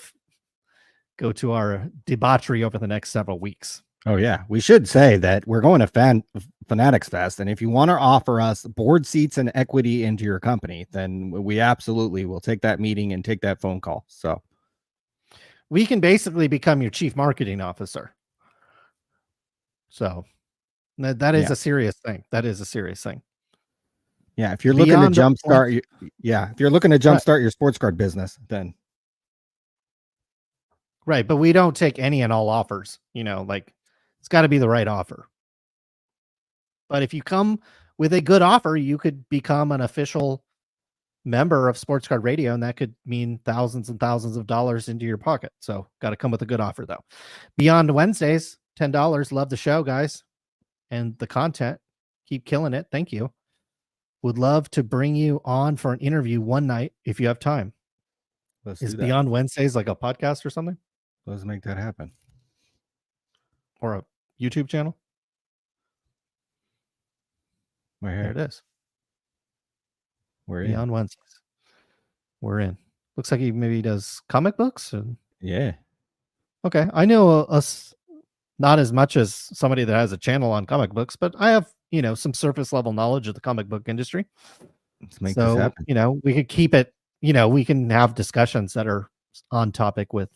our debauchery over the next several weeks. Oh, yeah. We should say that we're going to Fanatics Fest. And if you want to offer us board seats and equity into your company, then we absolutely will take that meeting and take that phone call. So we can basically become your chief marketing officer. So that is a serious thing. Yeah. If you're looking to jumpstart, if you're looking to jumpstart your sports card business, then. Right. But we don't take any and all offers, it's got to be the right offer. But if you come with a good offer, you could become an official member of Sports Card Radio, and that could mean thousands and thousands of dollars into your pocket. So got to come with a good offer, though. Beyond Wednesdays, $10. Love the show, guys, and the content. Keep killing it. Thank you. Would love to bring you on for an interview one night if you have time. Is Beyond Wednesdays like a podcast or something? Let's make that happen. Or a YouTube channel? There it is. We're Beyond Wednesdays. We're in. Looks like he maybe does comic books. Yeah. Okay. I know us not as much as somebody that has a channel on comic books, but I have, some surface level knowledge of the comic book industry. Let's make this happen. We could keep it, we can have discussions that are on topic with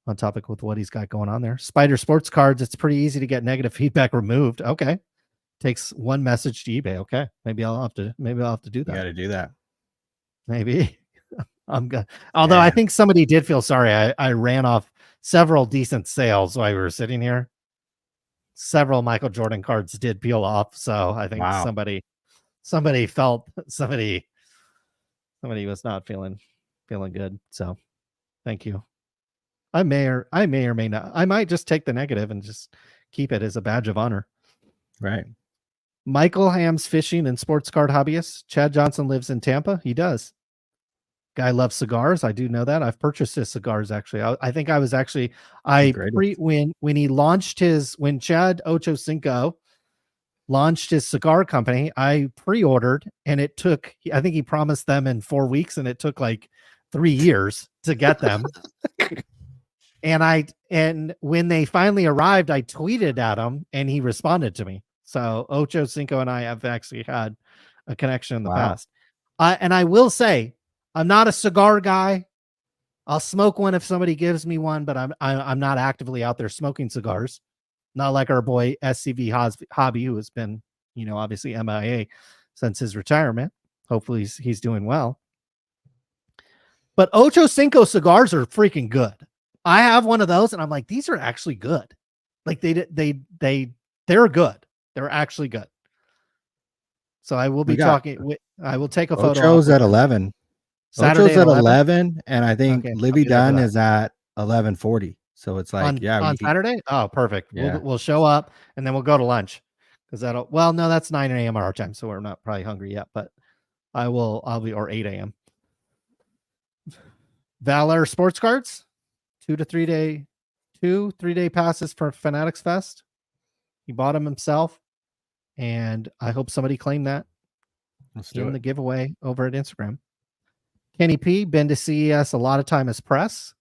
what he's got going on there. Spider Sports Cards. It's pretty easy to get negative feedback removed. Okay. takes one message to eBay. Okay, maybe I'll have to do You that. got to do that. Maybe I'm good. Although I Yeah. think somebody did feel sorry. I ran off several decent sales while we were sitting here. Several Michael Jordan cards did peel off, so I think Wow. somebody was not feeling good. So thank you. I may or may not. I might just take the negative and just keep it as a badge of honor. Right. Michael Ham's fishing and sports card hobbyist. Chad Johnson lives in Tampa. He does. Guy loves cigars. I do know that. I've purchased his cigars actually. I think I was actually when he launched when Chad Ochocinco launched his cigar company, I pre-ordered and it took, I think he promised them in 4 weeks and it took like 3 years to get them. And when they finally arrived, I tweeted at him and he responded to me. So Ocho Cinco and I have actually had a connection in the past. And I will say, I'm not a cigar guy. I'll smoke one if somebody gives me one, but I'm not actively out there smoking cigars. Not like our boy SCV Hobby, who has been, obviously MIA since his retirement. Hopefully he's doing well. But Ocho Cinco cigars are freaking good. I have one of those, and I'm like, these are actually good. Like they're good. They're actually good. So I will be talking. I will take a photo. Ocho's at 11. Saturday Ocho's at 11, and I think Libby Dunn is at 11:40. So it's like, on Saturday. Oh, perfect. Yeah. We'll show up and then we'll go to lunch because that's 9 a.m. our time, so we're not probably hungry yet. But I'll be or 8 a.m. Valor Sports Cards, 2 to 3 day passes for Fanatics Fest. He bought them himself, and I hope somebody claimed that in the giveaway over at Instagram. Kenny P, been to CES a lot of time as press.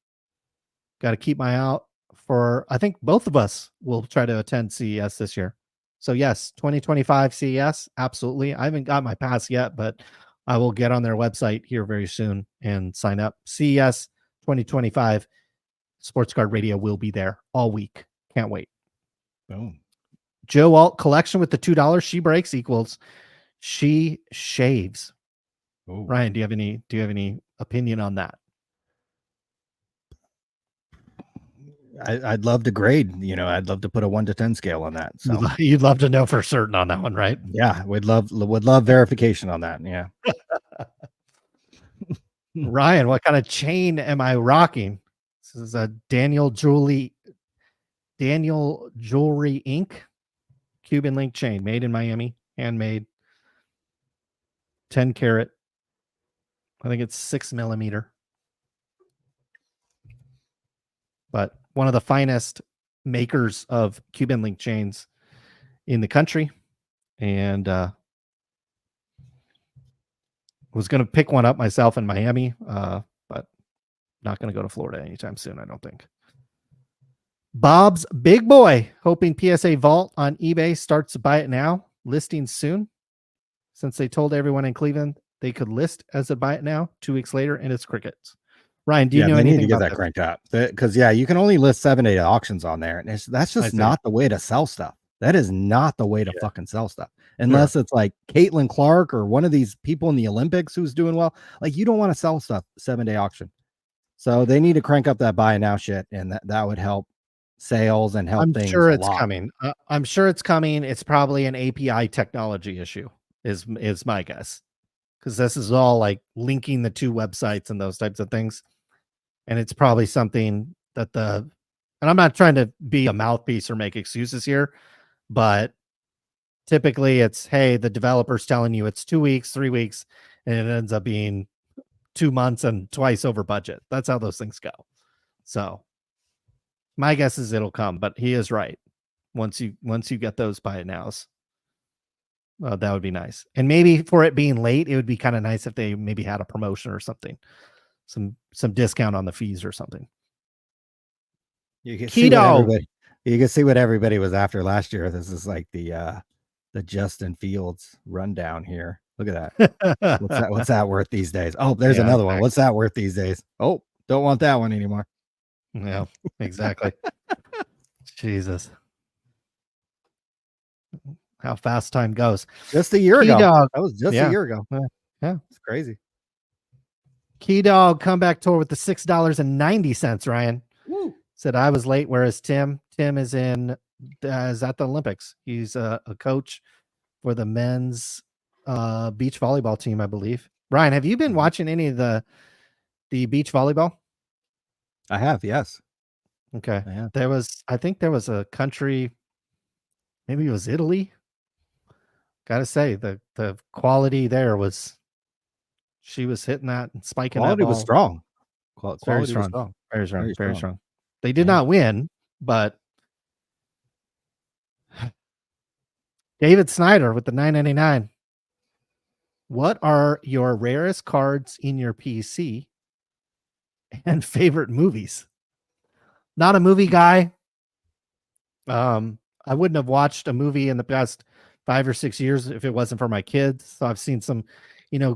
Got to keep my eye out for, I think both of us will try to attend CES this year. So yes, 2025 CES, absolutely. I haven't got my pass yet, but I will get on their website here very soon and sign up. CES 2025 Sports Card Radio will be there all week. Can't wait. Boom. Joe Alt collection with the $2 she breaks equals she shaves. Ooh. Ryan, do you have any opinion on that? I'd love to grade, I'd love to put a 1 to 10 scale on that. So you'd love to know for certain on that one, right? Yeah, would love verification on that. Yeah. Ryan, what kind of chain am I rocking? This is a Daniel Jewelry Inc. Cuban link chain made in Miami, handmade, 10 karat. I think it's 6 millimeter. But one of the finest makers of Cuban link chains in the country. And was going to pick one up myself in Miami, but not going to go to Florida anytime soon, I don't think. Bob's Big Boy, hoping PSA Vault on eBay starts to buy it now. Listing soon. Since they told everyone in Cleveland they could list as a buy it now, 2 weeks later, and it's crickets. Ryan, do you know anything about that cranked up? Because you can only list 7-day auctions on there, and that's just not the way to sell stuff. That is not the way to fucking sell stuff, unless it's like Caitlin Clark or one of these people in the Olympics who's doing well. Like, you don't want to sell stuff 7-day auction, so they need to crank up that buy now shit, and that would help sales and help things. Sure it's coming. I'm sure it's coming. It's probably an API technology issue, is my guess, because this is all like linking the two websites and those types of things. And it's probably something that and I'm not trying to be a mouthpiece or make excuses here, but typically it's, hey, the developer's telling you it's 2 weeks, 3 weeks, and it ends up being 2 months and twice over budget. That's how those things go. So my guess is it'll come, but he is right. Once you get those buy it nows, that would be nice. And maybe for it being late, it would be kind of nice if they maybe had a promotion or something. Some discount on the fees or something. You can see what everybody was after last year. This is like the Justin Fields rundown here. Look at that. What's that worth these days? Oh, there's another one. What's that worth these days? Oh, don't want that one anymore. Yeah, exactly. Jesus. how fast time goes. Just a year Key ago. Dog. That was just Yeah. a year ago. Yeah. It's crazy. Key Dog comeback tour with the $6.90, Ryan. Woo. Said I was late, whereas Tim is is at the Olympics. He's a coach for the men's beach volleyball team, I believe. Ryan, have you been watching any of the beach volleyball? I have, yes. Okay. I have. I think there was a country, maybe it was Italy. Gotta say, the quality there was, she was hitting that and spiking Quality that ball. was strong. It's very Quality was strong. strong. Very strong. Very Very strong. strong. They did Yeah. not win, but David Snyder with the $9.99. What are your rarest cards in your PC and favorite movies? Not a movie guy. I wouldn't have watched a movie in the past 5 or 6 years if it wasn't for my kids. So I've seen some,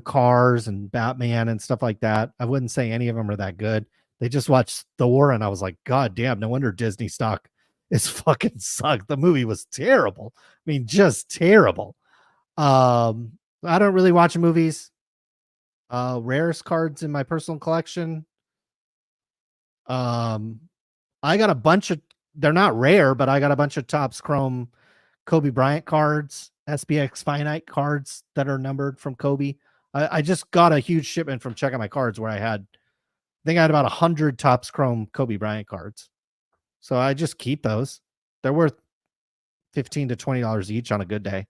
Cars and Batman and stuff like that. I wouldn't say any of them are that good. They just watched Thor and I was like, God damn, no wonder Disney stock is fucking sucked. The movie was terrible. I mean, just terrible. I don't really watch movies. Rarest cards in my personal collection. I got a bunch of, they're not rare, but I got a bunch of Topps Chrome Kobe Bryant cards, SPX Finite cards that are numbered from Kobe. I just got a huge shipment from checking my cards where I think I had about 100 Topps Chrome Kobe Bryant cards. So I just keep those. They're worth $15 to $20 each on a good day.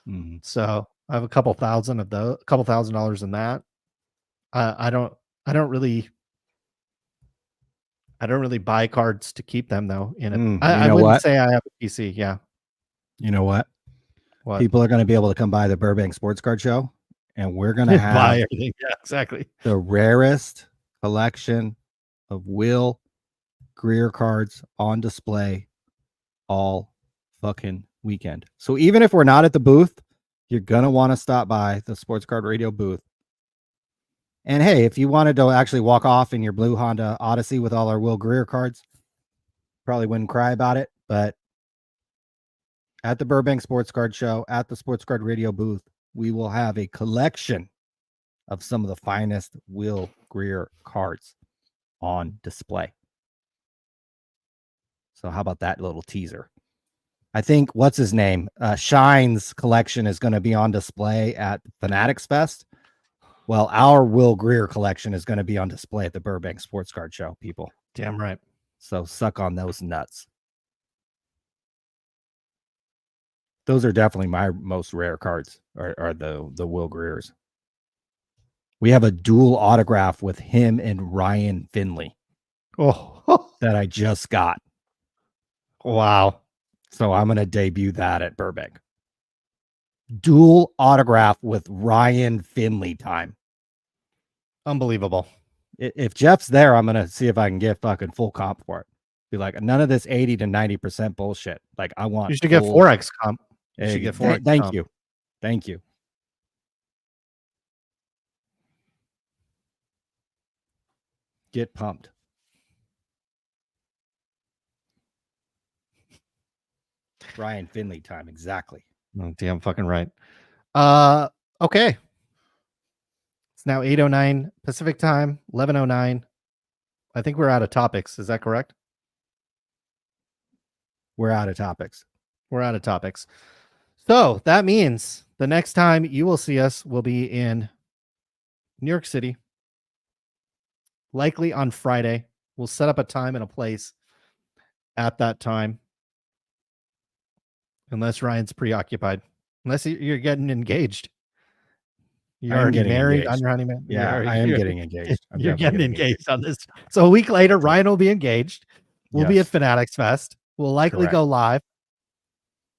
Mhm. So I have a couple thousand of those, a couple $1,000s in that. I don't really buy cards to keep them though. I wouldn't what? say I have a PC. Yeah. You know what? What? People are going to be able to come by the Burbank Sports Card Show, and we're going to have buy everything. Yeah, exactly. the rarest collection of Will Greer cards on display all fucking weekend. So even if we're not at the booth, you're going to want to stop by the Sports Card Radio booth. And hey, if you wanted to actually walk off in your blue Honda Odyssey with all our Will Greer cards, probably wouldn't cry about it. But at the Burbank Sports Card Show, at the Sports Card Radio booth, we will have a collection of some of the finest Will Greer cards on display. So how about that little teaser? I think, what's his name? Shine's collection is going to be on display at Fanatics Fest. Well, our Will Greer collection is going to be on display at the Burbank Sports Card Show, people. Damn right. So suck on those nuts. Those are definitely my most rare cards, are the Will Greers. We have a dual autograph with him and Ryan Finley. Oh, that I just got. Wow. So I'm going to debut that at Burbank. Dual autograph with Ryan Finley time. Unbelievable. If Jeff's there, I'm going to see if I can get fucking full comp for it. Be like, none of this 80 to 90% bullshit. Like, I want. You should get 4X comp. You should get 4X Thank comp. you. Thank you. Get pumped. Ryan Finley time, exactly. Oh, damn fucking right. Okay. It's now 8:09 Pacific time, 11:09. I think we're out of topics. Is that correct? We're out of topics. We're out of topics. So that means the next time you will see us will be in New York City, likely on Friday. We'll set up a time and a place at that time. Unless Ryan's preoccupied. Unless you're getting engaged. You're already married on your honeymoon. Yeah, I am getting engaged. You're getting engaged on this. So a week later, Ryan will be engaged. We'll be at Fanatics Fest. We'll likely go live.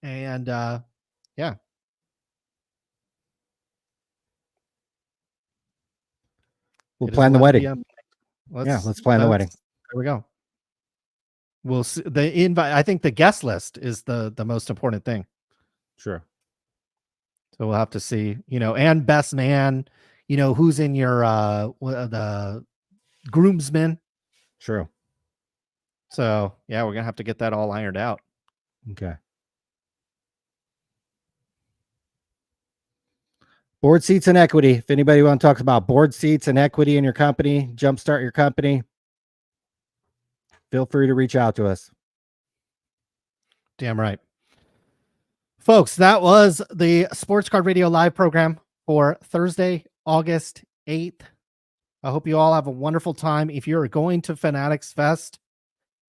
And yeah. We'll plan the wedding. Let's plan the wedding. There we go. We'll see the invite. I think the guest list is the most important thing. Sure. So we'll have to see, and best man, who's in your the groomsmen. True. So yeah, we're gonna have to get that all ironed out. Okay. Board seats and equity. If anybody want to talk about board seats and equity in your company, jumpstart your company, feel free to reach out to us. Damn right. Folks, that was the Sports Card Radio live program for Thursday, August 8th. I hope you all have a wonderful time. If you're going to Fanatics Fest,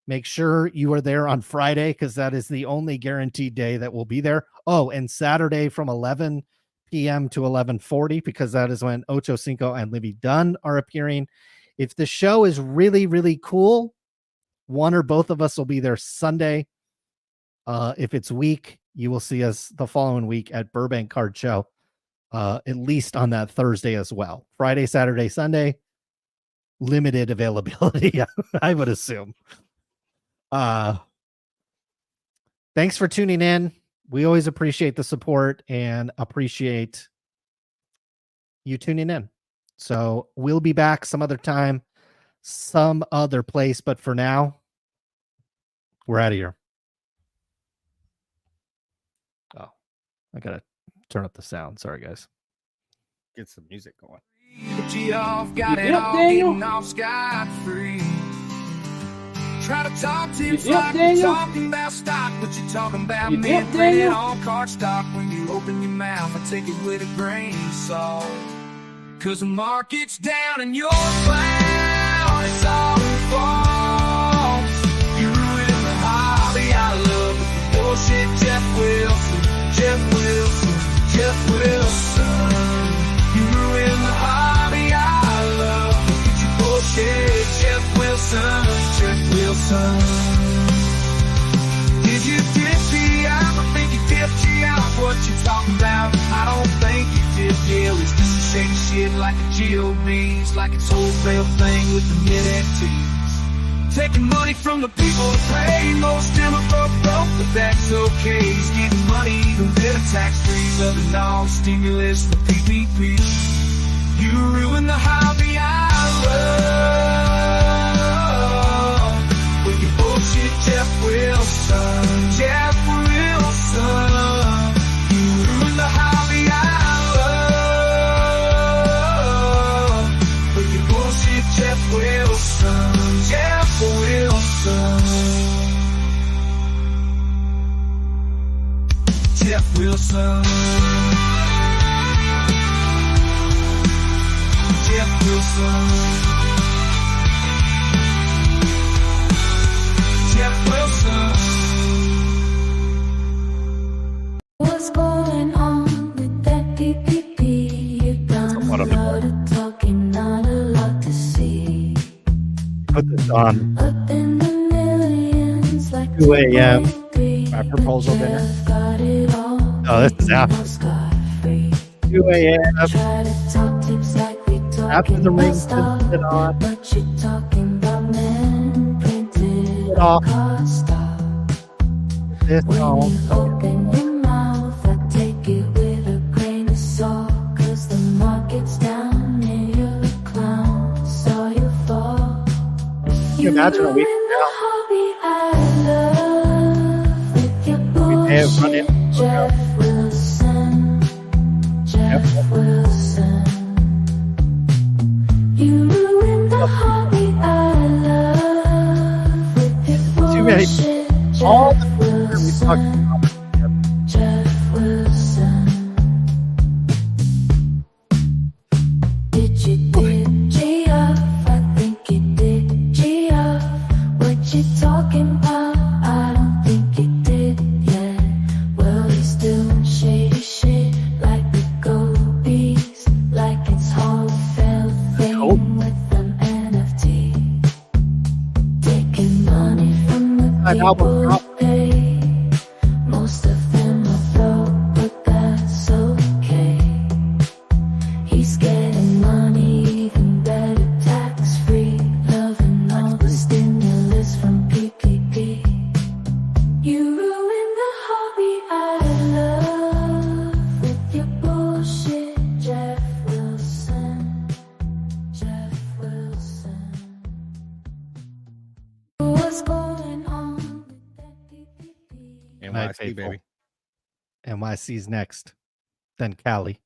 make sure you are there on Friday because that is the only guaranteed day that we'll be there. Oh, and Saturday from 11 p.m. to 11:40 because that is when Ocho Cinco and Libby Dunn are appearing. If the show is really, really cool, one or both of us will be there Sunday. If it's weak, you will see us the following week at Burbank Card Show, at least on that Thursday as well. Friday, Saturday, Sunday, limited availability, I would assume. Thanks for tuning in. We always appreciate the support and appreciate you tuning in. So we'll be back some other time, some other place. But for now, we're out of here. Oh, I got to turn up the sound. Sorry, guys. Get some music going. Got it all getting off scot-free. Try to talk tips like you're talking about stock, but you're talking about mint printed on card stock. When you open your mouth, I take it with a grain of salt. Cause the market's down and you're down, it's all false. You ruin the hobby I love with the bullshit. Jeff Wilson, Jeff Wilson, Jeff Wilson. You ruin the hobby I love with your bullshit. Jeff Wilson, Jeff Wilson. Did you dip me out? I think you dipped you out. What you talking about? I don't think you did, Jill. It's just a shady shit like a Geo means, like it's wholesale thing with the mid-FTs. Taking money from the people to pay. Most of them are broke, but that's okay. He's getting money, even better tax-free. Loving all stimulus, the PPP. You ruin the hobby I love with your bullshit, Jeff Wilson, Jeff Wilson. You ruin the hobby I love with your bullshit, Jeff Wilson, Jeff Wilson. Jeff Wilson. Jeff Wilson. Jeff Wilson. What's going on with that PPP? You done a lot of talking, not a lot to see. Put this on Up in the millions, like 2 a.m. My proposal dinner. Got it all. Oh, this is after Scot-free. 2 a.m. Try to talk tips like we After the ring's stop, been on. but you're talking about men printed Get off. card stock. This When on. you open your mouth, I take it with a grain of salt. Cause the market's down and you're a clown. It's all your fault. Can you imagine a week ruin from the now? hobby I love with your may have run bullshit. it. Jeff Wilson, Jeff Wilson. You ruin the hobby I love with your Too many. bullshit. All the Jeff things we talked Wilson, about. Jeff Wilson. Did you did G up? I think you did G up. What you talking about? I don't think you did yet. Well, you still shady shit like the Gobies, like it's Hall of Fame with them NFT. Taking money from the An album people drop. who pay. Most of them are broke, but that's okay. He's getting money, even better tax-free. Loving all the stimulus from PPP. You ruin the hobby I love with your bullshit, Jeff Wilson, Jeff Wilson. What's going on with that PPP? NYC, faithful. baby. NYC's next. Then Cali.